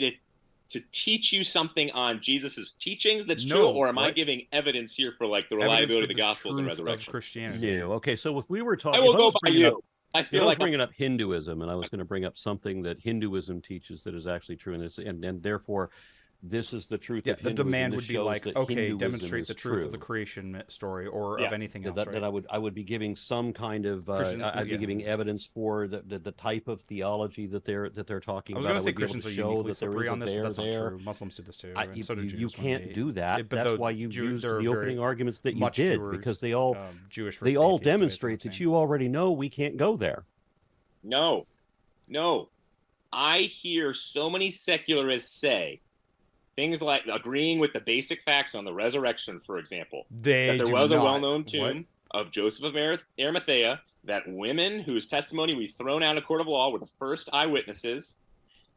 to teach you something on Jesus's teachings that's true, or am I giving evidence here for like the reliability of the Gospels and resurrection? Of Christianity. Yeah. Okay. So if we were talking, I will go by you. I feel like bringing up Hinduism, and I was going to bring up something that Hinduism teaches that is actually true, and therefore this is the truth of Hinduism. The demand would be like, okay, Hinduism demonstrate the truth of the creation story or of anything else. That I would be giving some kind of I'd be giving evidence for the type of theology that they're talking about. I was going to say Christians are uniquely slippery on this, but that's not true. Muslims do this too. And so do Jews. You can't do that. That's why you used the opening arguments that you did, because they all demonstrate that you already know we can't go there. No. I hear so many secularists say things like agreeing with the basic facts on the resurrection, for example, that there was a well-known tomb of Joseph of Arimathea, that women whose testimony we've thrown out of court of law were the first eyewitnesses,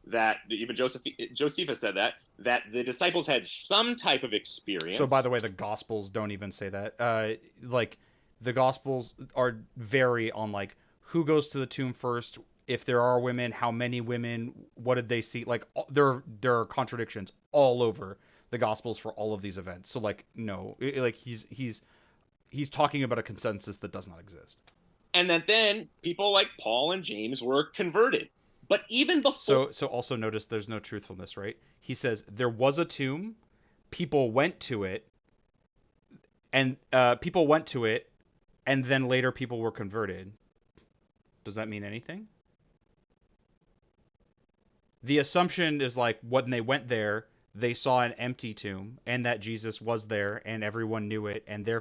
that even Josephus said that the disciples had some type of experience. So, by the way, the Gospels don't even say that. Like, the Gospels are vary on, like, who goes to the tomb first, if there are women, how many women, what did they see? Like, there are contradictions all over the Gospels for all of these events. So, like, no, like he's talking about a consensus that does not exist. And that then people like Paul and James were converted. But even before... So also notice there's no truthfulness, right? He says there was a tomb, people went to it, and then later people were converted. Does that mean anything? The assumption is like when they went there, they saw an empty tomb and that Jesus was there and everyone knew it and there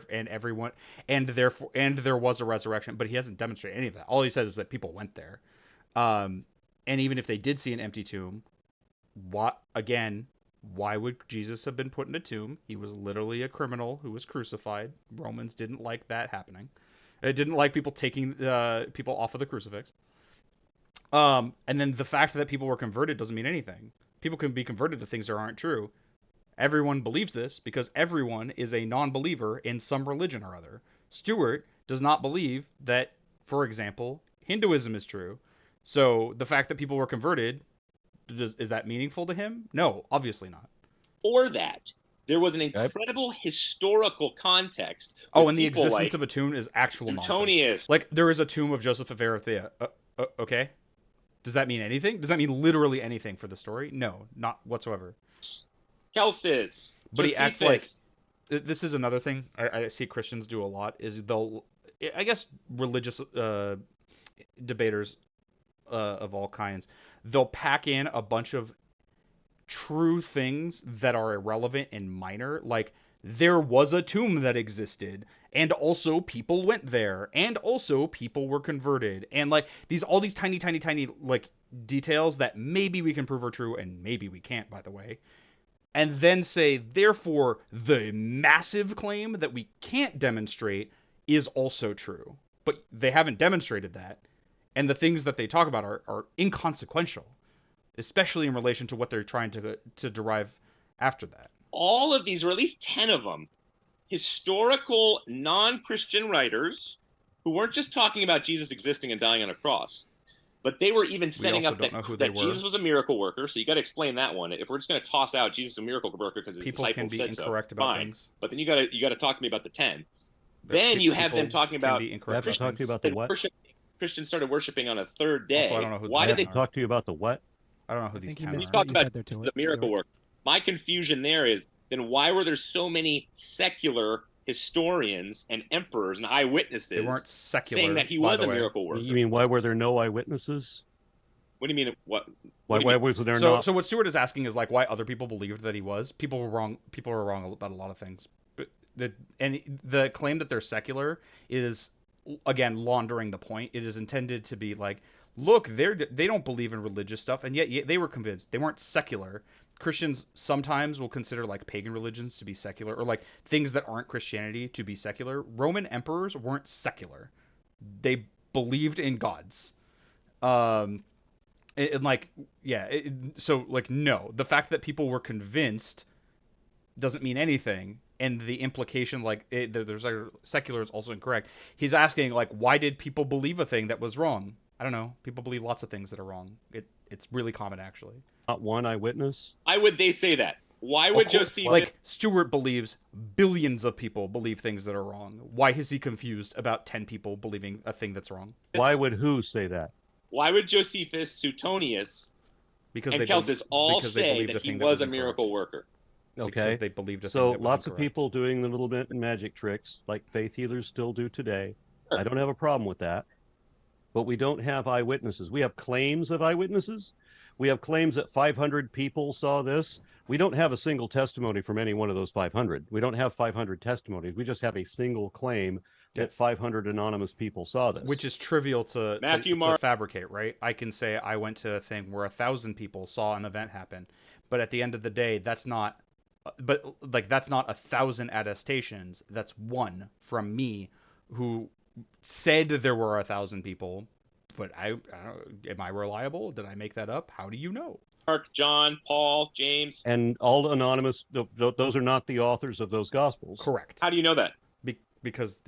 was a resurrection, but he hasn't demonstrated any of that. All he says is that people went there. And even if they did see an empty tomb, why would Jesus have been put in a tomb? He was literally a criminal who was crucified. Romans didn't like that happening. It didn't like people taking people off of the crucifix. And then the fact that people were converted doesn't mean anything. People can be converted to things that aren't true. Everyone believes this because everyone is a non-believer in some religion or other. Stuart does not believe that, for example, Hinduism is true. So the fact that people were converted, is that meaningful to him? No, obviously not. Or that there was an incredible historical context. And the existence of a tomb is actual nonsense. Like, there is a tomb of Joseph of Arimathea. Okay. Does that mean anything? Does that mean literally anything for the story? No, not whatsoever. Celsus. But he acts like... This is another thing I see Christians do a lot, is I guess religious debaters of all kinds, they'll pack in a bunch of true things that are irrelevant and minor, like there was a tomb that existed, and also people went there, and also people were converted, and like all these tiny like details that maybe we can prove are true and maybe we can't, by the way, and then say therefore the massive claim that we can't demonstrate is also true, but they haven't demonstrated that, and the things that they talk about are inconsequential, especially in relation to what they're trying to derive after that. All of these, or at least 10 of them, historical non-Christian writers who weren't just talking about Jesus existing and dying on a cross, but they were even setting up that Jesus was a miracle worker. So you got to explain that one. If we're just going to toss out Jesus is a miracle worker because his disciples said so, people can be incorrect about things. But then you got to talk to me about the 10. Then you have them talking about talk to you about the what? Christians started worshiping on a third day. Also, I don't know who Why did they talk to you about the what? I don't know who these 10 are. He talked about the miracle worker. My confusion there is, then why were there so many secular historians and emperors and eyewitnesses they weren't secular, saying that he was a miracle worker? You mean why were there no eyewitnesses? What do you mean? Why was there not? So what Stuart is asking is like why other people believed that he was. People were wrong. People were wrong about a lot of things. But the claim that they're secular is, again, laundering the point. It is intended to be like, look, they don't believe in religious stuff, and yet they were convinced. They weren't secular. Christians sometimes will consider like pagan religions to be secular, or like things that aren't Christianity to be secular. Roman emperors weren't secular. They believed in gods. And like, yeah, so like, no, the fact that people were convinced doesn't mean anything. And the implication, like, there's secular is also incorrect. He's asking, like, why did people believe a thing that was wrong? I don't know. People believe lots of things that are wrong. It's really common, actually. Not one eyewitness. Why would they say that? Why would Josephus? Like, Stuart believes billions of people believe things that are wrong. Why is he confused about 10 people believing a thing that's wrong? Why would who say that? Why would Josephus, Suetonius, and Celsus all say that he was a miracle worker? Okay. Because they believed a thing that was lots incorrect. Of people doing the little bit magic tricks like faith healers still do today. Sure. I don't have a problem with that. But we don't have eyewitnesses. We have claims of eyewitnesses. We have claims that 500 people saw this. We don't have a single testimony from any one of those 500. We don't have 500 testimonies. We just have a single claim that 500 anonymous people saw this. Which is trivial to fabricate, right? I can say I went to a thing where 1,000 people saw an event happen. But at the end of the day, that's not 1,000 attestations. That's one from me who said there were 1,000 people. But am I reliable? Did I make that up? How do you know? Mark, John, Paul, James. And all anonymous, those are not the authors of those Gospels. Correct. How do you know that? Because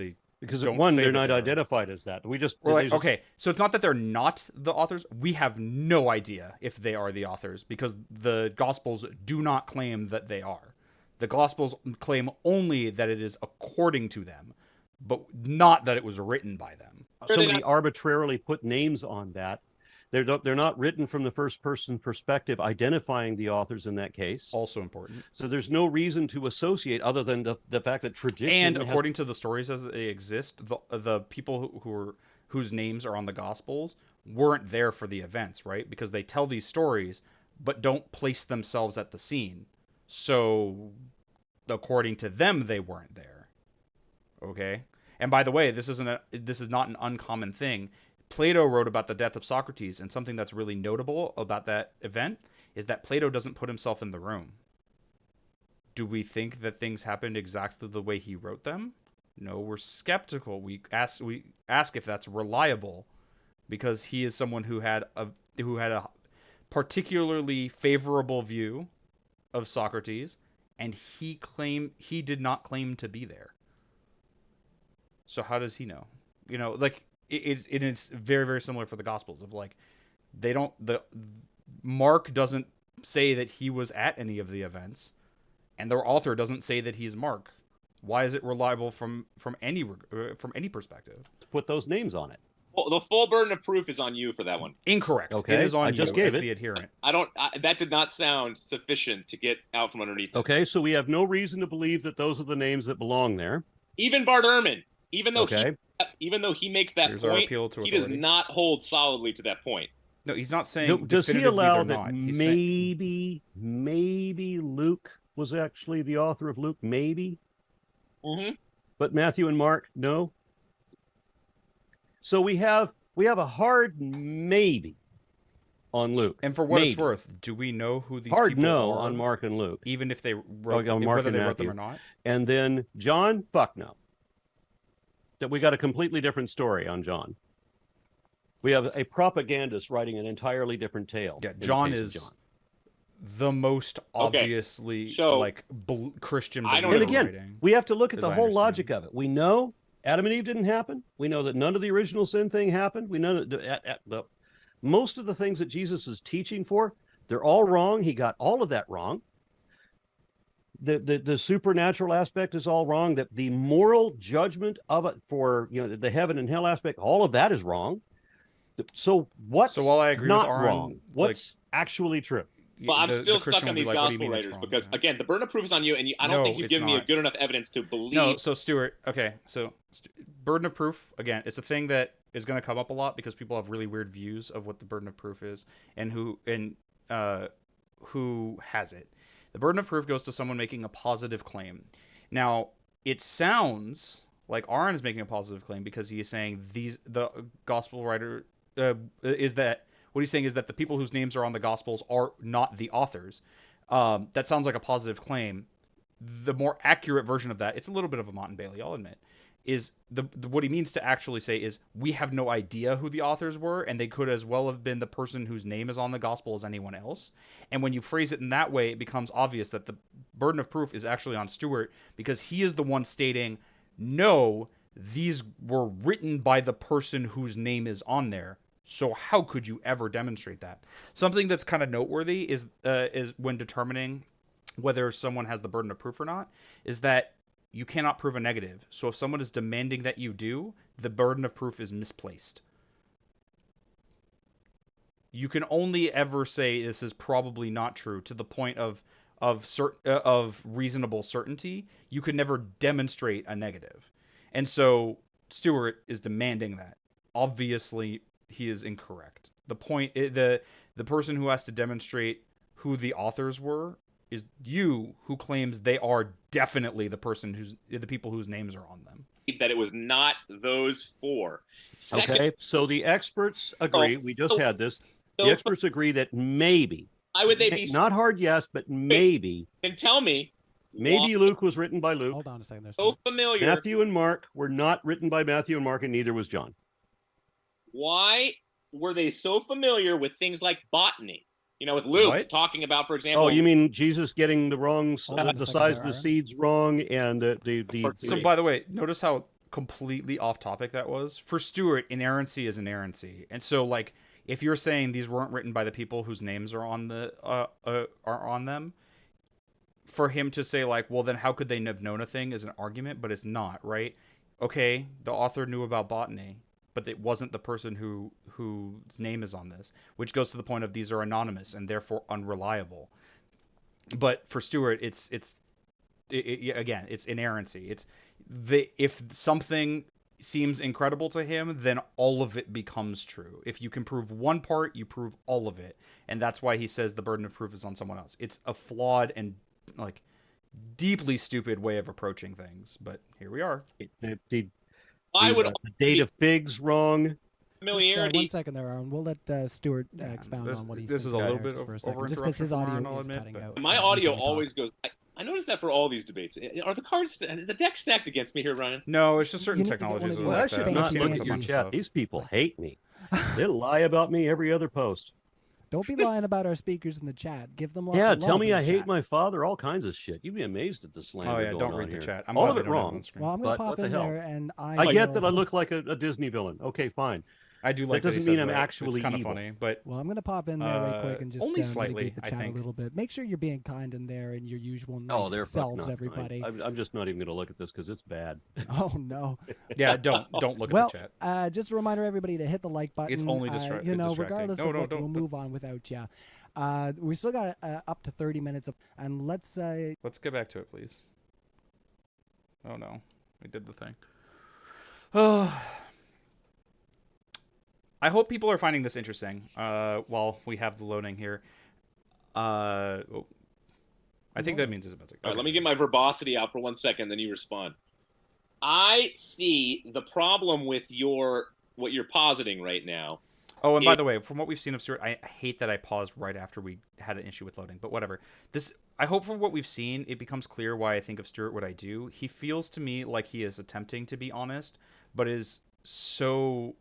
one, they're not identified as that. Okay, so it's not that they're not the authors. We have no idea if they are the authors because the Gospels do not claim that they are. The Gospels claim only that it is according to them, but not that it was written by them. Somebody arbitrarily put names on that. They're not written from the first person perspective, identifying the authors in that case. Also important. So there's no reason to associate other than the fact that tradition. And according to the stories as they exist, the people whose names are on the Gospels weren't there for the events, right? Because they tell these stories, but don't place themselves at the scene. So according to them, they weren't there. Okay. And by the way, this is not an uncommon thing. Plato wrote about the death of Socrates, and something that's really notable about that event is that Plato doesn't put himself in the room. Do we think that things happened exactly the way he wrote them? No, we're skeptical. We ask if that's reliable, because he is someone who had a particularly favorable view of Socrates, and he did not claim to be there. So how does he know? You know, like it's very, very similar for the Gospels of like Mark doesn't say that he was at any of the events, and the author doesn't say that he's Mark. Why is it reliable from any perspective? To put those names on it. Well, the full burden of proof is on you for that one. Incorrect. Okay. It is on you as the adherent. That did not sound sufficient to get out from underneath it. Okay, so we have no reason to believe that those are the names that belong there. Even Bart Ehrman, even though he makes that point, he does not hold solidly to that point. No, he's not saying. Does he allow that maybe Luke was actually the author of Luke? Maybe. Mm-hmm. But Matthew and Mark, no. So we have a hard maybe on Luke. And for what it's worth, do we know who these people are? On Mark and Luke, even if they wrote whether they wrote them or not. And then John, fuck no. That we got a completely different story on John. We have a propagandist writing an entirely different tale. Yeah, John is the most obviously Christian. And again, we have to look at the whole logic of it. We know Adam and Eve didn't happen. We know that none of the original sin thing happened. We know that most of the things that Jesus is teaching for, they're all wrong. He got all of that wrong. The supernatural aspect is all wrong. That the moral judgment of it for the heaven and hell aspect, all of that is wrong. So while I agree not with Aron, wrong? What's actually true? Well, I'm still stuck on these gospel writers because, again, the burden of proof is on you, and I don't think you've given me a good enough evidence to believe. No, so Stuart, okay, so burden of proof, again, it's a thing that is going to come up a lot because people have really weird views of what the burden of proof is and who has it. The burden of proof goes to someone making a positive claim. Now, it sounds like Aron is making a positive claim because he is saying the gospel writer is that what he's saying is that the people whose names are on the Gospels are not the authors. That sounds like a positive claim. The more accurate version of that, it's a little bit of a Mott and Bailey, I'll admit, is the what he means to actually say is we have no idea who the authors were, and they could as well have been the person whose name is on the gospel as anyone else. And when you phrase it in that way, it becomes obvious that the burden of proof is actually on Stuart, because he is the one stating, no, these were written by the person whose name is on there. So how could you ever demonstrate that? Something that's kind of noteworthy is when determining whether someone has the burden of proof or not, is that you cannot prove a negative. So if someone is demanding that you do, the burden of proof is misplaced. You can only ever say this is probably not true to the point of reasonable certainty. You can never demonstrate a negative. And so Stuart is demanding that. Obviously, he is incorrect. The person who has to demonstrate who the authors were is you, who claims they are definitely the people whose names are on them. That it was not those four. Okay, so the experts agree. We just had this. The experts agree that maybe. Why would they be not hard? Yes, but maybe. And tell me. Maybe Luke was written by Luke. Hold on a second. There's so familiar. Matthew and Mark were not written by Matthew and Mark, and neither was John. Why were they so familiar with things like botany? You know, with Luke talking about, for example. Oh, you mean Jesus getting the the size of the seeds wrong, and the. So, by the way, notice how completely off topic that was. For Stuart, inerrancy is inerrancy, and so like if you're saying these weren't written by the people whose names are on them, for him to say like, well, then how could they have known a thing is an argument, but it's not, right? Okay, the author knew about botany, but it wasn't the person whose name is on this, which goes to the point of these are anonymous and therefore unreliable. But for Stuart, it's inerrancy. If something seems incredible to him, then all of it becomes true. If you can prove one part, you prove all of it, and that's why he says the burden of proof is on someone else. It's a flawed and like deeply stupid way of approaching things, but here we are. I would the date of figs wrong. Familiarity. One second there, Aaron. We'll let Stuart expound on what he's. This is a little bit of just because his audio is cutting out. My audio always goes. I noticed that for all these debates. Are the cards? Is the deck stacked against me here, Ryan? No, it's just certain technologies. Well, I should not look at your chat. These people hate me. They lie about me every other post. Don't be lying about our speakers in the chat. Give them lots of love. Tell me I hate my father, all kinds of shit. You'd be amazed at the slander. Oh, yeah, don't read the chat. All of it wrong. Well, I'm going to pop in there, and I get that I look like a Disney villain. Okay, fine. I do like that doesn't mean I'm actually kind of evil. funny, but well, I'm going to pop in there right quick and just only slightly, mitigate the chat a little bit. Make sure you're being kind in there and your usual nice selves, everybody. I'm just not even going to look at this because it's bad. Oh no. Yeah, don't look at the chat. Just a reminder, everybody, to hit the like button. It's only distracting. Regardless of what, we'll move on without you. We still got up to 30 minutes and let's get back to it, please. Oh no, we did the thing. Oh. I hope people are finding this interesting while we have the loading here. I think that means it's about to go. All right, let me get my verbosity out for 1 second, then you respond. I see the problem with what you're positing right now. Oh, and by the way, from what we've seen of Stuart, I hate that I paused right after we had an issue with loading, but whatever. I hope from what we've seen, it becomes clear why I think of Stuart what I do. He feels to me like he is attempting to be honest, but is so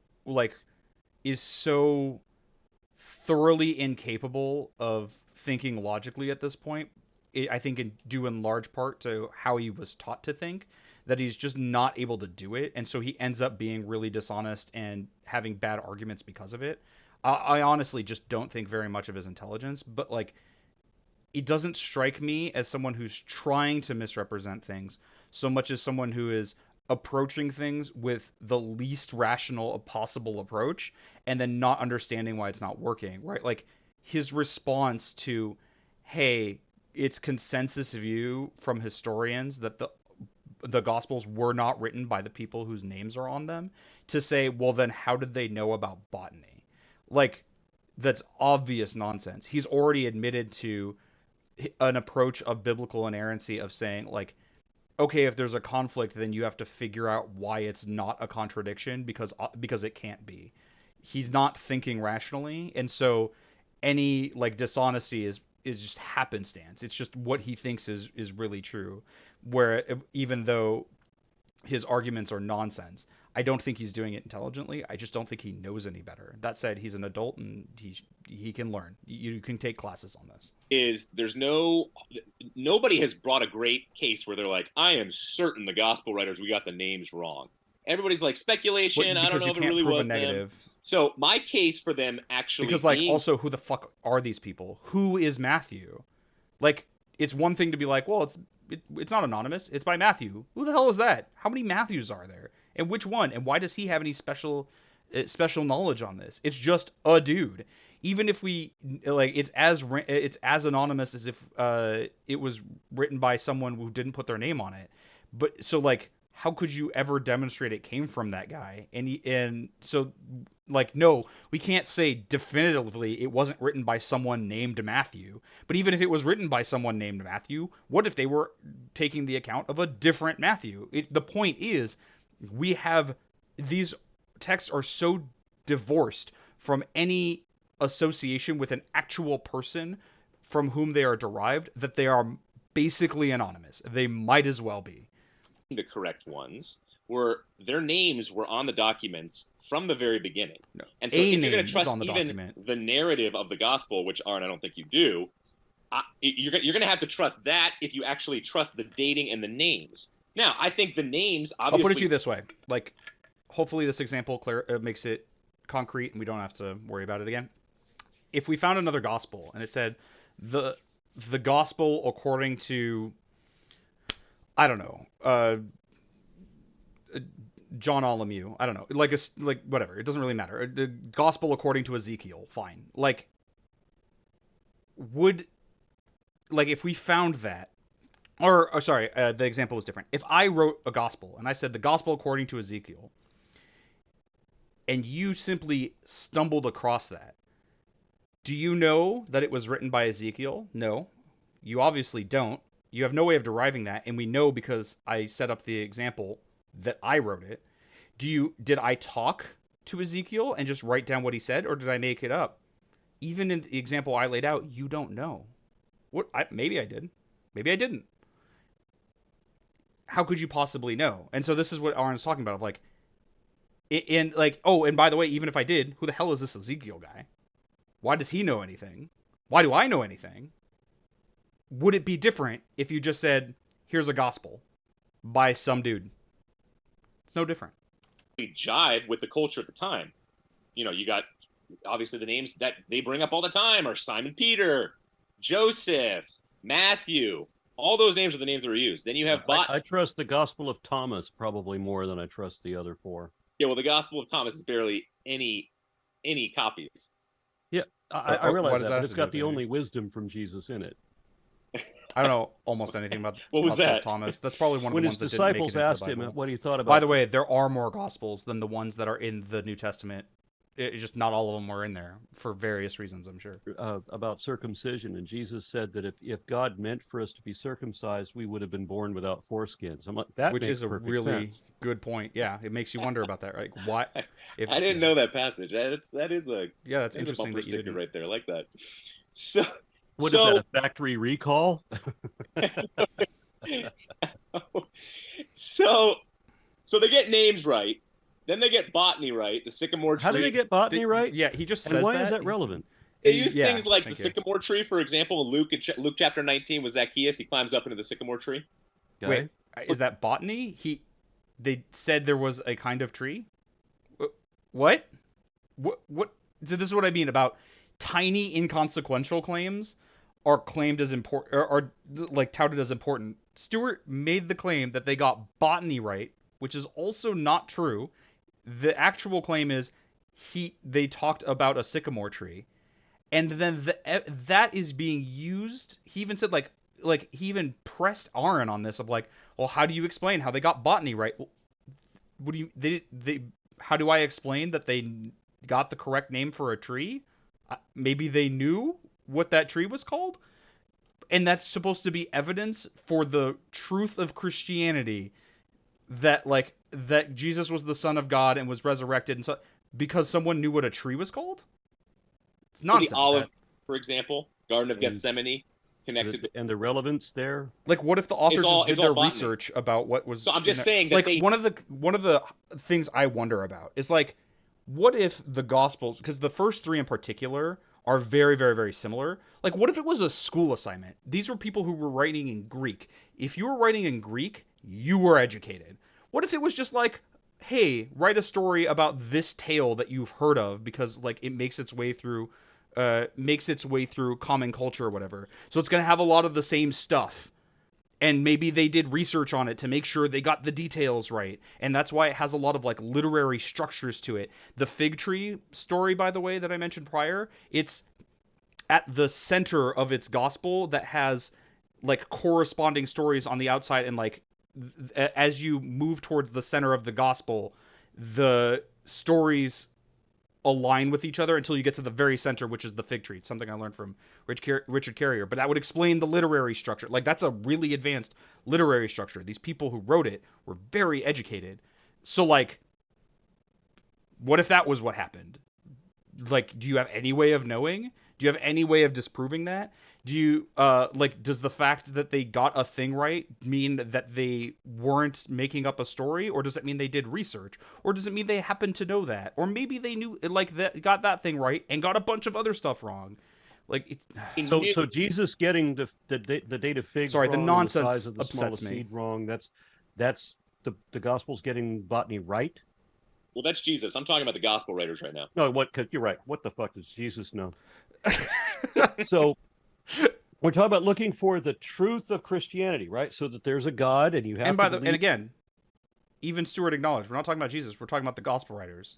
thoroughly incapable of thinking logically at this point. I think due in large part to how he was taught to think, that he's just not able to do it, and so he ends up being really dishonest and having bad arguments because of it. I honestly just don't think very much of his intelligence, but it doesn't strike me as someone who's trying to misrepresent things so much as someone who is approaching things with the least rational possible approach and then not understanding why it's not working, right? Like his response to, hey, it's consensus view from historians that the Gospels were not written by the people whose names are on them, to say, well, then how did they know about botany? Like, that's obvious nonsense. He's already admitted to an approach of biblical inerrancy of saying, like, okay, if there's a conflict, then you have to figure out why it's not a contradiction because it can't be. he's not thinking rationally, and so any like dishonesty is just happenstance. It's just what he thinks is really true. Where even though his arguments are nonsense, I don't think he's doing it intelligently. I just don't think he knows any better. That said, he's an adult and he can learn. You can take classes on this. Nobody has brought a great case where they're like, I am certain the gospel writers, we got the names wrong. Everybody's like, speculation. I don't know if it really was them. So my case for them actually because like also who the fuck are these people? Who is Matthew? Like, it's one thing to be like, well, it's not anonymous. It's by Matthew. Who the hell is that? How many Matthews are there? And which one? And why does he have any special knowledge on this? It's just a dude. Even if we like, it's as anonymous as if it was written by someone who didn't put their name on it. But so like, how could you ever demonstrate it came from that guy? And so like, no, we can't say definitively it wasn't written by someone named Matthew. But even if it was written by someone named Matthew, what if they were taking the account of a different Matthew? The point is, we have these texts are so divorced from any association with an actual person from whom they are derived that they are basically anonymous. They might as well be. The correct ones were their names were on the documents from the very beginning. No. And so if you're going to trust even the narrative of the gospel, which Aron, I don't think you do, you're going to have to trust that if you actually trust the dating and the names. Now, I think the names obviously... I'll put it to you this way. Like, hopefully this example makes it concrete and we don't have to worry about it again. If we found another gospel and it said the gospel according to, I don't know, John Olamu, I don't know, like whatever, it doesn't really matter. The gospel according to Ezekiel, fine. Like, if we found that, or sorry, the example was different. If I wrote a gospel and I said the gospel according to Ezekiel, and you simply stumbled across that, do you know that it was written by Ezekiel? No, you obviously don't. You have no way of deriving that, and we know because I set up the example that I wrote it. Did I talk to Ezekiel and just write down what he said, or did I make it up? Even in the example I laid out, you don't know. Maybe I did. Maybe I didn't. How could you possibly know? And so this is what Aron's talking about. Of like, and like, oh, and by the way, even if I did, who the hell is this Ezekiel guy? Why does he know anything? Why do I know anything? Would it be different if you just said, here's a gospel by some dude? It's no different. We jive with the culture at the time. You know, you got obviously the names that they bring up all the time are Simon Peter, Joseph, Matthew. All those names are the names that were used. Then you have I trust the Gospel of Thomas probably more than I trust the other four. Yeah, well, the Gospel of Thomas is barely any copies. Yeah, I realize that, but it's got the only wisdom from Jesus in it. I don't know almost anything about what was that? Thomas. That's probably one of the ones that didn't make it into the Bible. When his disciples asked him what he thought about. By the way, there are more Gospels than the ones that are in the New Testament. It's just not all of them are in there for various reasons, I'm sure. About circumcision, and Jesus said that if God meant for us to be circumcised, we would have been born without foreskins. I'm like, that which makes is a really sense. Good point. Yeah, it makes you wonder about that, right? Why? I didn't know that passage. That's interesting that you did right there. I like that. What is that? A factory recall? So they get names right. Then they get botany right, the sycamore tree. How do they get botany right? Yeah, he just says and why that. Is that relevant? They use things like the sycamore tree, for example. In Luke chapter 19 with Zacchaeus, he climbs up into the sycamore tree. Okay. Wait, is that botany? They said there was a kind of tree? What? What? So this is what I mean about tiny inconsequential claims are claimed as important, or like touted as important. Stuart made the claim that they got botany right, which is also not true. The actual claim is they talked about a sycamore tree, and then that is being used. He even said like he even pressed Aron on this of like, well, how do you explain how they got botany right? Well, what do you how do I explain that they got the correct name for a tree? Maybe they knew what that tree was called, and that's supposed to be evidence for the truth of Christianity. That Jesus was the Son of God and was resurrected, and so because someone knew what a tree was called? It's nonsense. The olive, for example, Garden of Gethsemane, connected. And the relevance there. Like, what if the authors just did their research about what was? So I'm just saying that one of the things I wonder about is like, what if the Gospels, because the first three in particular are very, very, very similar. Like, what if it was a school assignment? These were people who were writing in Greek. If you were writing in Greek, you were educated. What if it was just like, hey, write a story about this tale that you've heard of because like it makes its way through common culture or whatever. So it's going to have a lot of the same stuff. And maybe they did research on it to make sure they got the details right. And that's why it has a lot of like literary structures to it. The fig tree story, by the way, that I mentioned prior, it's at the center of its gospel that has like corresponding stories on the outside. And like as you move towards the center of the gospel, the stories align with each other until you get to the very center, which is the fig tree. It's something I learned from Richard Carrier. But that would explain the literary structure. Like, that's a really advanced literary structure. These people who wrote it were very educated. So, like, what if that was what happened? Like, do you have any way of knowing? Do you have any way of disproving that? Do you, does the fact that they got a thing right mean that they weren't making up a story? Or does it mean they did research? Or does it mean they happened to know that? Or maybe they knew, like, that got that thing right and got a bunch of other stuff wrong. Like, so Jesus getting the date of figs sorry, wrong, the nonsense the size of the upsets smallest me. Seed wrong. That's the Gospel's getting botany right. Well, that's Jesus. I'm talking about the Gospel writers right now. No, you're right. What the fuck does Jesus know? So we're talking about looking for the truth of Christianity, right? So that there's a God, and you have and again, even Stuart acknowledged we're not talking about Jesus. We're talking about the gospel writers.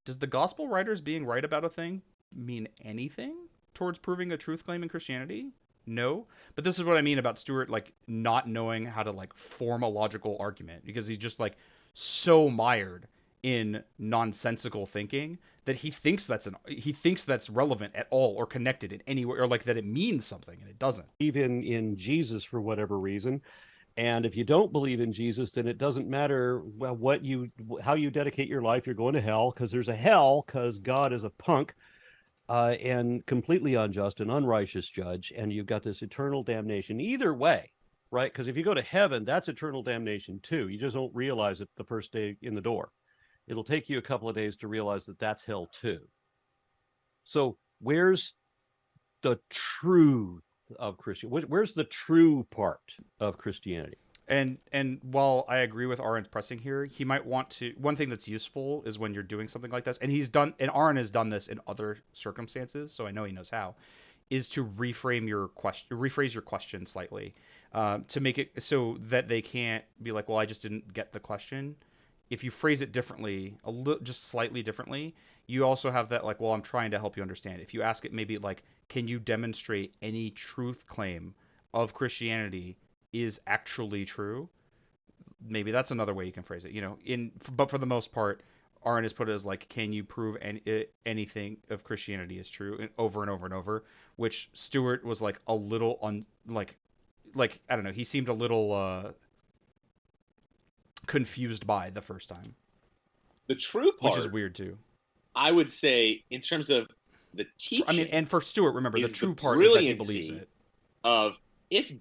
Does the gospel writers being right about a thing mean anything towards proving a truth claim in Christianity? No. But this is what I mean about Stuart, like, not knowing how to like form a logical argument, because he's just like so mired in nonsensical thinking that he thinks that's relevant at all or connected in any way, or like that it means something, and it doesn't. Even in Jesus for whatever reason. And if you don't believe in Jesus, then it doesn't matter how you dedicate your life. You're going to hell, because there's a hell, because God is a punk and completely unjust and unrighteous judge, and you've got this eternal damnation. Either way, right? Because if you go to heaven, that's eternal damnation too. You just don't realize it the first day in the door. It'll take you a couple of days to realize that that's hell too. So where's the truth of Christianity? Where's the true part of Christianity? And while I agree with Aron's pressing here, he might want to. One thing that's useful is when you're doing something like this, and Aron has done this in other circumstances, so I know he knows how, is to rephrase your question slightly, to make it so that they can't be like, well, I just didn't get the question. If you phrase it differently, just slightly differently, you also have that like, well, I'm trying to help you understand. If you ask it maybe like, can you demonstrate any truth claim of Christianity is actually true? Maybe that's another way you can phrase it. But for the most part, Aron has put it as like, can you prove anything of Christianity is true, and over and over and over, which Stuart was like a little like I don't know, he seemed a little confused by the first time. The true part, which is weird too, I would say, in terms of the teaching. I mean, and for Stuart, remember, the true part is that he believes it. Of if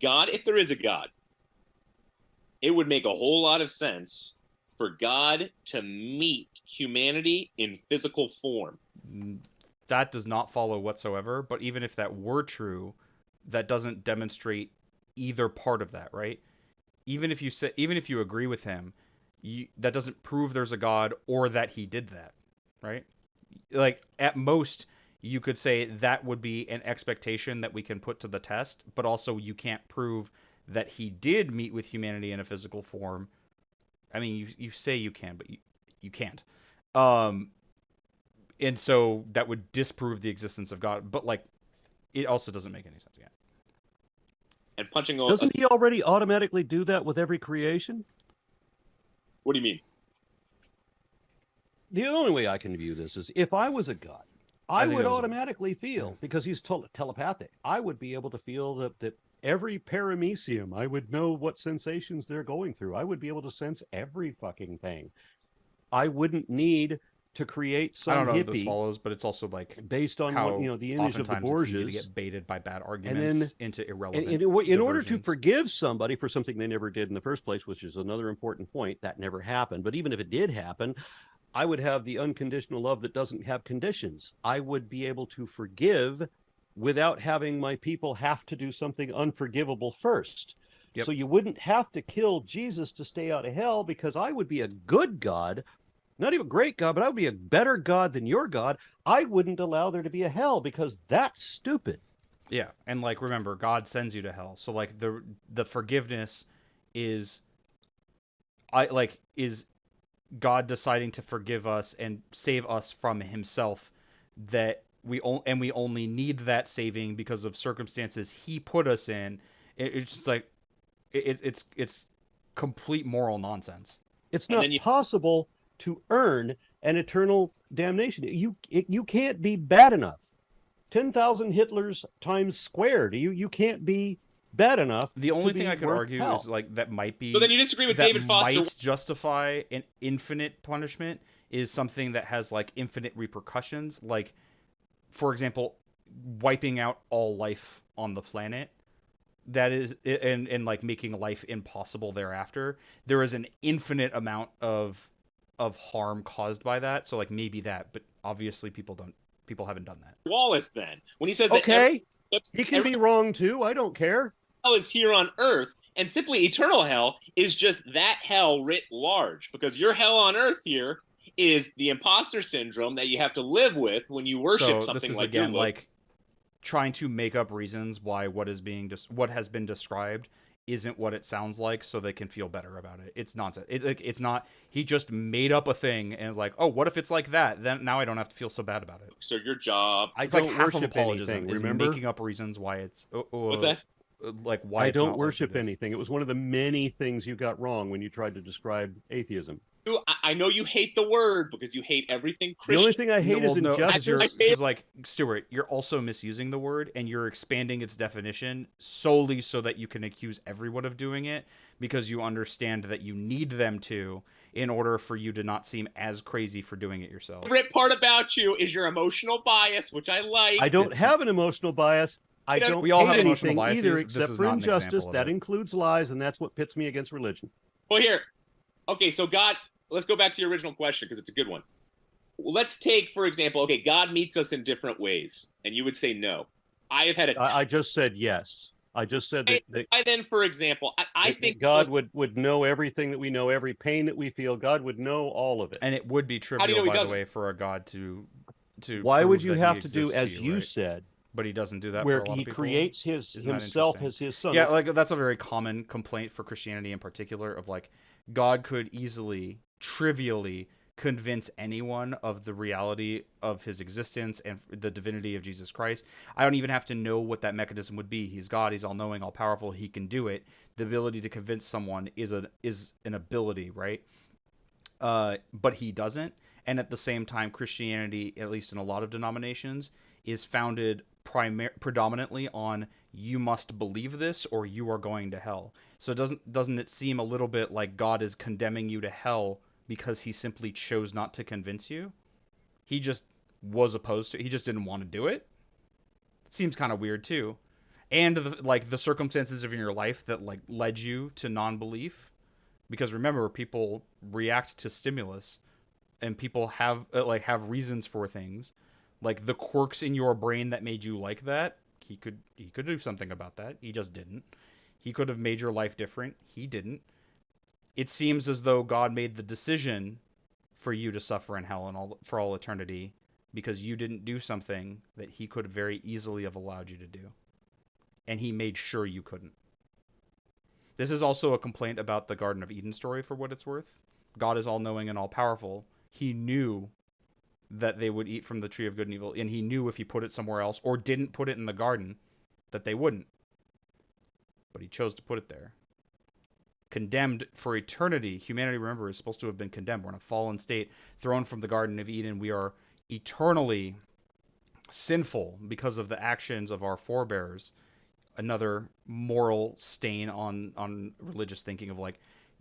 there is a God, it would make a whole lot of sense for God to meet humanity in physical form. That does not follow whatsoever, but even if that were true, that doesn't demonstrate either part of that, right? Even if you agree with him, that doesn't prove there's a God or that he did that, right? Like, at most, you could say that would be an expectation that we can put to the test, but also you can't prove that he did meet with humanity in a physical form. I mean, you say you can, but you can't. And so that would disprove the existence of God, but like, it also doesn't make any sense yet. And punching doesn't he already automatically do that with every creation? What do you mean? The only way I can view this is if I was a God, I would automatically feel, because he's telepathic, I would be able to feel that every paramecium, I would know what sensations they're going through. I would be able to sense every fucking thing. I wouldn't need to create some I don't know if hippie this follows, but it's also like based on how what the image of the oftentimes Borgias, it's easy to get baited by bad and arguments then into irrelevant in order to diversions. forgive somebody for something they never did in the first place, which is another important point, that never happened. But even if it did happen, I would have the unconditional love that doesn't have conditions. I would be able to forgive without having my people have to do something unforgivable first. Yep. So you wouldn't have to kill Jesus to stay out of hell, because I would be a good God, not even a great God, but I would be a better God than your God. I wouldn't allow there to be a hell, because that's stupid. Yeah, and like remember, God sends you to hell. So like the forgiveness is is God deciding to forgive us and save us from himself, that we only need that saving because of circumstances he put us in. It's just like it's complete moral nonsense. It's not possible to earn an eternal damnation. You can't be bad enough. 10,000 Hitlers times squared. You can't be bad enough. The only thing I could argue is like that might be. So then you disagree with David Foster. Might justify an infinite punishment is something that has like infinite repercussions. Like, for example, wiping out all life on the planet. That is, and like making life impossible thereafter. There is an infinite amount of harm caused by that. So like maybe that, but obviously people haven't done that. Wallace then, when he says okay, that he can be wrong too. I don't care. Hell is here on Earth, and simply eternal hell is just that hell writ large, because your hell on Earth here is the imposter syndrome that you have to live with when you worship something like. So this is again like trying to make up reasons why what has been described isn't what it sounds like, so they can feel better about it. It's nonsense. It's not. He just made up a thing and is like, oh, what if it's like that? Then now I don't have to feel so bad about it. So your job. It's like half of apologism is making up reasons why it's. What's that? Like why I it's don't not worship like anything. It was one of the many things you got wrong when you tried to describe atheism. I know you hate the word because you hate everything Christian. The only thing I hate is injustice. Because like Stuart, you're also misusing the word and you're expanding its definition solely so that you can accuse everyone of doing it, because you understand that you need them to in order for you to not seem as crazy for doing it yourself. The favorite part about you is your emotional bias, which I like. I don't have an emotional bias. I don't hate anything either, except for injustice. That includes lies, and that's what pits me against religion. Well, here. Okay, so God, let's go back to your original question because it's a good one. Let's take, for example, okay, God meets us in different ways, and you would say no. I have had I just said yes. I just said that. I then, for example, I think God would know everything that we know, every pain that we feel. God would know all of it. And it would be trivial, by the way, for a God to. Why would you have to do as you said? But he doesn't do that. Where for a lot he of people. Creates himself as his son. Yeah, like that's a very common complaint for Christianity in particular, of like God could easily, trivially convince anyone of the reality of his existence and the divinity of Jesus Christ. I don't even have to know what that mechanism would be. He's God. He's all-knowing, all-powerful. He can do it. The ability to convince someone is an ability, right? But he doesn't. And at the same time, Christianity, at least in a lot of denominations, is founded predominantly on you must believe this or you are going to hell. So doesn't it seem a little bit like God is condemning you to hell because he simply chose not to convince you? He just was opposed to it. He just didn't want to do it. It seems kind of weird too. And the circumstances of your life that like led you to non-belief, because remember, people react to stimulus and people have reasons for things. Like the quirks in your brain that made you like that, he could do something about that. He just didn't. He could have made your life different. He didn't. It seems as though God made the decision for you to suffer in hell for all eternity because you didn't do something that he could very easily have allowed you to do. And he made sure you couldn't. This is also a complaint about the Garden of Eden story, for what it's worth. God is all-knowing and all-powerful. He knew that they would eat from the tree of good and evil, and he knew if he put it somewhere else or didn't put it in the garden that they wouldn't. But he chose to put it there. Condemned for eternity. Humanity, remember, is supposed to have been condemned. We're in a fallen state, thrown from the Garden of Eden. We are eternally sinful because of the actions of our forebears. Another moral stain on religious thinking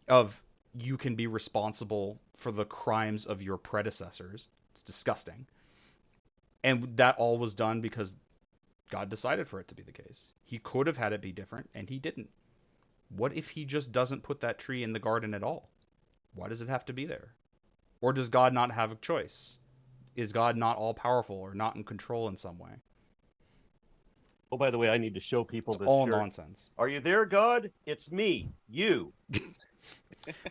of you can be responsible for the crimes of your predecessors. It's disgusting. And that all was done because God decided for it to be the case. He could have had it be different, and he didn't. What if he just doesn't put that tree in the garden at all? Why does it have to be there? Or does God not have a choice? Is God not all-powerful or not in control in some way? Oh, by the way, I need to show people this all shirt. Nonsense. Are you there, God? It's me, you.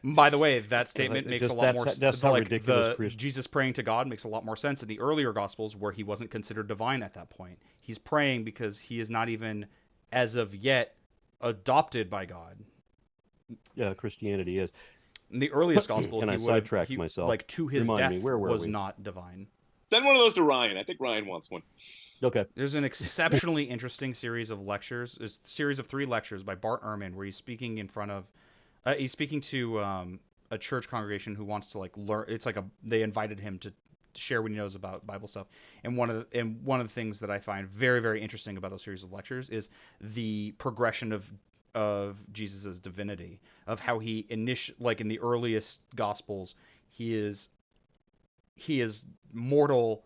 By the way, that statement makes a lot more sense. That's how ridiculous Jesus praying to God makes a lot more sense in the earlier Gospels, where he wasn't considered divine at that point. He's praying because he is not even, as of yet, adopted by God. Yeah, Christianity is. In the earliest Gospel, and I sidetracked myself. Like to his death, was not divine. Send one of those to Ryan. I think Ryan wants one. Okay. There's an exceptionally interesting series of lectures. There's a series of 3 lectures by Bart Ehrman, where he's speaking in front of, he's speaking to a church congregation who wants to like learn. It's like they invited him to share what he knows about Bible stuff. And one of the things that I find very, very interesting about those series of lectures is the progression of Jesus's divinity, of how he like in the earliest Gospels, he is mortal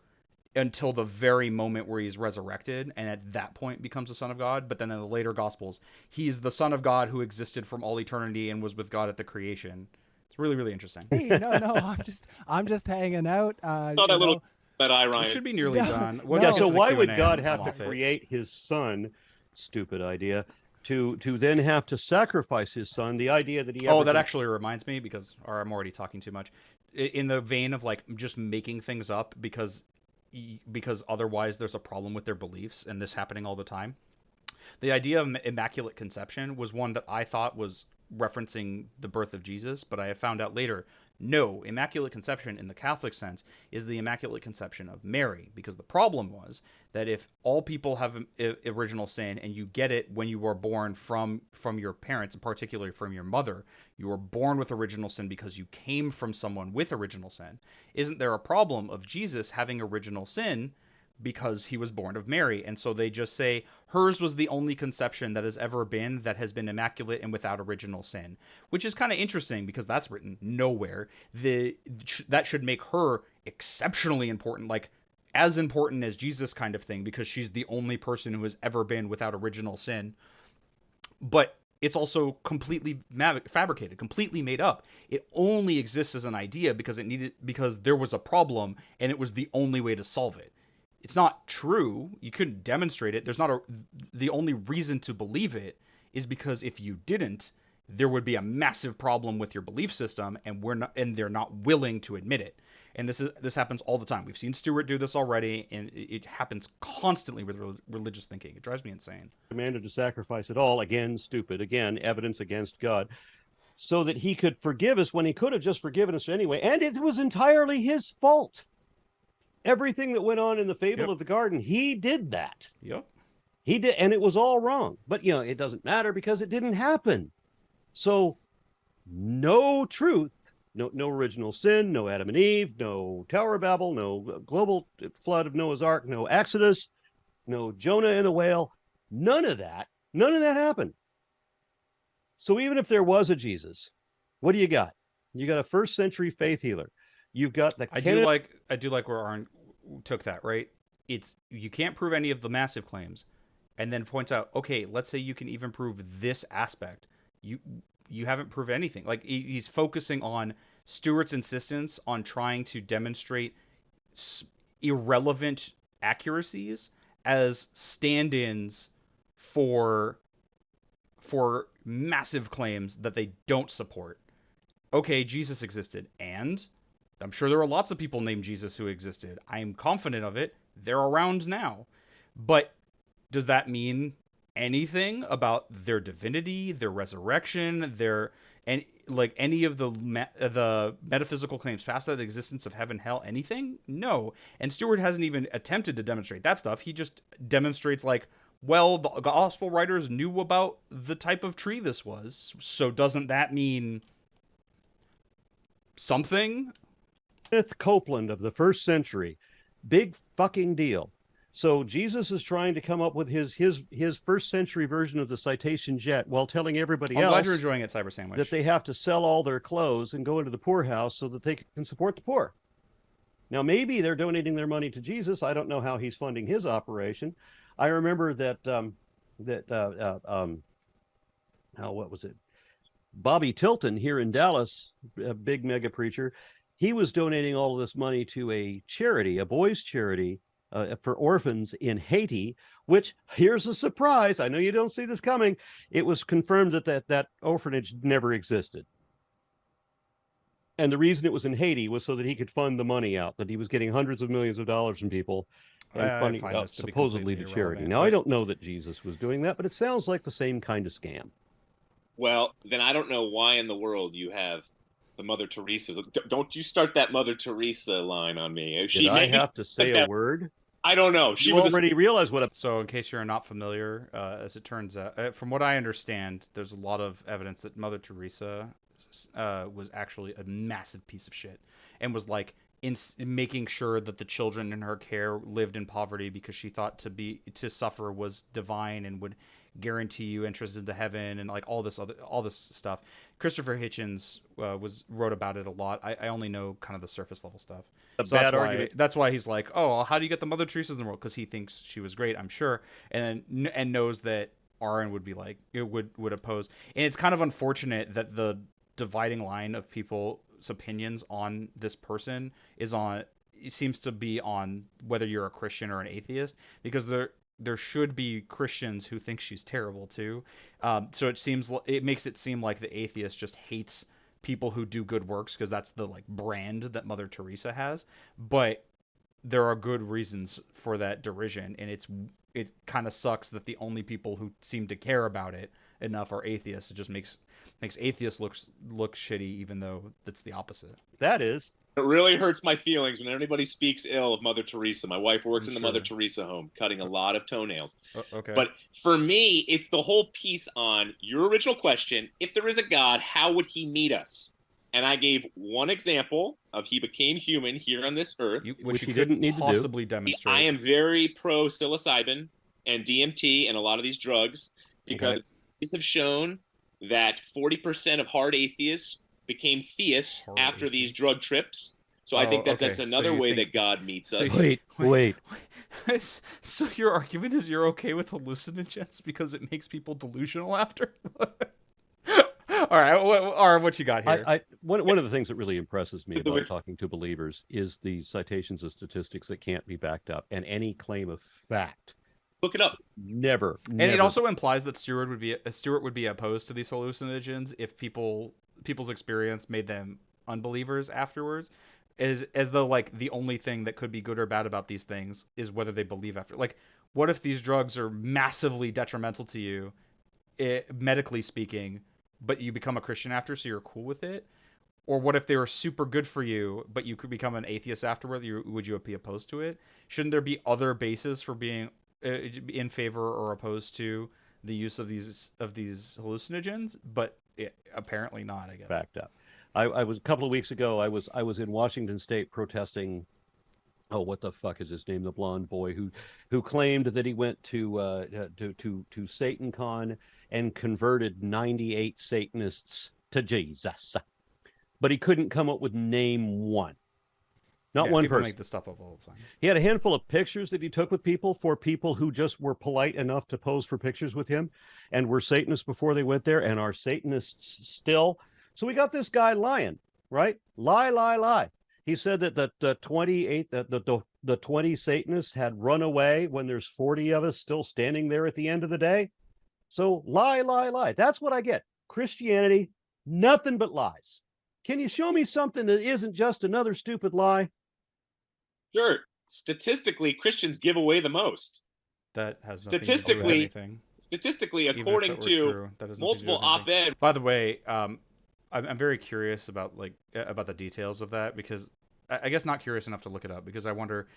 until the very moment where he's resurrected, and at that point becomes the Son of God. But then in the later Gospels, he's the Son of God who existed from all eternity and was with God at the creation. It's really, really interesting. Hey, no, I'm just hanging out. That eye, Ryan. We should be nearly done. So why would God have to create his son? Stupid idea. To then have to sacrifice his son. The idea that he. That actually reminds me, because I'm already talking too much. In the vein of like just making things up because otherwise there's a problem with their beliefs, and this happening all the time. The idea of immaculate conception was one that I thought was referencing the birth of Jesus, but I have found out later, no, immaculate conception in the Catholic sense is the immaculate conception of Mary, because the problem was that if all people have original sin and you get it when you were born from your parents, and particularly from your mother, you were born with original sin because you came from someone with original sin. Isn't there a problem of Jesus having original sin because he was born of Mary? And so they just say hers was the only conception that has ever been that has been immaculate and without original sin, which is kind of interesting because that's written nowhere. That should make her exceptionally important, like as important as Jesus kind of thing, because she's the only person who has ever been without original sin. But it's also completely fabricated, completely made up. It only exists as an idea because there was a problem and it was the only way to solve it. It's not true. You couldn't demonstrate it. The only reason to believe it is because if you didn't, there would be a massive problem with your belief system, and they're not willing to admit it. And this happens all the time. We've seen Stuart do this already, and it happens constantly with religious thinking. It drives me insane. Commanded to sacrifice it all, again, stupid, again, evidence against God, so that he could forgive us when he could have just forgiven us anyway. And it was entirely his fault. Everything that went on in the fable of the garden, he did that. Yep. He did, and it was all wrong. But, it doesn't matter because it didn't happen. So, no truth, no original sin, no Adam and Eve, no Tower of Babel, no global flood of Noah's Ark, no Exodus, no Jonah and a whale. None of that happened. So even if there was a Jesus, what do you got? You got a first century faith healer. You've got the I do like where Aron took that, right? You can't prove any of the massive claims, and then points out, okay, let's say you can even prove this aspect. You haven't proved anything. Like he's focusing on Stuart's insistence on trying to demonstrate irrelevant accuracies as stand-ins for massive claims that they don't support. Okay, Jesus existed, and I'm sure there are lots of people named Jesus who existed. I am confident of it. They're around now. But does that mean anything about their divinity, their resurrection, any of the metaphysical claims past that, the existence of heaven, hell, anything? No. And Stuart hasn't even attempted to demonstrate that stuff. He just demonstrates the gospel writers knew about the type of tree this was. So doesn't that mean something? Kenneth Copeland of the first century, big fucking deal. So Jesus is trying to come up with his first century version of the citation jet while telling everybody else, glad you're enjoying it, Cyber Sandwich, that they have to sell all their clothes and go into the poorhouse so that they can support the poor. Now, maybe they're donating their money to Jesus. I don't know how he's funding his operation. I remember that what was it? Bobby Tilton here in Dallas, a big mega preacher, he was donating all of this money to a charity, a boys' charity for orphans in Haiti, which, here's a surprise. I know you don't see this coming. It was confirmed that orphanage never existed. And the reason it was in Haiti was so that he could fund the money out, that he was getting hundreds of millions of dollars from people and funding out supposedly to charity. Now, I don't know that Jesus was doing that, but it sounds like the same kind of scam. Well, then I don't know why in the world you have the Mother Teresa. Don't you start that Mother Teresa line on me. Did I have to say a word? I don't know. She already realized what. So, in case you're not familiar, as it turns out, from what I understand, there's a lot of evidence that Mother Teresa was actually a massive piece of shit, and was like in making sure that the children in her care lived in poverty because she thought to suffer was divine and would guarantee you entrance into heaven, and like all this stuff. Christopher Hitchens wrote about it a lot. I only know kind of the surface level stuff. So bad argument. That's why he's like, oh, how do you get the Mother Teresa in the world? Because he thinks she was great, I'm sure, and knows that Aron would be like, it would oppose. And it's kind of unfortunate that the dividing line of people's opinions on this person seems to be on whether you're a Christian or an atheist, because there should be Christians who think she's terrible too. So it makes it seem like the atheist just hates people who do good works because that's the like brand that Mother Teresa has. But there are good reasons for that derision, and it kind of sucks that the only people who seem to care about it enough are atheists. It just makes atheists look shitty, even though that's the opposite. That is. It really hurts my feelings when anybody speaks ill of Mother Teresa. My wife works in the Mother Teresa home, cutting a lot of toenails. Okay. But for me, it's the whole piece on your original question. If there is a God, how would he meet us? And I gave one example of he became human here on this earth. Which he didn't need possibly to demonstrate. I am very pro psilocybin and DMT and a lot of these drugs, because these have shown that 40% of hard atheists became theists after these drug trips. So I think that's another way that God meets us. Wait. So your argument is you're okay with hallucinogens because it makes people delusional after? All right, what you got here? One of the things that really impresses me about talking to believers is the citations of statistics that can't be backed up, and any claim of fact. Look it up. Never. And it also implies that Stuart would be opposed to these hallucinogens if people's experience made them unbelievers afterwards, as though like the only thing that could be good or bad about these things is whether they believe after. Like, what if these drugs are massively detrimental to you, medically speaking, but you become a Christian after, so you're cool with it? Or what if they were super good for you, but you could become an atheist afterward? Would you be opposed to it? Shouldn't there be other bases for being in favor or opposed to the use of these hallucinogens? But apparently not, I guess. Backed up. I was a couple of weeks ago. I was in Washington State protesting. Oh, what the fuck is his name? The blonde boy who claimed that he went to SatanCon and converted 98 Satanists to Jesus, but he couldn't come up with name one. Not one person. Make this stuff up all the time. He had a handful of pictures that he took with people who just were polite enough to pose for pictures with him and were Satanists before they went there and are Satanists still. So we got this guy lying, right? Lie. He said that the 20 Satanists had run away when there's 40 of us still standing there at the end of the day. So lie. That's what I get. Christianity, nothing but lies. Can you show me something that isn't just another stupid lie? Sure. Statistically, Christians give away the most. That has nothing to do with anything. Statistically, according to multiple op-ed. By the way, I'm very curious about the details of that, because I guess not curious enough to look it up, because I wonder,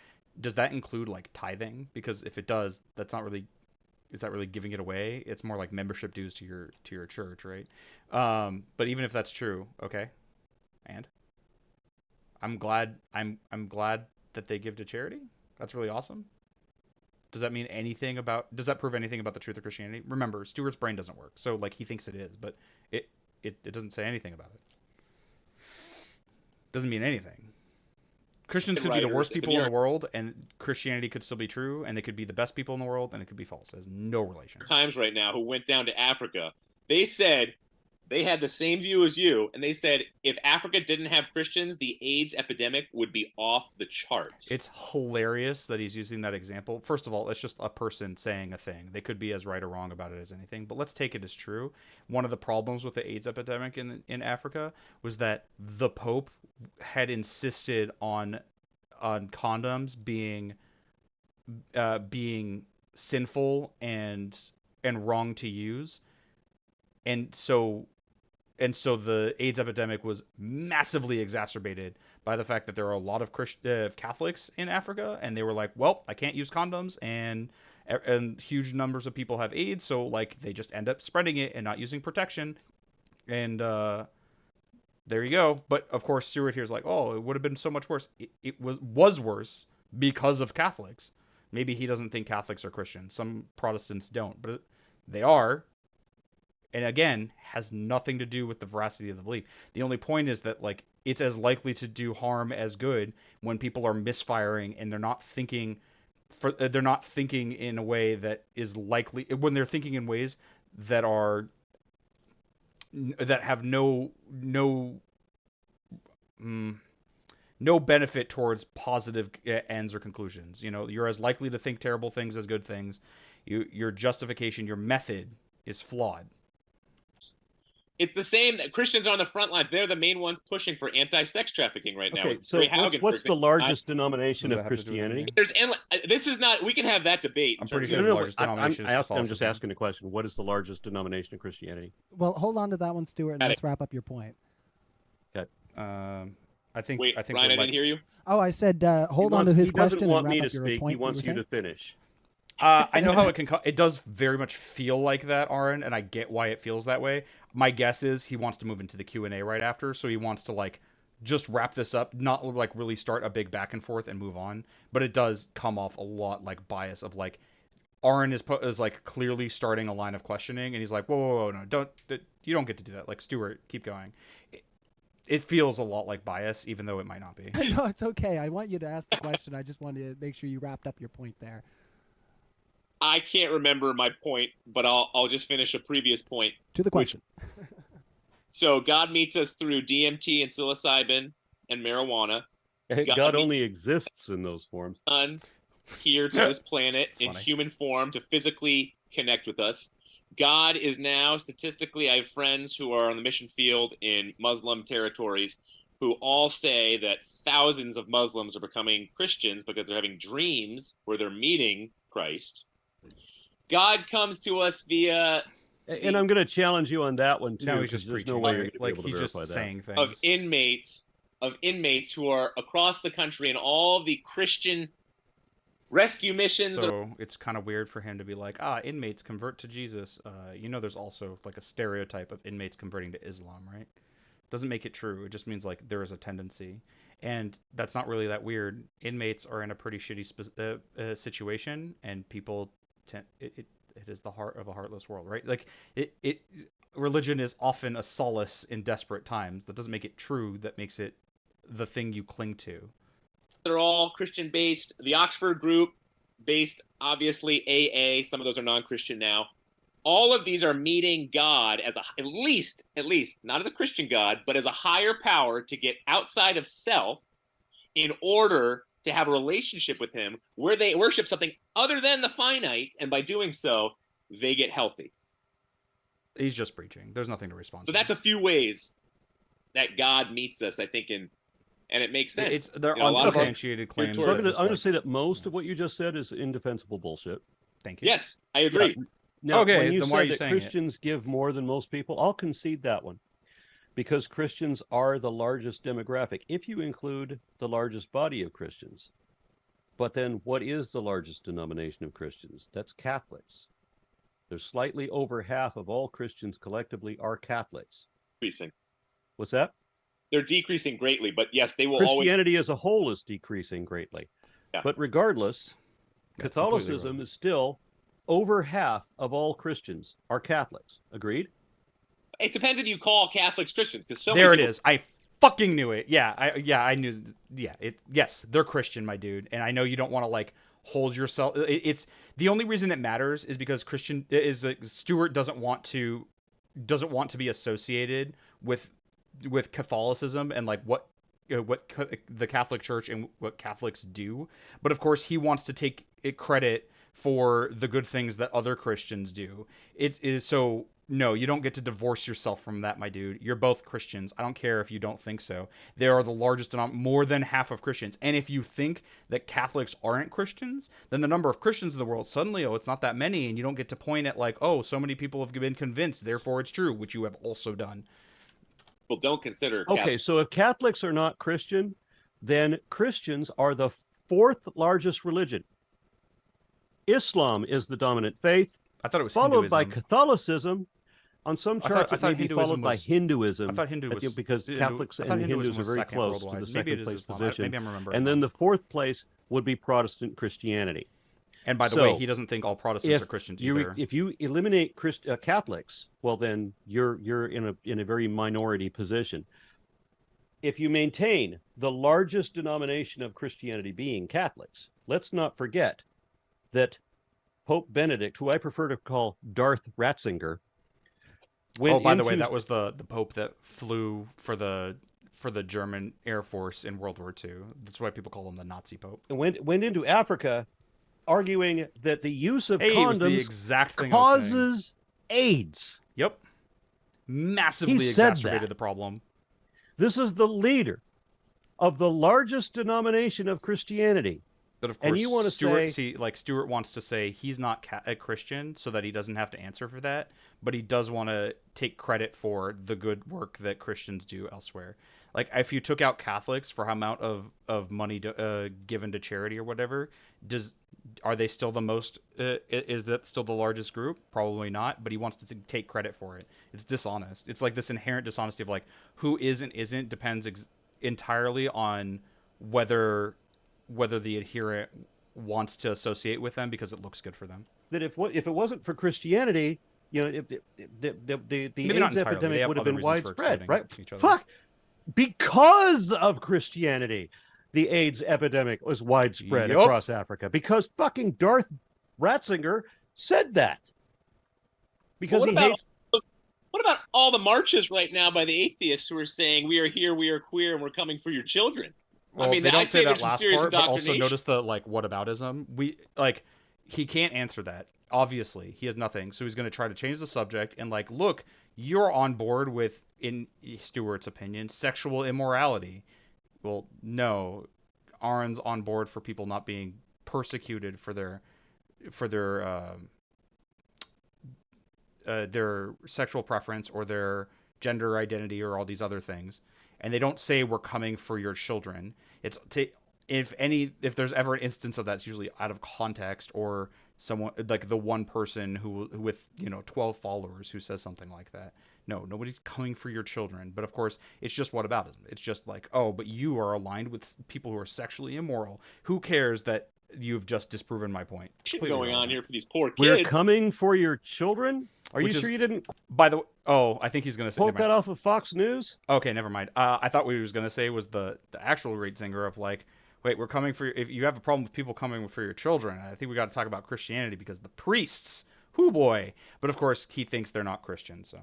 does that include like tithing? Because if it does, is that really giving it away? It's more like membership dues to your church, right? But even if that's true, okay. And I'm glad that they give to charity. That's really awesome. Does that prove anything about the truth of Christianity? Remember, Stuart's brain doesn't work, so like he thinks it is, but it doesn't say anything about it. Doesn't mean anything. Christians could be the worst people in the world, and Christianity could still be true, and they could be the best people in the world, and it could be false. It has no relation. Times right now who went down to Africa, they said they had the same view as you, and they said if Africa didn't have Christians, the AIDS epidemic would be off the charts. It's hilarious that he's using that example. First of all, it's just a person saying a thing. They could be as right or wrong about it as anything, but let's take it as true. One of the problems with the AIDS epidemic in Africa was that the Pope had insisted on condoms being sinful and wrong to use, and so the AIDS epidemic was massively exacerbated by the fact that there are a lot of Catholics in Africa, and they were like, well, I can't use condoms, and huge numbers of people have AIDS, so like they just end up spreading it and not using protection, and there you go. But of course, Stuart here's like, oh, it would have been so much worse. It was worse because of Catholics. Maybe he doesn't think Catholics are Christian. Some Protestants don't, but they are. And again, has nothing to do with the veracity of the belief. The only point is that like it's as likely to do harm as good when people are misfiring and they're not thinking in a way that is likely, when they're thinking in ways that have no benefit towards positive ends or conclusions. You know, you're as likely to think terrible things as good things. Your justification, your method is flawed. It's the same that Christians are on the front lines. They're the main ones pushing for anti-sex trafficking right now. Okay, so what's the largest denomination of Christianity? This is not. We can have that debate. I'm pretty sure the largest denomination is Catholicism. I'm just asking a question. What is the largest denomination of Christianity? Well, hold on to that one, Stuart, and let's wrap up your point. Okay. I think. Wait, Ryan, I didn't hear you. Oh, I said hold on to his question and wrap up your point. He doesn't want me to speak. He wants you to finish. I know how it does very much feel like that, Aron, and I get why it feels that way. My guess is he wants to move into the Q&A right after, so he wants to like just wrap this up, not like really start a big back and forth and move on. But it does come off a lot like bias of like Aron is like clearly starting a line of questioning, and he's like, whoa, no, you don't get to do that. Like, Stuart, keep going. It feels a lot like bias, even though it might not be. No, it's okay. I want you to ask the question. I just wanted to make sure you wrapped up your point there. I can't remember my point, but I'll just finish a previous point. To the question. So God meets us through DMT and psilocybin and marijuana. God only exists in those forms. Here to this planet in human form to physically connect with us. God is now, statistically, I have friends who are on the mission field in Muslim territories who all say that thousands of Muslims are becoming Christians because they're having dreams where they're meeting Christ. God comes to us via... And I'm going to challenge you on that one, too. No, he's just preaching. No way you're like able to he's verify just that. saying things. Of inmates who are across the country and all the Christian rescue missions. So it's kind of weird for him to be like, inmates convert to Jesus. There's also like a stereotype of inmates converting to Islam, right? Doesn't make it true. It just means like there is a tendency. And that's not really that weird. Inmates are in a pretty shitty situation, and people it is the heart of a heartless world, right? Like religion is often a solace in desperate times. That doesn't make it true. That makes it the thing you cling to. They're all Christian based. The Oxford group based, obviously AA. Some of those are non-Christian now. All of these are meeting God as at least not as a Christian God, but as a higher power to get outside of self in order to have a relationship with him where they worship something other than the finite, and by doing so, they get healthy. He's just preaching. There's nothing to respond to. So that's a few ways that God meets us, I think, and it makes sense. They're unsubstantiated claims. I'm going to say that most of what you just said is indefensible bullshit. Thank you. Yes, I agree. Yeah. Now, okay, when you then why are you said that saying Christians give more than most people, I'll concede that one. Because Christians are the largest demographic, if you include the largest body of Christians. But then what is the largest denomination of Christians? That's Catholics. There's slightly over half of all Christians collectively are Catholics. Decreasing. What's that? They're decreasing greatly, but yes, they will Christianity as a whole is decreasing greatly. Yeah. But regardless, Catholicism is still over half of all Christians are Catholics. Agreed? It depends if you call Catholics Christians, because there it is. I fucking knew it. Yeah, I knew. Yeah, yes, they're Christian, my dude, and I know you don't want to like hold yourself. It's the only reason it matters is because Stuart doesn't want to be associated with Catholicism and like what the Catholic Church and what Catholics do. But of course, he wants to take credit for the good things that other Christians do. It is so. No, you don't get to divorce yourself from that, my dude. You're both Christians. I don't care if you don't think so. They are the largest, more than half of Christians. And if you think that Catholics aren't Christians, then the number of Christians in the world, suddenly, it's not that many. And you don't get to point at like, oh, so many people have been convinced, therefore it's true, which you have also done. Well, don't consider. Okay, so if Catholics are not Christian, then Christians are the fourth largest religion. Islam is the dominant faith. I thought it was followed Hinduism. by Catholicism. On some charts, it may be followed by Hinduism. I thought Hinduism because Catholics and Hindus are very close to the second place position. Maybe I'm remembering. And then the fourth place would be Protestant Christianity. And by the way, he doesn't think all Protestants are Christians either. If you eliminate Catholics, well, then you're in a very minority position. If you maintain the largest denomination of Christianity being Catholics, let's not forget that Pope Benedict, who I prefer to call Darth Ratzinger. By the way, that was the Pope that flew for the German Air Force in World War II. That's why people call him the Nazi Pope. Went into Africa, arguing that the use of condoms the exact thing causes AIDS. Yep, massively exacerbated the problem. This is the leader of the largest denomination of Christianity. But of course, and you want to Stuart wants to say he's not a Christian so that he doesn't have to answer for that, but he does want to take credit for the good work that Christians do elsewhere. Like if you took out Catholics for how amount of money given to charity or whatever, are they still the most? Is that still the largest group? Probably not. But he wants to take credit for it. It's dishonest. It's like this inherent dishonesty of like who is and isn't depends entirely on whether the adherent wants to associate with them because it looks good for them. That if it wasn't for Christianity, the AIDS epidemic would have been widespread, right? Fuck! Because of Christianity, the AIDS epidemic was widespread across Africa. Because fucking Darth Ratzinger said that. Because what about all the marches right now by the atheists who are saying we are here, we are queer, and we're coming for your children? Well, I mean, they don't say that last part, but also notice the whataboutism. He can't answer that. Obviously, he has nothing, so he's going to try to change the subject and look, you're on board with, in Stuart's opinion, sexual immorality. Well, no, Aron's on board for people not being persecuted for their sexual preference or their gender identity or all these other things. And they don't say we're coming for your children. If there's ever an instance of that, it's usually out of context or someone like the one person who with 12 followers who says something like that. No, nobody's coming for your children. But of course, it's just whataboutism. It's just like, oh, but you are aligned with people who are sexually immoral. Who cares that you've just disproven my point? Shit going on here for these poor kids. We're coming for your children? Are you sure you didn't? By the way, I think he's going to say. Quote that off of Fox News? Okay, never mind. I thought what he was going to say was the actual Ratzinger of wait, we're coming for if you have a problem with people coming for your children, I think we got to talk about Christianity because the priests, hoo boy. But of course, he thinks they're not Christian, so.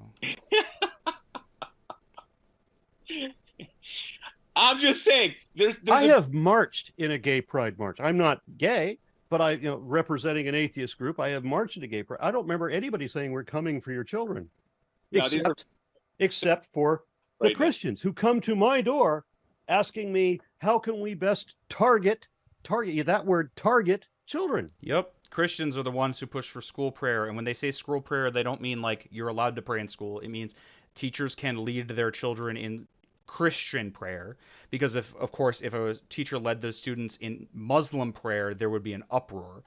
I'm just saying, I have marched in a gay pride march. I'm not gay, but representing an atheist group, I have marched in a gay pride. I don't remember anybody saying we're coming for your children, except for the Christians who come to my door asking me, how can we best target children? Yep. Christians are the ones who push for school prayer. And when they say school prayer, they don't mean you're allowed to pray in school. It means teachers can lead their children in Christian prayer. Because if a teacher led those students in Muslim prayer, there would be an uproar.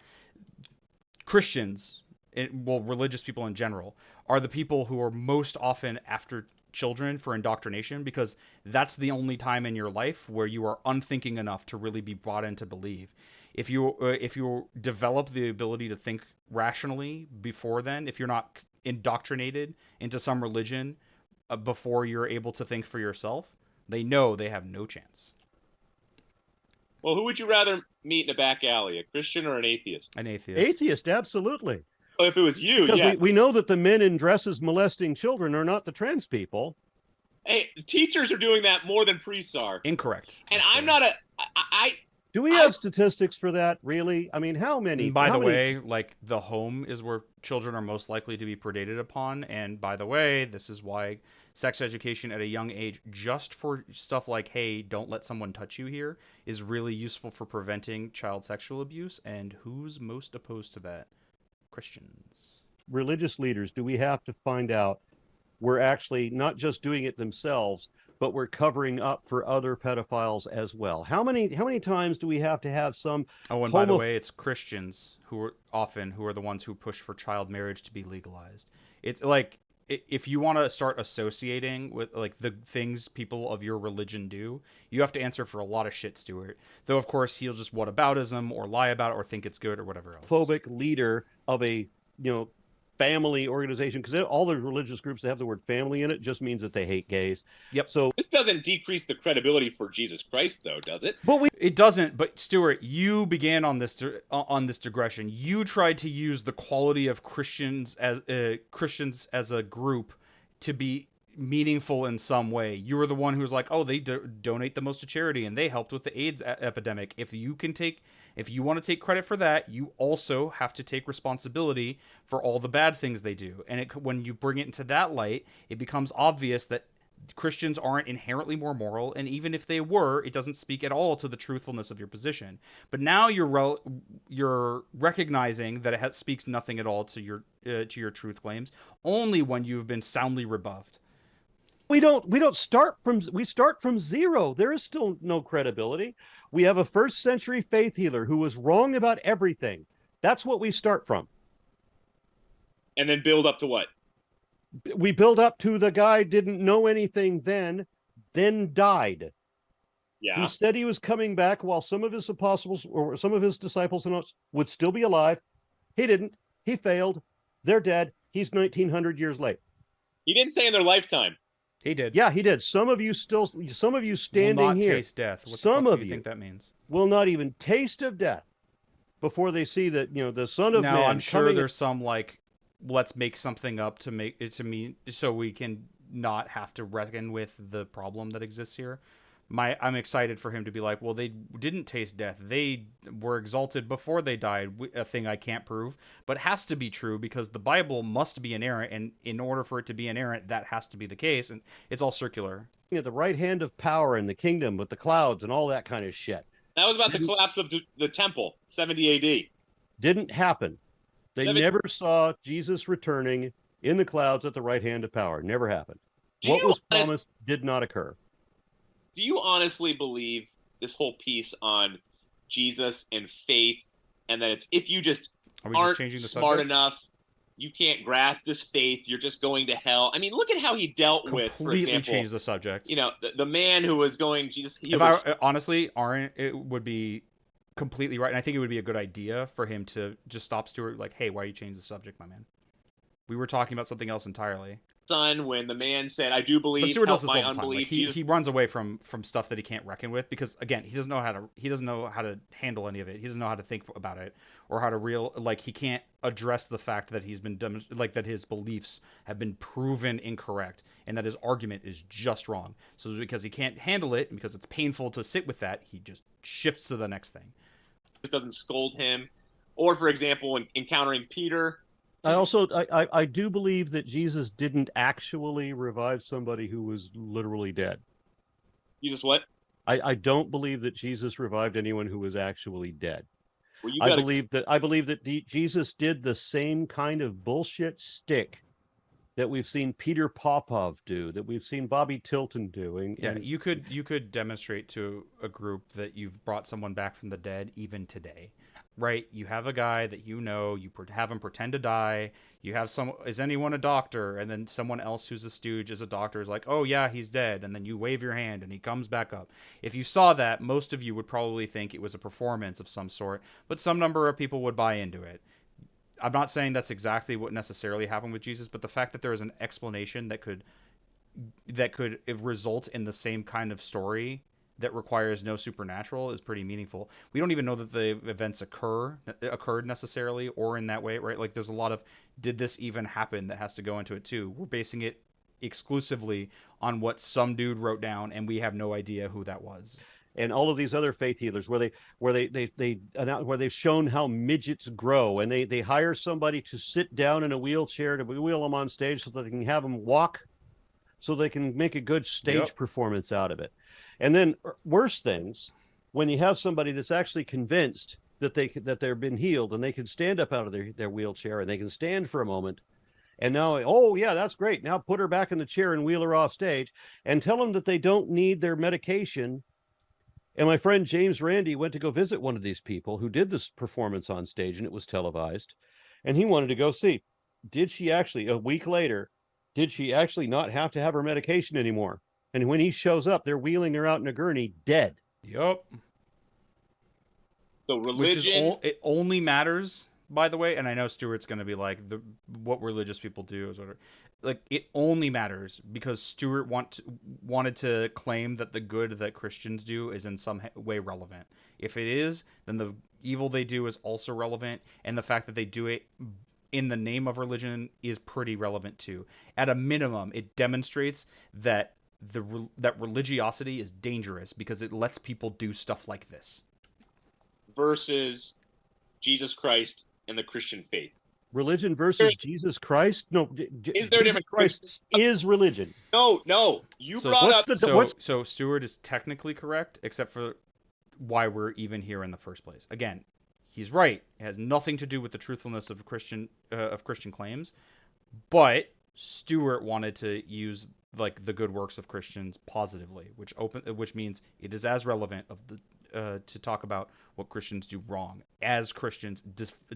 Christians, religious people in general, are the people who are most often after children for indoctrination because that's the only time in your life where you are unthinking enough to really be brought in to believe. If you develop the ability to think rationally before then, if you're not indoctrinated into some religion before you're able to think for yourself, They know they have no chance. Well, who would you rather meet in a back alley, a Christian or an atheist? An atheist. Atheist, absolutely. Well, if it was you, because yeah. we know that the men in dresses molesting children are not the trans people. Hey, teachers are doing that more than priests are. Incorrect. And I'm not a... Do we have statistics for that, really? I mean, how many? And by the way, like, the home is where children are most likely to be predated upon. And by the way, this is why sex education at a young age, just for stuff like, hey, don't let someone touch you here, is really useful for preventing child sexual abuse. And who's most opposed to that? Christians. Religious leaders, do we have to find out we're actually not just doing it themselves, but we're covering up for other pedophiles as well? How many times do we have to have some... Oh, and by the way, it's Christians who are the ones who push for child marriage to be legalized. It's like, if you want to start associating with like the things people of your religion do, you have to answer for a lot of shit, Stuart. Though of course he'll just whataboutism or lie about it or think it's good or whatever else. Phobic leader of a family organization, because all the religious groups that have the word family in it just means that they hate gays. Yep. So this doesn't decrease the credibility for Jesus Christ, though, does it? It doesn't. But Stuart, you began on this digression. You tried to use the quality of Christians as a group to be meaningful in some way. You were the one who was like, oh, they donate the most to charity and they helped with the AIDS epidemic. If you want to take credit for that, you also have to take responsibility for all the bad things they do. And when you bring it into that light, it becomes obvious that Christians aren't inherently more moral, and even if they were, it doesn't speak at all to the truthfulness of your position. But now you're recognizing that it speaks nothing at all to your truth claims, only when you've been soundly rebuffed. We start from zero. There is still no credibility. We have a first century faith healer who was wrong about everything. That's what we start from. And then build up to what? We build up to the guy didn't know anything then died. Yeah. He said he was coming back while some of his apostles or some of his disciples would still be alive. He didn't. He failed. They're dead. He's 1900 years late. He didn't say in their lifetime. He did. Yeah, he did. Some of you standing will not here. Taste death. What some the fuck of do you think that means? Will not even taste of death before they see that the Son of Man. Now I'm sure there's some like, let's make something up to make it to mean so we can not have to reckon with the problem that exists here. I'm excited for him to be like, well, they didn't taste death. They were exalted before they died, a thing I can't prove, but has to be true because the Bible must be inerrant, and in order for it to be inerrant, that has to be the case, and it's all circular. At the right hand of power in the kingdom with the clouds and all that kind of shit. That was about the collapse of the temple, 70 AD. Didn't happen. They never saw Jesus returning in the clouds at the right hand of power. Never happened. What was promised did not occur. Do you honestly believe this whole piece on Jesus and faith, and that it's if you just aren't smart enough, you can't grasp this faith, you're just going to hell? I mean, look at how he dealt with, for example, completely changed the subject. The man who was going, Jesus. Honestly, Aron, it would be completely right, and I think it would be a good idea for him to just stop Stuart, like, hey, why you change the subject, my man? We were talking about something else entirely. Son, when the man said, I do believe, help my unbelief. Like, he runs away from stuff that he can't reckon with because, again, he doesn't know how to handle any of it. He doesn't know how to think about it or how to he can't address the fact that he's been that his beliefs have been proven incorrect and that his argument is just wrong. So because he can't handle it and because it's painful to sit with that, he just shifts to the next thing. Just doesn't scold him. Or, for example, in encountering Peter. I do believe that Jesus didn't actually revive somebody who was literally dead. Jesus what? I don't believe that Jesus revived anyone who was actually dead. Well, I believe that Jesus did the same kind of bullshit stick that we've seen Peter Popov do, that we've seen Bobby Tilton do. You could demonstrate to a group that you've brought someone back from the dead even today. Right, you have a guy that you have him pretend to die. You have is anyone a doctor? And then someone else who's a stooge is a doctor is like, oh yeah, he's dead. And then you wave your hand and he comes back up. If you saw that, most of you would probably think it was a performance of some sort, but some number of people would buy into it. I'm not saying that's exactly what necessarily happened with Jesus, but the fact that there is an explanation that could result in the same kind of story that requires no supernatural is pretty meaningful. We don't even know that the events occurred necessarily or in that way, right? Like there's a lot of did this even happen that has to go into it too. We're basing it exclusively on what some dude wrote down, and we have no idea who that was. And all of these other faith healers where they've shown how midgets grow, and they hire somebody to sit down in a wheelchair to wheel them on stage so that they can have them walk, so they can make a good stage performance out of it. And then worse things, when you have somebody that's actually convinced that they've been healed and they can stand up out of their wheelchair and they can stand for a moment. And now, oh yeah, that's great. Now put her back in the chair and wheel her off stage and tell them that they don't need their medication. And my friend James Randi went to go visit one of these people who did this performance on stage, and it was televised. And he wanted to go see, did she actually, a week later, did she actually not have to have her medication anymore? And when he shows up, they're wheeling her out in a gurney, dead. Yep. So religion, it only matters, by the way, and I know Stuart's going to be like, what religious people do is whatever. Like, it only matters because Stuart wanted to claim that the good that Christians do is in some way relevant. If it is, then the evil they do is also relevant, and the fact that they do it in the name of religion is pretty relevant too. At a minimum, it demonstrates that that religiosity is dangerous because it lets people do stuff like this. Versus Jesus Christ and the Christian faith. Religion versus Jesus Christ? No, is there a difference? Christ is religion. No. You brought up. So Stuart is technically correct, except for why we're even here in the first place. Again, he's right. It has nothing to do with the truthfulness of Christian claims, but Stuart wanted to use like the good works of Christians positively, which means it is as relevant to talk about what Christians do wrong as Christians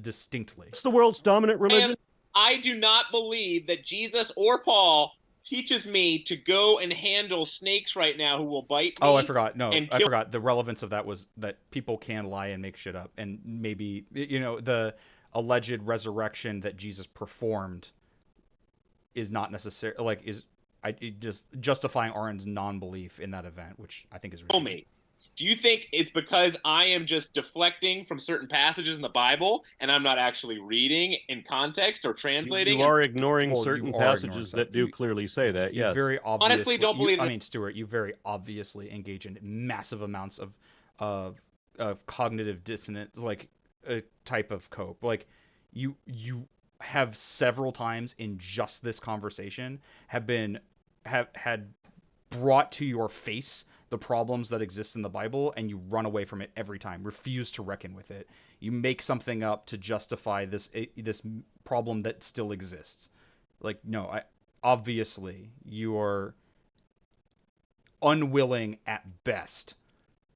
distinctly. It's the world's dominant religion. And I do not believe that Jesus or Paul teaches me to go and handle snakes right now who will bite me. Oh, I forgot. No, I forgot. The relevance of that was that people can lie and make shit up, and maybe the alleged resurrection that Jesus performed is not necessary. Just justifying Aron's non-belief in that event, which I think is ridiculous. Do you think it's because I am just deflecting from certain passages in the Bible and I'm not actually reading in context or translating? You are ignoring certain passages that do clearly say that, yes. Very obviously, honestly don't believe that. I mean, Stuart, you very obviously engage in massive amounts of cognitive dissonance, like a type of cope. Like, you have several times in just this conversation had brought to your face the problems that exist in the Bible, and you run away from it every time. Refuse to reckon with it. You make something up to justify this problem that still exists. Like, no, obviously you are unwilling at best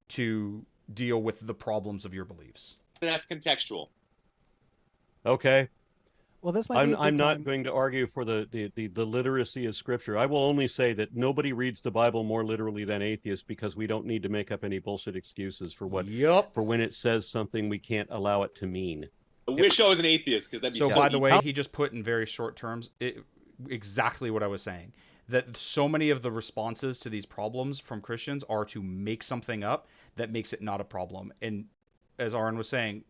to deal with the problems of your beliefs. That's contextual. Okay. Well, this might be I'm not going to argue for the literacy of Scripture. I will only say that nobody reads the Bible more literally than atheists, because we don't need to make up any bullshit excuses for when it says something we can't allow it to mean. I wish I was an atheist, because that'd be so. By the way, he just put in very short terms exactly what I was saying. That so many of the responses to these problems from Christians are to make something up that makes it not a problem. And as Aron was saying,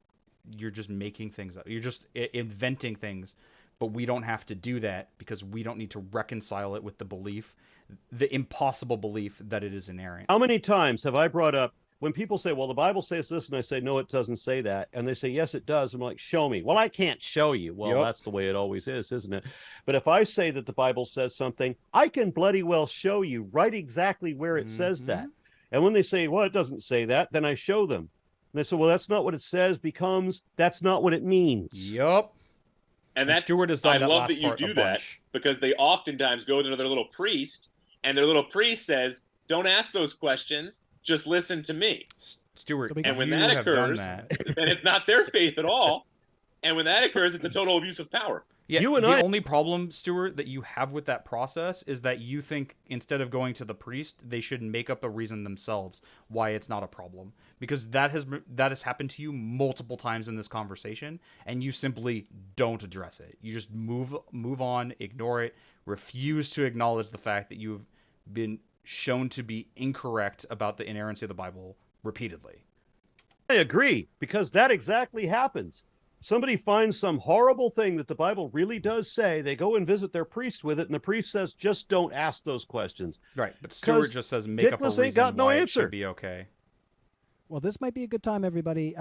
you're just making things up. You're just inventing things, but we don't have to do that because we don't need to reconcile it with the impossible belief that it is inerrant. How many times have I brought up when people say, well, the Bible says this, and I say, no, it doesn't say that. And they say, yes, it does. I'm like, show me. Well, I can't show you. Well, That's the way it always is, isn't it? But if I say that the Bible says something, I can bloody well show you right exactly where it says that. And when they say, well, it doesn't say that, then I show them. And they say, well, that's not what it says, that's not what it means. Yep. And that's, Stuart has done I love that you do that, because they oftentimes go to their little priest, and their little priest says, don't ask those questions, just listen to me. Stuart, and when that occurs, then it's not their faith at all. And when that occurs, it's a total abuse of power. Yeah, the only problem, Stuart, that you have with that process is that you think instead of going to the priest, they should make up a reason themselves why it's not a problem. Because that has happened to you multiple times in this conversation, and you simply don't address it. You just move on, ignore it, refuse to acknowledge the fact that you've been shown to be incorrect about the inerrancy of the Bible repeatedly. I agree, because that exactly happens. Somebody finds some horrible thing that the Bible really does say. They go and visit their priest with it, and the priest says, just don't ask those questions. Right, but Stuart just says make up a reason why it should be okay. Well, this might be a good time, everybody,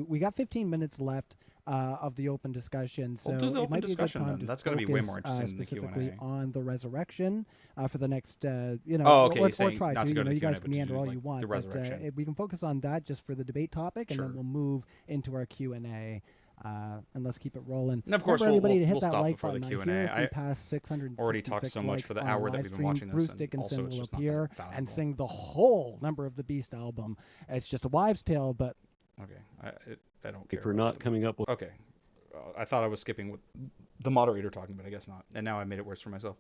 we got 15 minutes left of the open discussion, so we'll do the it might be a good time then. That's going to be way more interesting specifically than the Q&A. on the resurrection for the next, okay, or try to. You guys can meander all you want, but we can focus on that just for the debate topic, and then we'll move into our Q&A. And let's keep it rolling. And of course, everybody to hit we'll that stop like before button. the Q&A. If we pass 666 already talked so much for the hour that we've been watching this. Bruce Dickinson will appear and sing the whole Number of the Beast album. It's just a wives' tale, but okay, I don't care. If we're not coming up with okay, I thought I was skipping with the moderator talking, but I guess not. And now I made it worse for myself.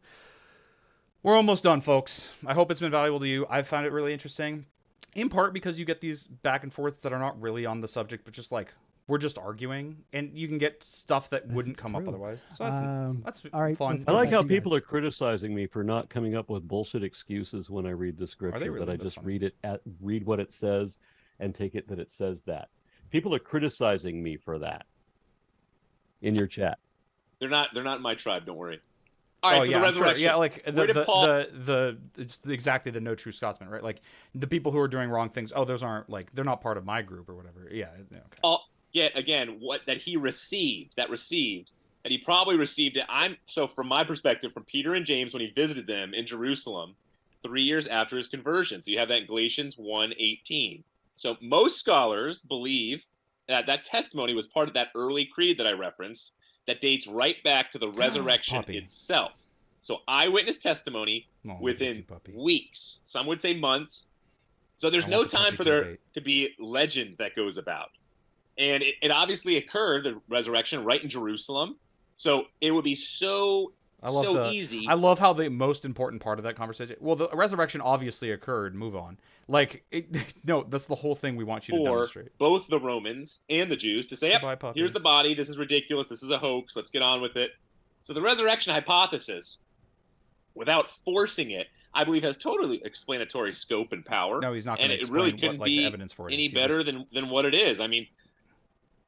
We're almost done, folks. I hope it's been valuable to you. I've found it really interesting, in part because you get these back and forths that are not really on the subject, but just like we're just arguing, and you can get stuff that wouldn't come up otherwise. So that's all right, fun. I like how people are criticizing me for not coming up with bullshit excuses when I read the scripture. Really? That I just read what it says and take it that it says that. People are criticizing me for that in your chat. They're not in my tribe. Don't worry. All right, so the resurrection. Sure. Yeah, like it's exactly the no true Scotsman, right? Like the people who are doing wrong things. Oh, those aren't they're not part of my group or whatever. Yeah. Okay. Yet again, that he received, and he probably received it. So from my perspective, from Peter and James when he visited them in Jerusalem 3 years after his conversion. So you have that in Galatians 1:18. So most scholars believe that testimony was part of that early creed that I referenced that dates right back to the resurrection itself. So eyewitness testimony within weeks. Some would say months. So there's no time for there to be legend that goes about. And it obviously occurred, the resurrection, right in Jerusalem. So it would be so easy. I love how the most important part of that conversation. Well, the resurrection obviously occurred. Move on. No, that's the whole thing we want you to demonstrate. Both the Romans and the Jews to say, yep, here's the body. This is ridiculous. This is a hoax. Let's get on with it. So the resurrection hypothesis, without forcing it, I believe has totally explanatory scope and power. No, he's not going to explain really couldn't what be the evidence for it any better than what it is. I mean,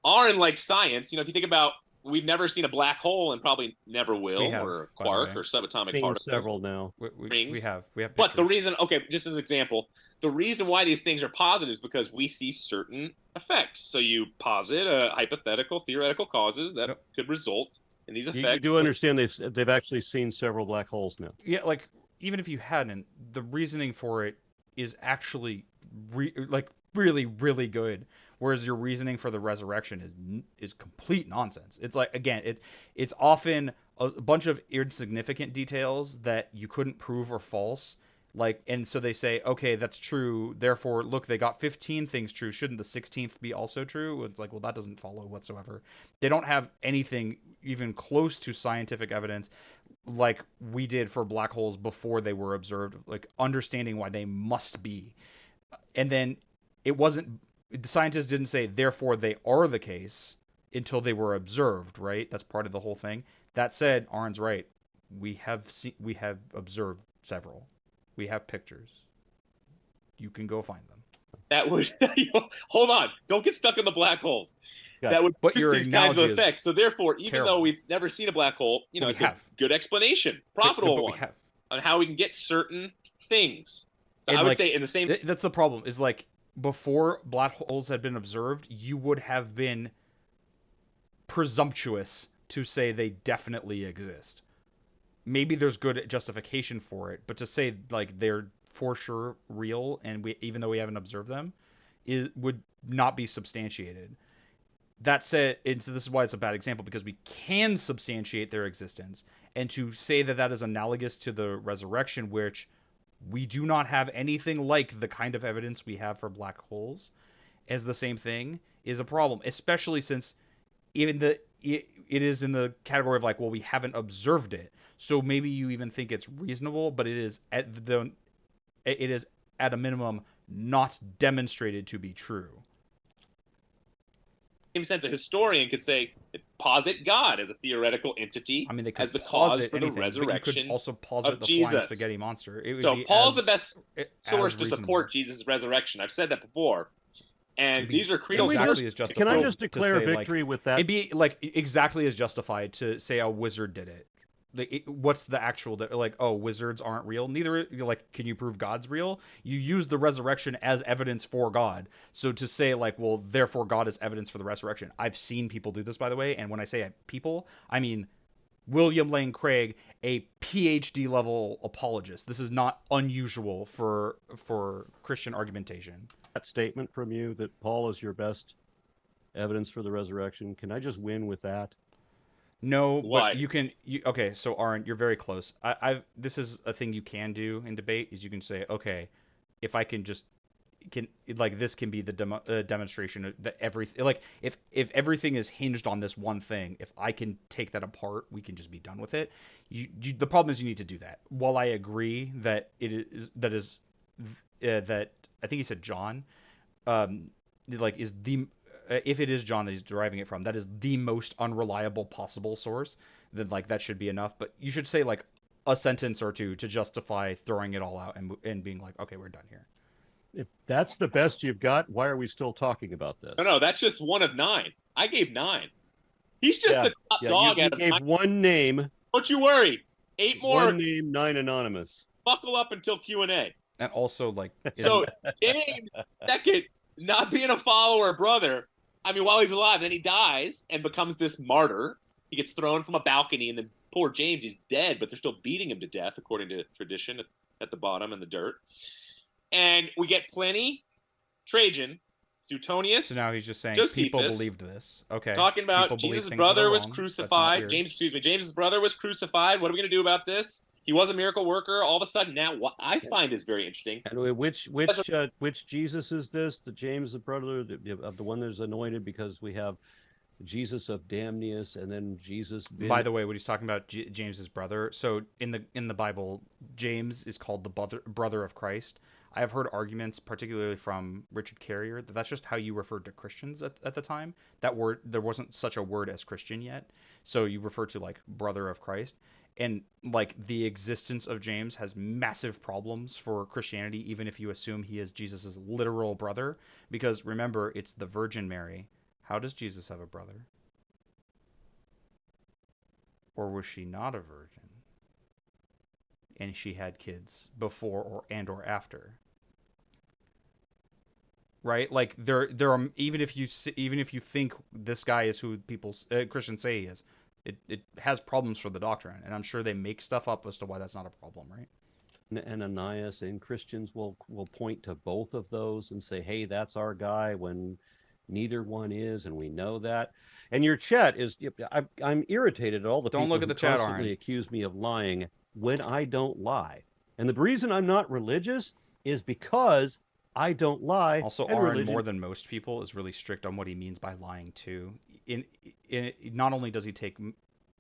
Aron likes science. If you think about, we've never seen a black hole and probably never will, or a quark or subatomic particles. Several now. We have pictures. But the reason, just as an example, the reason why these things are positive is because we see certain effects. So you posit hypothetical, theoretical causes that could result in these effects. You do understand they've actually seen several black holes now. Yeah, even if you hadn't, the reasoning for it is actually really, really good. Whereas your reasoning for the resurrection is complete nonsense. It's it's often a bunch of insignificant details that you couldn't prove are false. And so they say, okay, that's true. Therefore, look, they got 15 things true. Shouldn't the 16th be also true? It's well, that doesn't follow whatsoever. They don't have anything even close to scientific evidence like we did for black holes before they were observed, understanding why they must be. And then it wasn't. The scientists didn't say, therefore they are the case until they were observed, right? That's part of the whole thing. That said, Aron's right. We have observed several. We have pictures. You can go find them. That would hold on. Don't get stuck in the black holes. Yeah. That would produce these kinds of effects. So therefore, even though we've never seen a black hole, it's a good explanation, profitable one on how we can get certain things. So I would say in the same. That's the problem. Is before black holes had been observed, you would have been presumptuous to say they definitely exist. Maybe there's good justification for it, but to say they're for sure real and even though we haven't observed them, would not be substantiated. That said, and so this is why it's a bad example, because we can substantiate their existence, and to say that is analogous to the resurrection, which we do not have anything like the kind of evidence we have for black holes as the same thing, is a problem, especially since it is in the category of like, well, we haven't observed it, so maybe you even think it's reasonable, but it is at a minimum not demonstrated to be true. In a sense, a historian could say, posit God as a theoretical entity. I mean, they could as the cause for anything, the resurrection. But you could also posit the Jesus. flying spaghetti monster. It would so be Paul's the best source to support Jesus' resurrection. I've said that before. And these are creedal. Exactly as justified. Can I just declare victory with that? It'd be like exactly as justified to say a wizard did it. What's the actual like? Oh, wizards aren't real. Neither like, can you prove God's real? You use the resurrection as evidence for God. So to say like, well, therefore God is evidence for the resurrection. I've seen people do this, by the way, and when I say people, I mean William Lane Craig, a PhD level apologist. This is not unusual for Christian argumentation. That statement from you that Paul is your best evidence for the resurrection. Can I just win with that? No, but you can. Okay, so Aron, you're very close. This is a thing you can do in debate. Is you can say, okay, if I can just this can be the demonstration that everything, like if everything is hinged on this one thing, if I can take that apart, we can just be done with it. The problem is you need to do that. While I agree that that I think he said John, is the if it is John that he's deriving it from, that is the most unreliable possible source, then like that should be enough. But you should say like a sentence or two to justify throwing it all out and being like, okay, we're done here. If that's the best you've got, why are we still talking about this? No, that's just one of 9. I gave 9. He's just the top dog. You gave 1 name. Don't you worry. 8 more. 1 name, 9 anonymous. Buckle up until Q&A. And also like so James second, not being a follower brother. I mean, while he's alive, then he dies and becomes this martyr. He gets thrown from a balcony, and then poor James, he's dead, but they're still beating him to death, according to tradition, at the bottom in the dirt. And we get Pliny, Trajan, Suetonius. So now he's just saying Josephus, people believed this. Okay. Talking about Jesus' brother was crucified. James's brother was crucified. What are we going to do about this? He was a miracle worker. All of a sudden, now what I find is very interesting. And which Jesus is this? The James, the brother of the one that's anointed, because we have Jesus of Damnius, and then Jesus. By the way, what he's talking about, James's brother. So in the Bible, James is called the brother of Christ. I have heard arguments, particularly from Richard Carrier, that that's just how you referred to Christians at the time. That word, there wasn't such a word as Christian yet, so you refer to like brother of Christ. And like the existence of James has massive problems for Christianity, even if you assume he is Jesus's literal brother, because remember, it's the Virgin Mary. How does Jesus have a brother? Or was she not a virgin? And she had kids before or after. Right? Like there are, even if you think this guy is who people Christians say he is, it has problems for the doctrine, and I'm sure they make stuff up as to why that's not a problem, right? And Ananias and Christians will point to both of those and say, hey, that's our guy, when neither one is, and we know that. And your chat is, I'm irritated at all the people who constantly accuse me of lying when I don't lie. And the reason I'm not religious is because I don't lie. Also, Aron, more than most people, is really strict on what he means by lying too. Not only does he take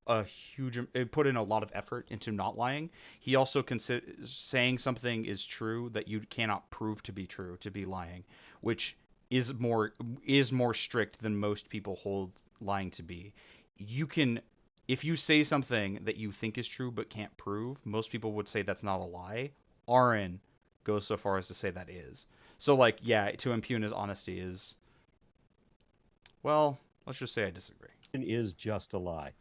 put in a lot of effort into not lying, he also considers saying something is true that you cannot prove to be true to be lying, which is more strict than most people hold lying to be. You can, if you say something that you think is true but can't prove, most people would say that's not a lie. Aron goes so far as to say that is. So like, yeah, to impugn his honesty is, well, let's just say I disagree. It is just a lie.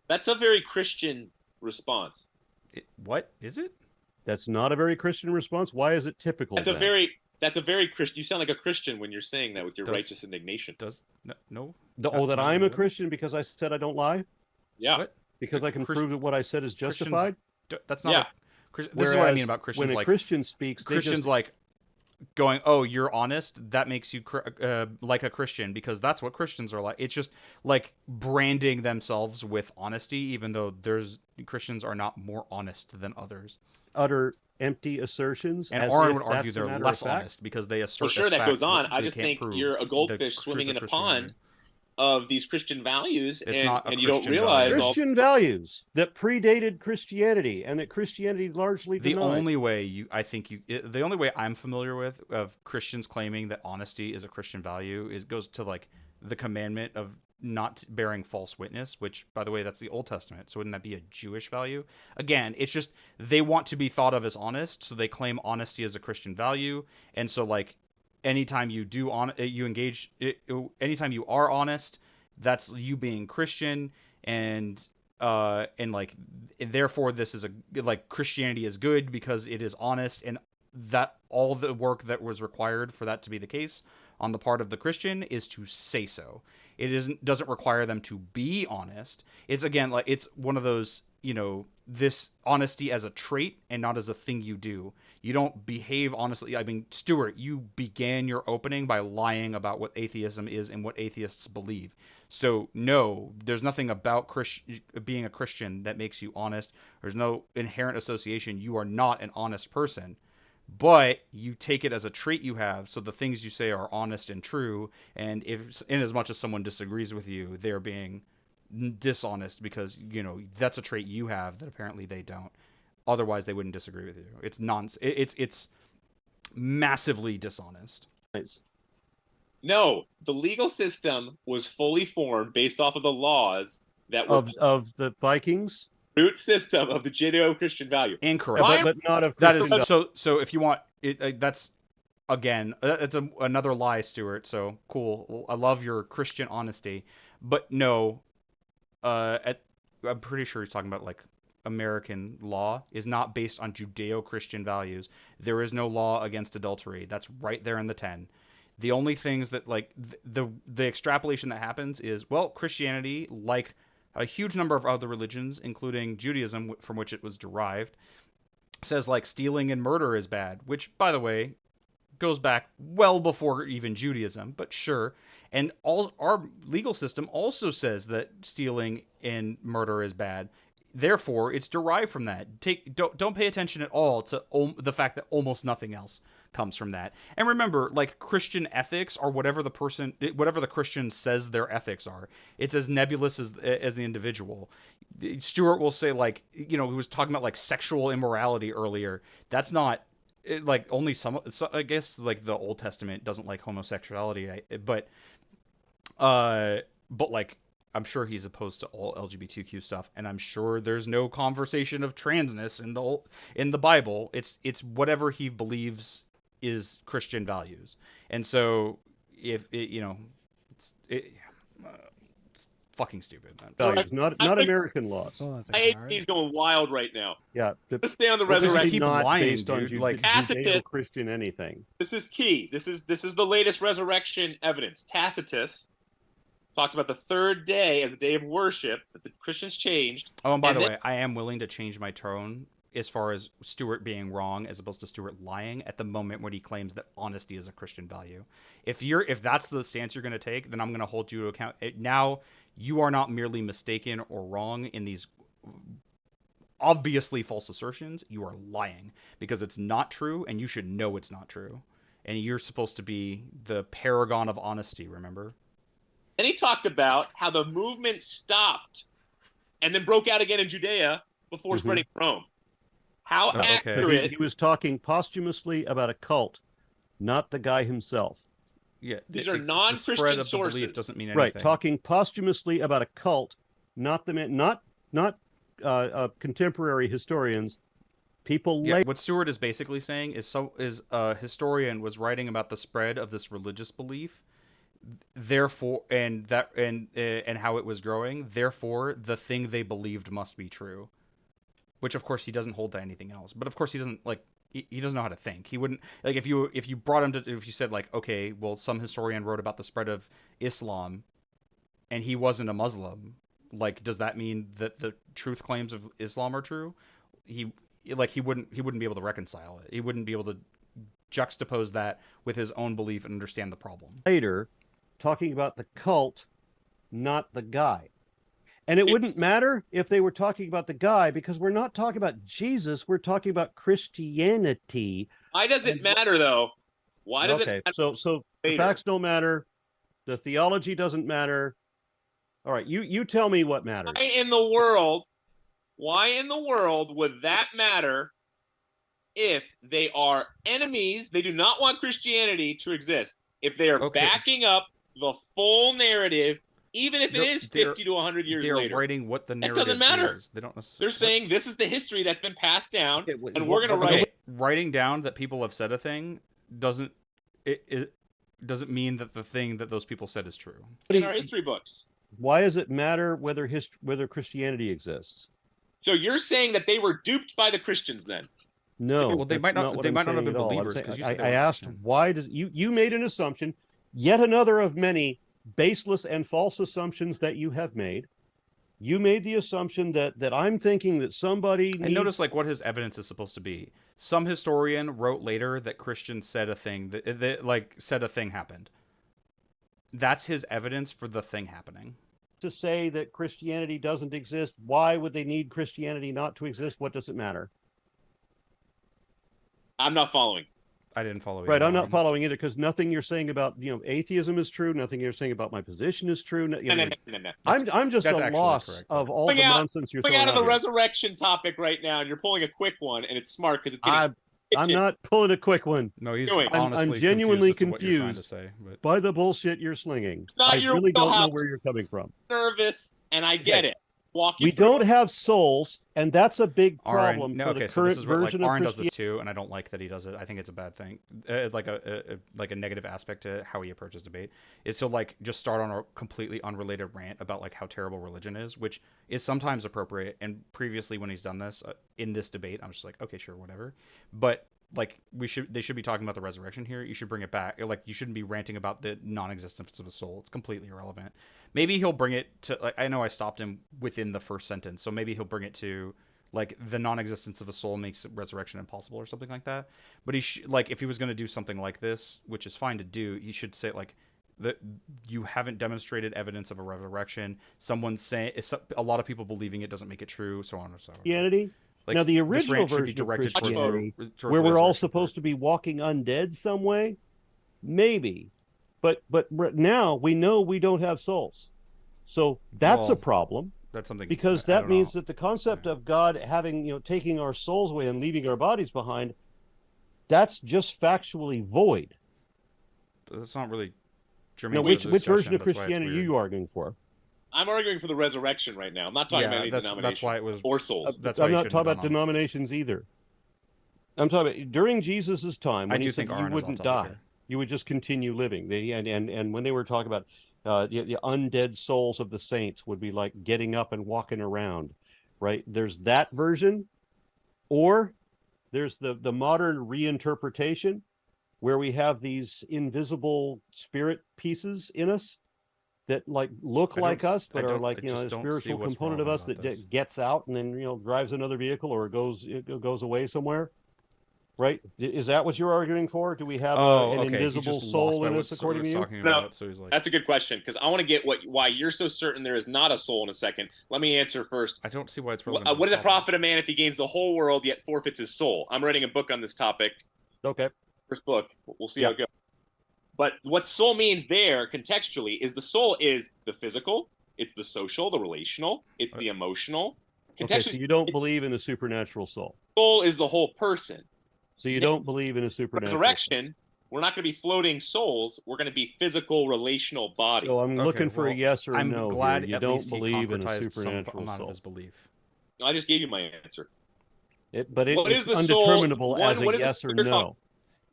That's a very Christian response. What is it? That's not a very Christian response. Why is it typical? That's a very Christian. You sound like a Christian when you're saying that with your righteous indignation. No. That I'm a Christian because I said I don't lie? Yeah. What? Because I can prove that what I said is justified? That's not. Yeah. This is what I mean about Christians. When a Christian speaks, Christians like going, oh, you're honest, that makes you like a Christian, because that's what Christians are like. It's just like branding themselves with honesty, even though Christians are not more honest than others. Utter empty assertions. And Aron would argue they're less honest because they assert. Well, sure, that goes on. I just think you're a goldfish swimming in a pond, of these Christian values, It's and you don't realize Christian values that predated Christianity and that Christianity largely denied. The only way I'm familiar with of Christians claiming that honesty is a Christian value goes to like the commandment of not bearing false witness, which, by the way, that's the Old Testament. So wouldn't that be a Jewish value? Again, it's just they want to be thought of as honest, so they claim honesty as a Christian value. And so, like, anytime you anytime you are honest, that's you being Christian, and like, therefore this is like Christianity is good because it is honest, and that all the work that was required for that to be the case on the part of the Christian is to say so. It doesn't require them to be honest. It's, again, like, it's one of those, this honesty as a trait and not as a thing you do. You don't behave honestly. I mean, Stuart, you began your opening by lying about what atheism is and what atheists believe. So no, there's nothing about being a Christian that makes you honest. There's no inherent association. You are not an honest person. But you take it as a trait you have, so the things you say are honest and true, and if, in as much as someone disagrees with you, they're being dishonest because, that's a trait you have that apparently they don't. Otherwise, they wouldn't disagree with you. It's it's massively dishonest. No, the legal system was fully formed based off of the laws that were of the Vikings. Root system of the Judeo-Christian value. Incorrect, but not of that is so. So if you want it, that's again, it's another lie, Stuart. So cool. I love your Christian honesty, but no, I'm pretty sure he's talking about like American law is not based on Judeo-Christian values. There is no law against adultery. That's right there in the 10. The only things that, like, the extrapolation that happens is, well, Christianity, like a huge number of other religions, including Judaism, from which it was derived, says, like, stealing and murder is bad, which, by the way, goes back well before even Judaism, but sure. And our legal system also says that stealing and murder is bad. Therefore, it's derived from that. Don't pay attention at all to the fact that almost nothing else comes from that. And remember, like, Christian ethics are whatever the Christian says their ethics are. It's as nebulous as the individual. Stuart will say, like, he was talking about, like, sexual immorality earlier. That's not, like, only some, I guess, like, the Old Testament doesn't like homosexuality, but like, I'm sure he's opposed to all LGBTQ stuff, and I'm sure there's no conversation of transness in the Bible. It's whatever he believes is Christian values, and so if it's fucking stupid. Values, not American laws. He's going wild right now. Yeah, let's stay on the resurrection. Keep lying, based on dude. Like Judeo-Christian anything. This is key. This is the latest resurrection evidence. Tacitus talked about the third day as a day of worship that the Christians changed. Oh, and by the way, I am willing to change my tone as far as Stuart being wrong as opposed to Stuart lying at the moment when he claims that honesty is a Christian value. If that's the stance you're going to take, then I'm going to hold you to account. Now, you are not merely mistaken or wrong in these obviously false assertions. You are lying because it's not true, and you should know it's not true. And you're supposed to be the paragon of honesty, remember? Then he talked about how the movement stopped and then broke out again in Judea before spreading to Rome. How accurate? He was talking posthumously about a cult, not the guy himself. Yeah, these are non-Christian sources. Belief doesn't mean anything. Right, talking posthumously about a cult, not the man, not contemporary historians. People. Yeah, what Stuart is basically saying is a historian was writing about the spread of this religious belief. Therefore, and how it was growing. Therefore, the thing they believed must be true. Which, of course, he doesn't hold to anything else. But of course, he doesn't he doesn't know how to think. He wouldn't, like, if you brought him to, if you said, like, okay, well, some historian wrote about the spread of Islam, and he wasn't a Muslim. Like, does that mean that the truth claims of Islam are true? He wouldn't be able to reconcile it. He wouldn't be able to juxtapose that with his own belief and understand the problem. Later, talking about the cult, not the guy. And it wouldn't matter if they were talking about the guy, because we're not talking about Jesus. We're talking about Christianity. Why does it matter, though? Why does it matter? So the facts don't matter. The theology doesn't matter. All right, you tell me what matters. Why in the world would that matter if they are enemies? They do not want Christianity to exist. If they are backing up the full narrative, even if it is 50 to 100 years later. They're writing what the narrative doesn't matter. is. They don't necessarily. They're saying this is the history that's been passed down, and we're going to write it. Writing down that people have said a thing doesn't mean that the thing that those people said is true. In our history books. Why does it matter whether Christianity exists? So you're saying that they were duped by the Christians then? No. Well, they might not have been believers. I asked, why does you made an assumption, yet another of many baseless and false assumptions that you have made. You made the assumption that I'm thinking that somebody And notice like what his evidence is supposed to be. Some historian wrote later that Christians said a thing that said a thing happened. That's his evidence for the thing happening. To say that Christianity doesn't exist, why would they need Christianity not to exist? What does it matter? I'm not following. I didn't follow you. Right, I'm not following either, because nothing you're saying about atheism is true. Nothing you're saying about my position is true. No. I'm just a loss of all the nonsense you're throwing out. Out of the resurrection topic right now, and you're pulling a quick one, and it's smart because it's getting. I'm not pulling a quick one. No, he's I'm genuinely confused by the bullshit you're slinging. It's not I your really don't know where you're coming from. Nervous, and I get it. We don't have souls, and that's a big problem for the current version of Aron Christianity. does this too, and I don't like that he does it. I think it's a bad thing. Like a negative aspect to how he approaches debate is to just start on a completely unrelated rant about how terrible religion is, which is sometimes appropriate. And previously, when he's done this in this debate, I'm just like, okay, sure, whatever. But they should be talking about the resurrection here. You should bring it back. You shouldn't be ranting about the non-existence of a soul. It's completely irrelevant. Maybe he'll bring it to I know I stopped him within the first sentence, so maybe he'll bring it to the non-existence of a soul makes resurrection impossible or something like that. But if he was going to do something like this, which is fine to do, he should say that you haven't demonstrated evidence of a resurrection. Someone saying a lot of people believing it doesn't make it true, so on and so on. Christianity. Now the original version of Christianity, where we're all supposed to be walking undead some way, maybe. But now we know we don't have souls, so that's a problem. That's something because that means that the concept of God having taking our souls away and leaving our bodies behind, that's just factually void. That's not really germane. Which version of Christianity are you arguing for? I'm arguing for the resurrection right now. I'm not talking about any denomination. That's why it was or souls. I'm not talking about denominations either. I'm talking about during Jesus's time when he said you wouldn't die. You would just continue living. And when they were talking about the undead souls of the saints would be like getting up and walking around, right? There's that version, or there's the modern reinterpretation where we have these invisible spirit pieces in us that look like us, but are a spiritual component of us that gets out and then drives another vehicle or goes away somewhere. Right? Is that what you're arguing for? Do we have an invisible soul in us, according to you? No, that's a good question, because I want to get why you're so certain there is not a soul in a second. Let me answer first. I don't see why it's relevant. What does it profit a man if he gains the whole world yet forfeits his soul? I'm writing a book on this topic. Okay. First book. We'll see how it goes. But what soul means there, contextually, is the soul is the physical, it's the social, the relational, it's the emotional. Okay, so you don't believe in a supernatural soul. Soul is the whole person. So you don't believe in a supernatural resurrection? We're not going to be floating souls. We're going to be physical, relational bodies. So I'm looking for a yes or a no. I'm glad you don't believe in a supernatural amount soul. Of his belief. No, I just gave you my answer. It's undeterminable as a yes or no.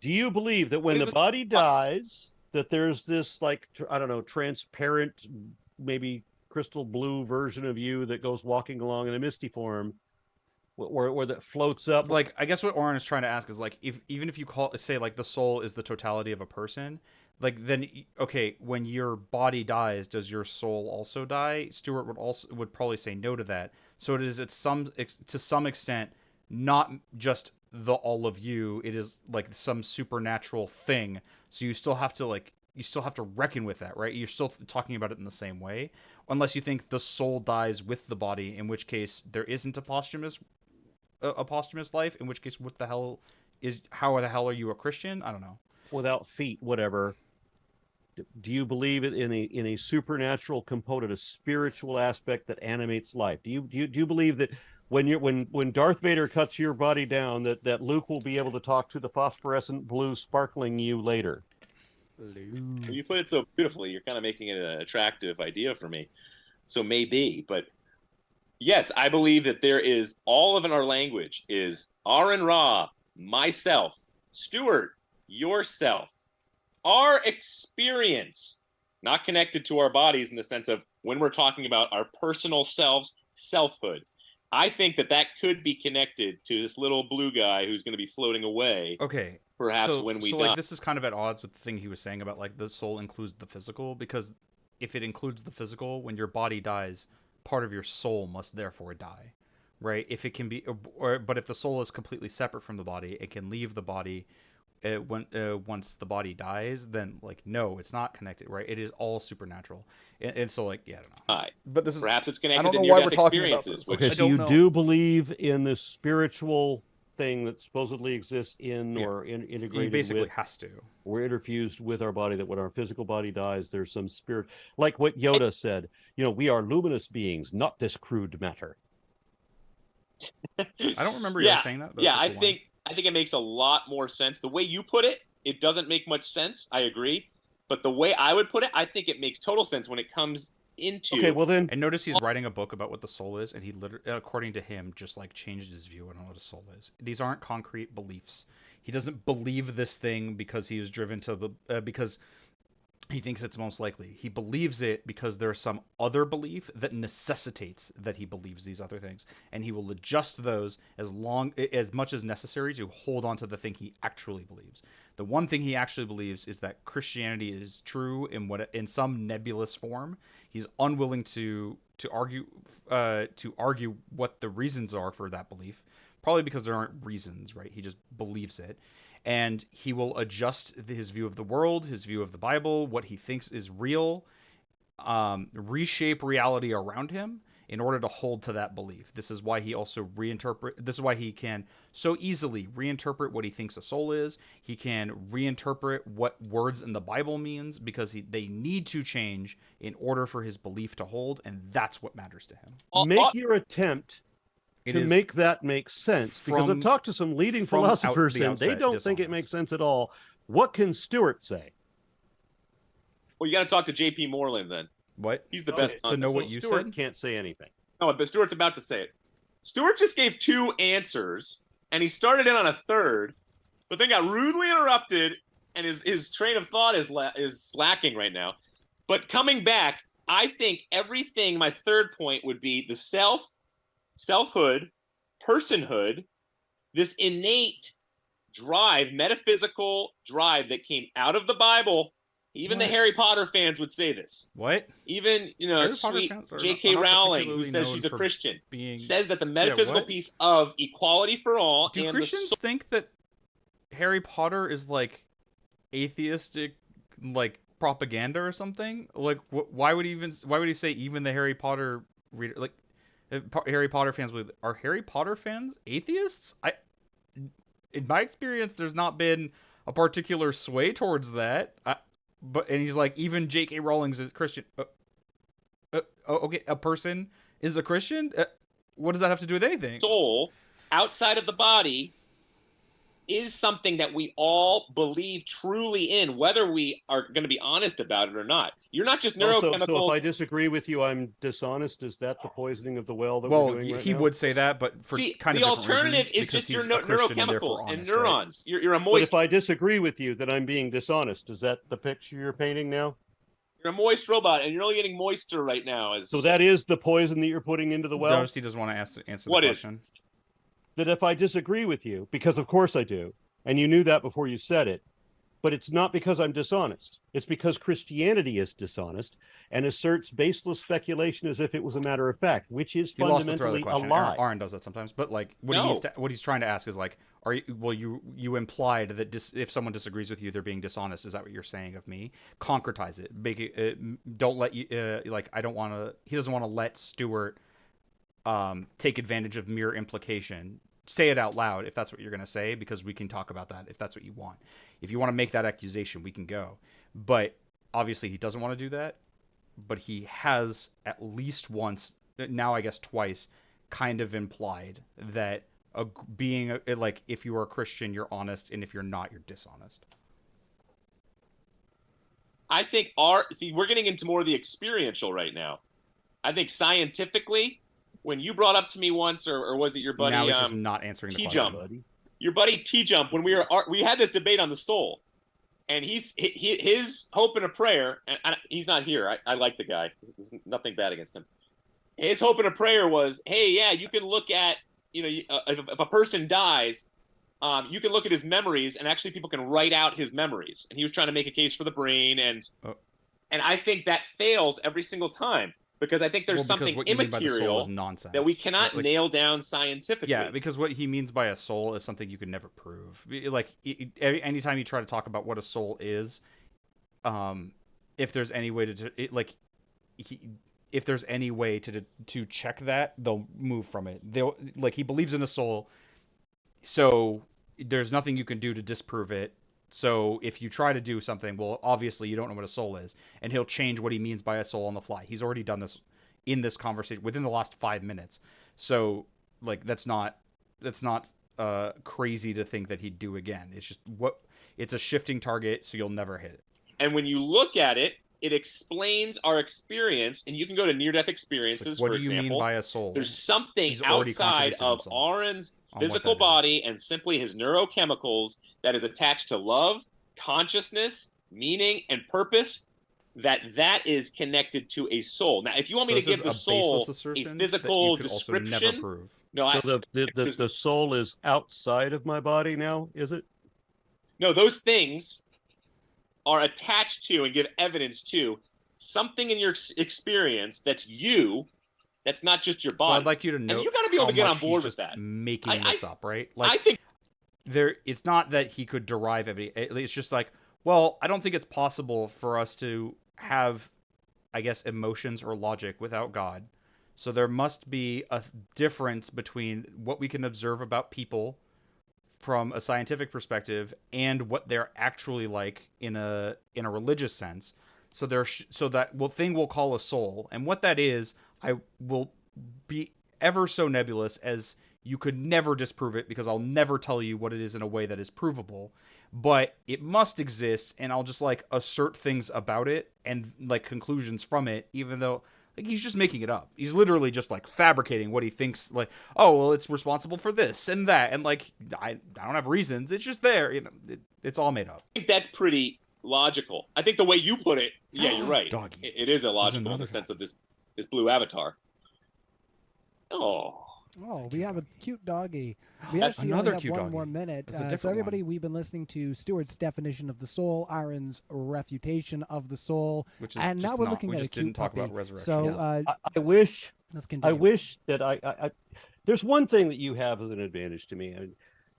Do you believe that when the body dies, that there's this transparent, maybe crystal blue version of you that goes walking along in a misty form? Where that floats up? I guess what Aron is trying to ask is even if you say the soul is the totality of a person, then when your body dies, does your soul also die? Stuart would probably say no to that. So it is to some extent not just the all of you. It is some supernatural thing. So you still have to reckon with that, right? You're still talking about it in the same way, unless you think the soul dies with the body, in which case there isn't a posthumous life, in which case how the hell are you a Christian? I don't know. Without feet, whatever. Do you believe in a supernatural component, a spiritual aspect that animates life? Do you believe that when Darth Vader cuts your body down, that Luke will be able to talk to the phosphorescent blue sparkling you later? Well, you put it so beautifully. You're kind of making it an attractive idea for me. So maybe, but yes, I believe that there is all of in our language is Aron Ra, myself, Stuart, yourself, our experience, not connected to our bodies in the sense of when we're talking about our personal selves, selfhood. I think that could be connected to this little blue guy who's going to be floating away. Okay. Perhaps when we die. Like, this is kind of at odds with the thing he was saying about, like, the soul includes the physical, because if it includes the physical, when your body dies, part of your soul must therefore die, right? If it can be, but if the soul is completely separate from the body, it can leave the body once the body dies. Then, like, no, it's not connected, right? It is all supernatural, and so, like, yeah, I don't know. All right. But this is perhaps it's connected I don't to know why near-death we're talking about experiences. this. Which Okay, I so you know. do believe in this spiritual thing that supposedly exists in or integrated he basically with, has to. we're interfused with our body, that when our physical body dies, there's some spirit, like what Yoda said, we are luminous beings, not this crude matter. I don't remember you saying that. Yeah, I think it makes a lot more sense. The way you put it, it doesn't make much sense. I agree. But the way I would put it, I think it makes total sense when it comes into. Okay, well then. And notice he's writing a book about what the soul is, and he literally, according to him, just like changed his view on what a soul is. These aren't concrete beliefs. He doesn't believe this thing because he was driven to the because he thinks it's most likely. He believes it because there's some other belief that necessitates that he believes these other things, and he will adjust those as much as necessary to hold on to the thing he actually believes. The one thing he actually believes is that Christianity is true in some nebulous form. He's unwilling to argue what the reasons are for that belief, probably because there aren't reasons, right? He just believes it. And he will adjust his view of the world, his view of the Bible, what he thinks is real, reshape reality around him in order to hold to that belief. This is why he also this is why he can so easily reinterpret what he thinks a soul is. He can reinterpret what words in the Bible means, because they need to change in order for his belief to hold, and that's what matters to him. Make your attempt to make that make sense, because I've talked to some leading philosophers and they don't think it makes sense at all. What can Stuart say? Well, you got to talk to J.P. Moreland then. What? He's the best to know what you Stuart said? Can't say anything. No, but Stuart's about to say it. Stuart just gave 2 answers, and he started in on a third, but then got rudely interrupted, and his train of thought is slacking right now. But coming back, I think everything, my third point would be the selfhood, personhood, this innate drive, metaphysical drive that came out of the Bible. Even the Harry Potter fans would say this. What? Even, sweet J.K. Rowling, who says she's a Christian, says that the metaphysical piece of equality for all. Do Christians think that Harry Potter is like atheistic, like propaganda or something? Like, why would he say even the Harry Potter reader, like Harry Potter fans are Harry Potter fans atheists? In my experience, there's not been a particular sway towards that. And he's like, even J.K. Rowling's a Christian. Okay, a person is a Christian? What does that have to do with anything? Soul outside of the body is something that we all believe truly in, whether we are going to be honest about it or not. You're not just neurochemical. So if I disagree with you, I'm dishonest. Is that the poisoning of the well that we're doing right he now? would say that, but for kind of the alternative is just your neurochemicals and neurons. Right? You're a moist. But if I disagree with you, then I'm being dishonest. Is that the picture you're painting now? You're a moist robot, and you're only getting moister right now. So that is the poison that you're putting into the well? Notice he doesn't want to answer the question. That if I disagree with you, because of course I do, and you knew that before you said it, but it's not because I'm dishonest. It's because Christianity is dishonest and asserts baseless speculation as if it was a matter of fact, which is fundamentally a lie. Aaron does that sometimes, but like what he's trying to ask is like, you implied that if someone disagrees with you, they're being dishonest. Is that what you're saying of me? Concretize it. Make it. Don't let you like. I don't want to. He doesn't want to let Stuart take advantage of mere implication. Say it out loud if that's what you're going to say, because we can talk about that if that's what you want. If you want to make that accusation, we can go. But obviously he doesn't want to do that, but he has at least once, now I guess twice, kind of implied that like if you are a Christian, you're honest, and if you're not, you're dishonest. I think we're getting into more of the experiential right now. I think scientifically, when you brought up to me once, or was it your buddy? Now he's just not answering the question. T-Jump. Your buddy T-Jump, when we had this debate on the soul, and his hope and a prayer, and he's not here. I like the guy. There's nothing bad against him. His hope and a prayer was, hey, yeah, you can look at, if a person dies, you can look at his memories, and actually people can write out his memories. And he was trying to make a case for the brain, and I think that fails every single time. Because I think there's something immaterial that we cannot nail down scientifically. Yeah, because what he means by a soul is something you can never prove. Like, anytime you try to talk about what a soul is, if there's any way if there's any way to check that, they'll move from it. He believes in a soul, so there's nothing you can do to disprove it. So if you try to do something, well, obviously you don't know what a soul is, and he'll change what he means by a soul on the fly. He's already done this in this conversation within the last 5 minutes. So that's not crazy to think that he'd do again. It's just it's a shifting target, so you'll never hit it. And when you look at it, it explains our experience, and you can go to near-death experiences, for example. What do you mean by a soul? There's something outside of Aron's physical body and simply his neurochemicals that is attached to love, consciousness, meaning, and purpose, that is connected to a soul. Now, if you want me to give the soul a physical description, never prove. No, so the soul is outside of my body now, is it? No, those things are attached to and give evidence to something in your experience that's you, that's not just your body. So I'd like you to know, and you got to be able to get on board with that. Making this up, right? Like, I think it's not that he could derive every. It's just like, well, I don't think it's possible for us to have, I guess, emotions or logic without God. So there must be a difference between what we can observe about people from a scientific perspective and what they're actually like in a religious sense. So that thing we'll call a soul, and what that is, I will be ever so nebulous, as you could never disprove it, because I'll never tell you what it is in a way that is provable. But it must exist, and I'll just assert things about it and conclusions from it, even though he's just making it up. He's literally just fabricating what he thinks. Oh, well, it's responsible for this and that, and I don't have reasons. It's just there. It's all made up. I think that's pretty logical. I think the way you put it, yeah, you're right. Doggy. It is illogical in the sense of this blue avatar. Oh, we have a cute doggy. We actually only have one more minute. So everybody, we've been listening to Stuart's definition of the soul, Aron's refutation of the soul, and now we're looking at a cute puppy. About resurrection. So I wish. Let's continue. I wish that I there's one thing that you have as an advantage to me,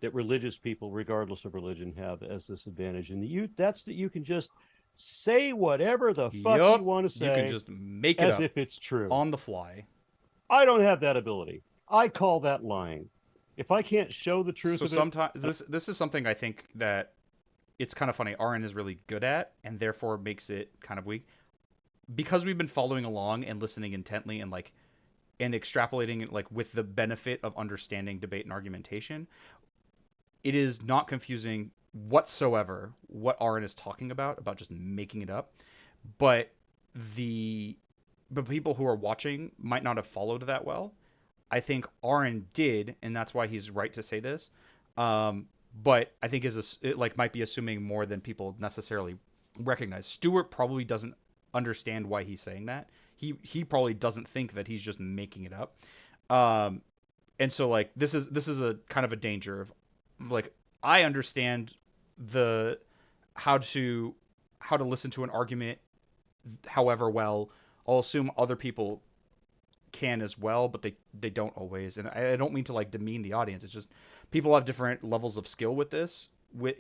that religious people, regardless of religion, have as this advantage, and that's that you can just say whatever the fuck you want to say. You can just make it as up if it's true on the fly. I don't have that ability. I call that lying. If I can't show the truth of it. Sometimes this is something I think that it's kind of funny. Aron is really good at, and therefore makes it kind of weak. Because we've been following along and listening intently and extrapolating with the benefit of understanding debate and argumentation, it is not confusing whatsoever what Aron is talking about just making it up. But the people who are watching might not have followed that well. I think Aron did, and that's why he's right to say this. But I think might be assuming more than people necessarily recognize. Stuart probably doesn't understand why he's saying that. He probably doesn't think that he's just making it up. And so this is a kind of a danger of I understand how to listen to an argument, however well. I'll assume other people can as well, but they don't always. And I don't mean to demean the audience. It's just people have different levels of skill with this,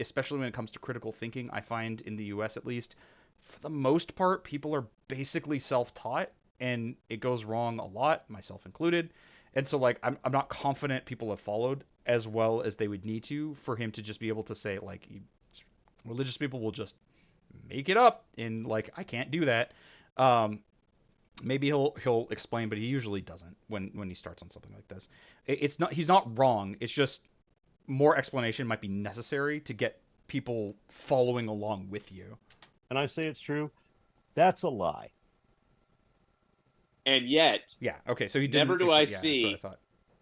especially when it comes to critical thinking. I find in the US, at least, for the most part, people are basically self-taught, and it goes wrong a lot, myself included. And so I'm not confident people have followed as well as they would need to for him to just be able to say religious people will just make it up in like I can't do that. Maybe he'll explain, but he usually doesn't when he starts on something like this. It's not he's not wrong. It's just more explanation might be necessary to get people following along with you. And I say it's true. That's a lie. And yet, yeah, okay. So he didn't. Never do I see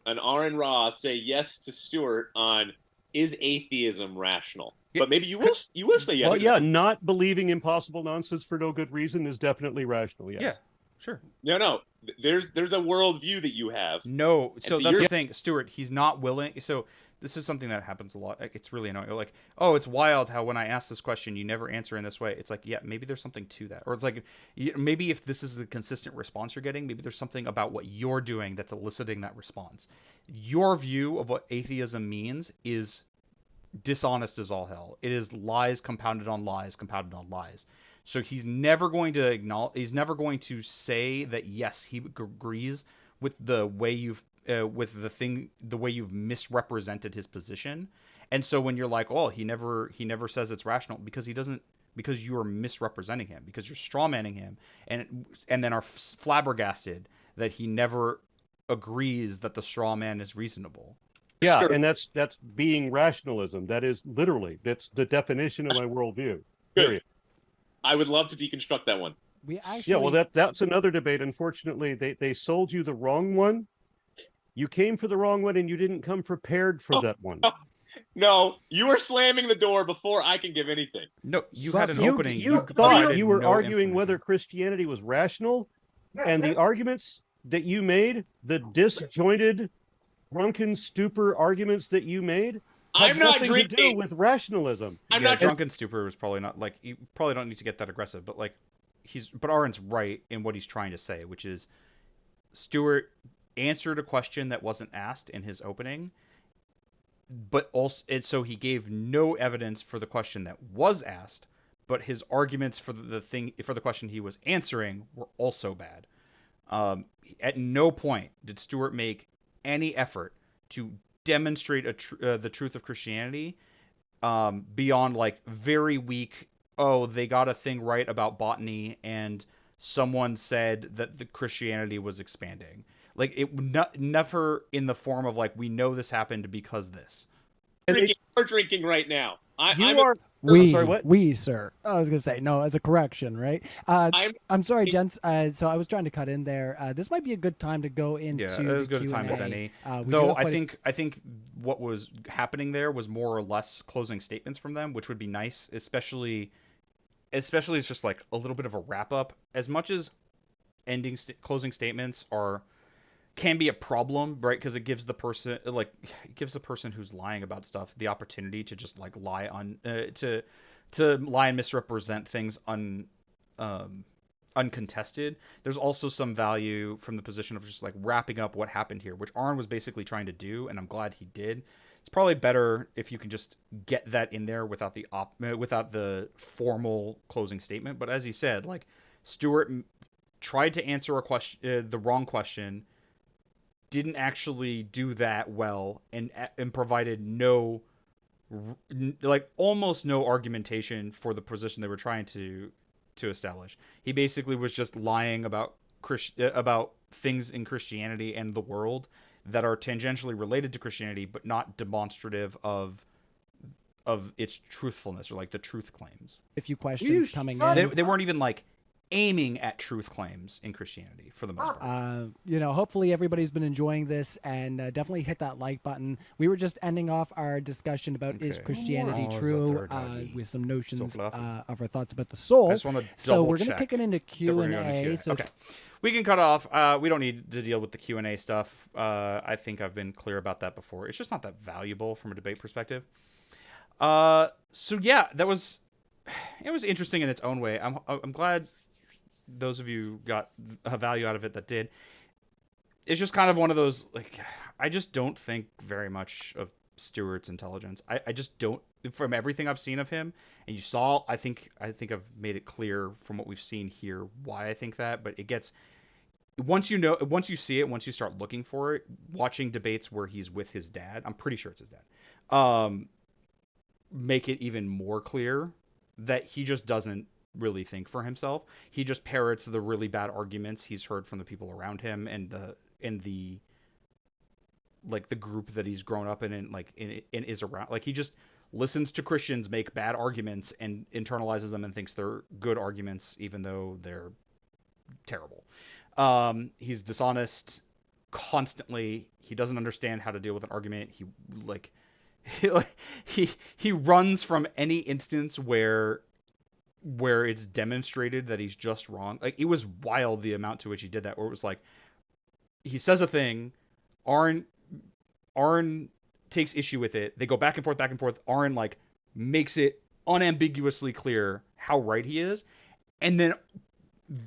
an Aron Ra say yes to Stuart on is atheism rational. Yeah. But maybe you will say yes. Well, yeah, not believing impossible nonsense for no good reason is definitely rational. Yes. Yeah, sure. No. There's a worldview that you have. No, so that's the thing, Stuart. He's not willing. So this is something that happens a lot. It's really annoying. Like, oh, it's wild how when I ask this question, you never answer in this way. It's like, yeah, maybe there's something to that. Or it's like, maybe if this is the consistent response you're getting, maybe there's something about what you're doing that's eliciting that response. Your view of what atheism means is dishonest as all hell. It is lies compounded on lies compounded on lies. So he's never going to acknowledge. He's never going to say that yes, he agrees with the way you've the way you've misrepresented his position. And so when you're like, oh, he never says it's rational because he doesn't, because you are misrepresenting him, because you're strawmanning him, and then are flabbergasted that he never agrees that the straw man is reasonable. Yeah, sure. And that's being rationalism. That is literally, that's the definition of my worldview. Period. I would love to deconstruct that one. Yeah, well, that's another debate. Unfortunately, they sold you the wrong one. You came for the wrong one, and you didn't come prepared for that one. No, you were slamming the door before I can give anything. No, you had an opening. You thought you were arguing whether Christianity was rational, and the arguments that you made, the disjointed, drunken stupor arguments that you made, I'm not drinking. To do with rationalism. I'm not drunken stupor was probably not like you probably don't need to get that aggressive, but like but Aron's right in what he's trying to say, which is Stuart answered a question that wasn't asked in his opening, but also so he gave no evidence for the question that was asked, but his arguments for the question he was answering were also bad. At no point did Stuart make any effort to demonstrate the truth of Christianity beyond like very weak, oh, they got a thing right about botany and someone said that the Christianity was expanding. Like it never in the form of like, we know this happened because this. We're drinking right now. We, sir. I was gonna say no as a correction, right? I'm sorry, gents. So I was trying to cut in there. This might be a good time to go into as good a time as any. Though I think what was happening there was more or less closing statements from them, which would be nice, especially it's just like a little bit of a wrap up. As much as closing statements can be a problem, right? Because it gives the person who's lying about stuff the opportunity to just like lie on to lie and misrepresent things uncontested. There's also some value from the position of just like wrapping up what happened here, which Aron was basically trying to do, and I'm glad he did. It's probably better if you can just get that in there without the formal closing statement. But as he said, like Stuart tried to answer a question, the wrong question, didn't actually do that well, and provided almost no argumentation for the position they were trying to establish. He basically was just lying about things in Christianity and the world that are tangentially related to Christianity, but not demonstrative of its truthfulness or like the truth claims. A few questions coming in. They weren't even like aiming at truth claims in Christianity for the most part. Hopefully everybody's been enjoying this, and definitely hit that like button. We were just ending off our discussion about is Christianity true, with some notions of our thoughts about the soul. So we're going to kick it into Q&A. Okay. We can cut off. We don't need to deal with the Q&A stuff. I think I've been clear about that before. It's just not that valuable from a debate perspective. So yeah, it was interesting in its own way. I'm glad those of you got a value out of it that did. It's just kind of one of those, like, I just don't think very much of Stuart's intelligence. I just don't, from everything I've seen of him, and you saw, I think I've made it clear from what we've seen here why I think that, but it gets, once you see it, once you start looking for it, watching debates where he's with his dad, I'm pretty sure it's his dad, make it even more clear that he just doesn't really think for himself. He just parrots the really bad arguments he's heard from the people around him and the like the group that he's grown up in and like in is around. Like he just listens to Christians make bad arguments and internalizes them and thinks they're good arguments even though they're terrible. He's dishonest constantly. He doesn't understand how to deal with an argument. He runs from any instance where it's demonstrated that he's just wrong. Like it was wild the amount to which he did that, where it was like he says a thing, Aron takes issue with it. They go back and forth. Aron like makes it unambiguously clear how right he is, and then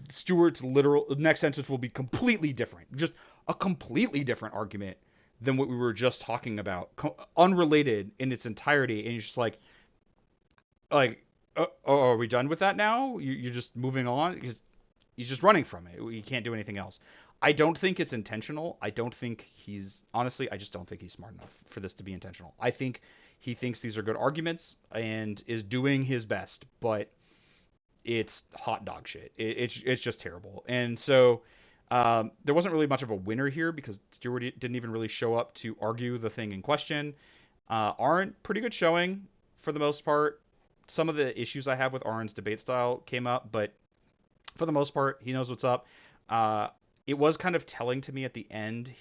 Stuart's literal next sentence will be completely different, just a completely different argument than what we were just talking about, unrelated in its entirety. And you're just like, are we done with that now? You're just moving on because he's just running from it. He can't do anything else. I don't think it's intentional. I don't think I just don't think he's smart enough for this to be intentional. I think he thinks these are good arguments and is doing his best, but it's hot dog shit. It's just terrible. And so there wasn't really much of a winner here because Stuart didn't even really show up to argue the thing in question. Aron, pretty good showing for the most part. Some of the issues I have with Aron's debate style came up, but for the most part, he knows what's up. It was kind of telling to me at the end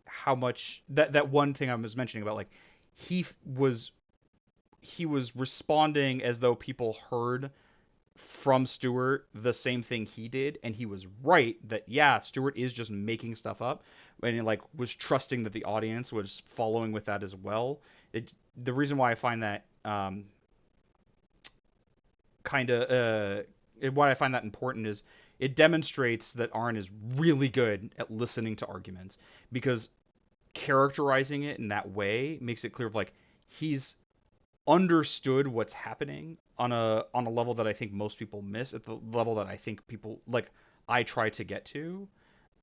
how much that one thing I was mentioning about like he was responding as though people heard from Stuart the same thing he did, and he was right that yeah, Stuart is just making stuff up, and it, like was trusting that the audience was following with that as well. The reason why I find that why I find that important is it demonstrates that Aron is really good at listening to arguments, because characterizing it in that way makes it clear of like he's understood what's happening on a level that I think most people miss, at the level that I think people like I try to get to,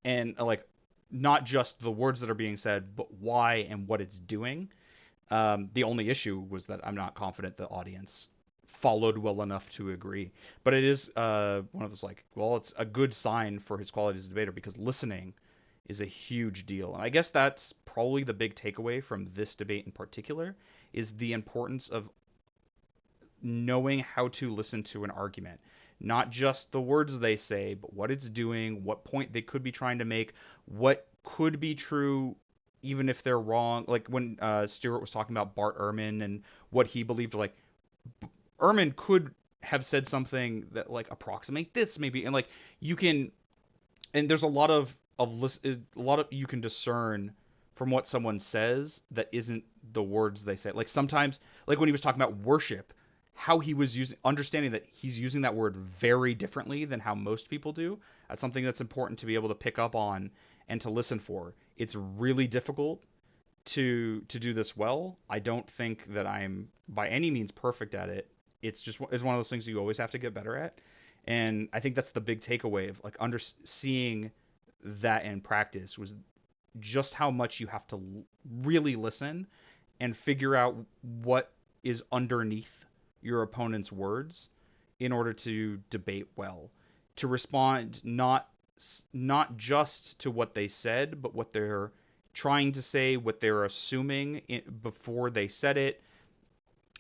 and like not just the words that are being said, but why and what it's doing. The only issue was that I'm not confident the audience followed well enough to agree. But it is one of those like, well, it's a good sign for his quality as a debater because listening is a huge deal. And I guess that's probably the big takeaway from this debate in particular, is the importance of knowing how to listen to an argument. Not just the words they say, but what it's doing, what point they could be trying to make, what could be true even if they're wrong. Like when Stuart was talking about Bart Ehrman and what he believed, like Ehrman could have said something that like approximate this maybe, and like you can, and there's a lot of you can discern from what someone says that isn't the words they say. Like sometimes, like when he was talking about worship, how he was understanding that he's using that word very differently than how most people do. That's something that's important to be able to pick up on and to listen for. It's really difficult to do this well. I don't think that I'm by any means perfect at it. It's one of those things you always have to get better at. And I think that's the big takeaway of like seeing that in practice, was just how much you have to really listen and figure out what is underneath your opponent's words in order to debate well, to respond not just to what they said, but what they're trying to say, what they're assuming before they said it,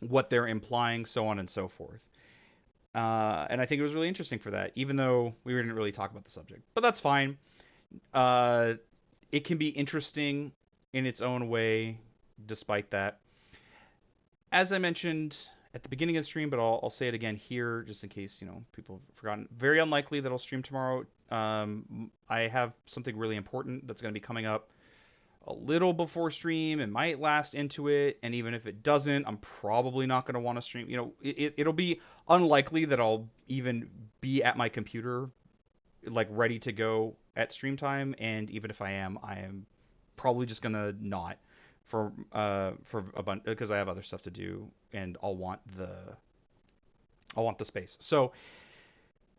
what they're implying, so on and so forth. And I think it was really interesting for that, even though we didn't really talk about the subject. But that's fine. It can be interesting in its own way, despite that. As I mentioned at the beginning of the stream, but I'll say it again here, just in case people have forgotten. Very unlikely that I'll stream tomorrow. I have something really important that's going to be coming up a little before stream. It might last into it, and even if it doesn't, I'm probably not going to want to stream. It'll be unlikely that I'll even be at my computer, like ready to go at stream time. And even if I am probably just going to not for a bunch, because I have other stuff to do, and I'll want the space. So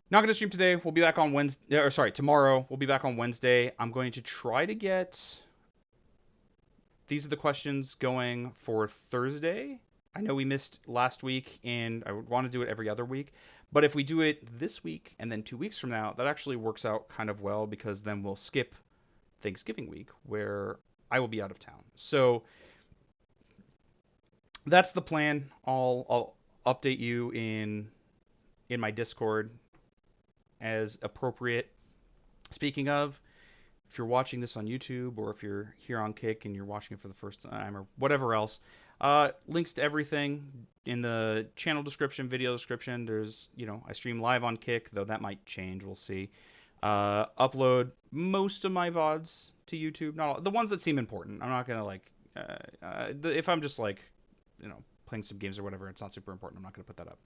not going to stream today. We'll be back on Wednesday, or sorry, tomorrow. We'll be back on Wednesday. I'm going to try to get these are the questions going for Thursday. I know we missed last week, and I would want to do it every other week. But if we do it this week and then 2 weeks from now, that actually works out kind of well, because then we'll skip Thanksgiving week where I will be out of town. So that's the plan. I'll update you in my Discord as appropriate. Speaking of, if you're watching this on YouTube, or if you're here on Kick and you're watching it for the first time, or whatever else, links to everything in the channel description, video description. There's, I stream live on Kick, though that might change. We'll see. Upload most of my VODs to YouTube. Not all, the ones that seem important. I'm not gonna if I'm just playing some games or whatever, it's not super important. I'm not gonna put that up.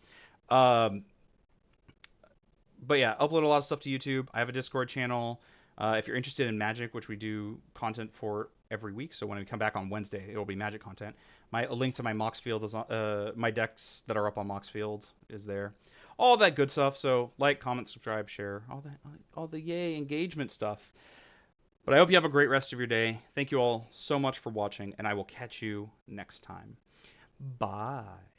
But yeah, upload a lot of stuff to YouTube. I have a Discord channel. If you're interested in Magic, which we do content for every week, so when we come back on Wednesday, it will be Magic content. A link to my Moxfield is on, my decks that are up on Moxfield is there. All that good stuff. So like, comment, subscribe, share, all the yay engagement stuff. But I hope you have a great rest of your day. Thank you all so much for watching, and I will catch you next time. Bye.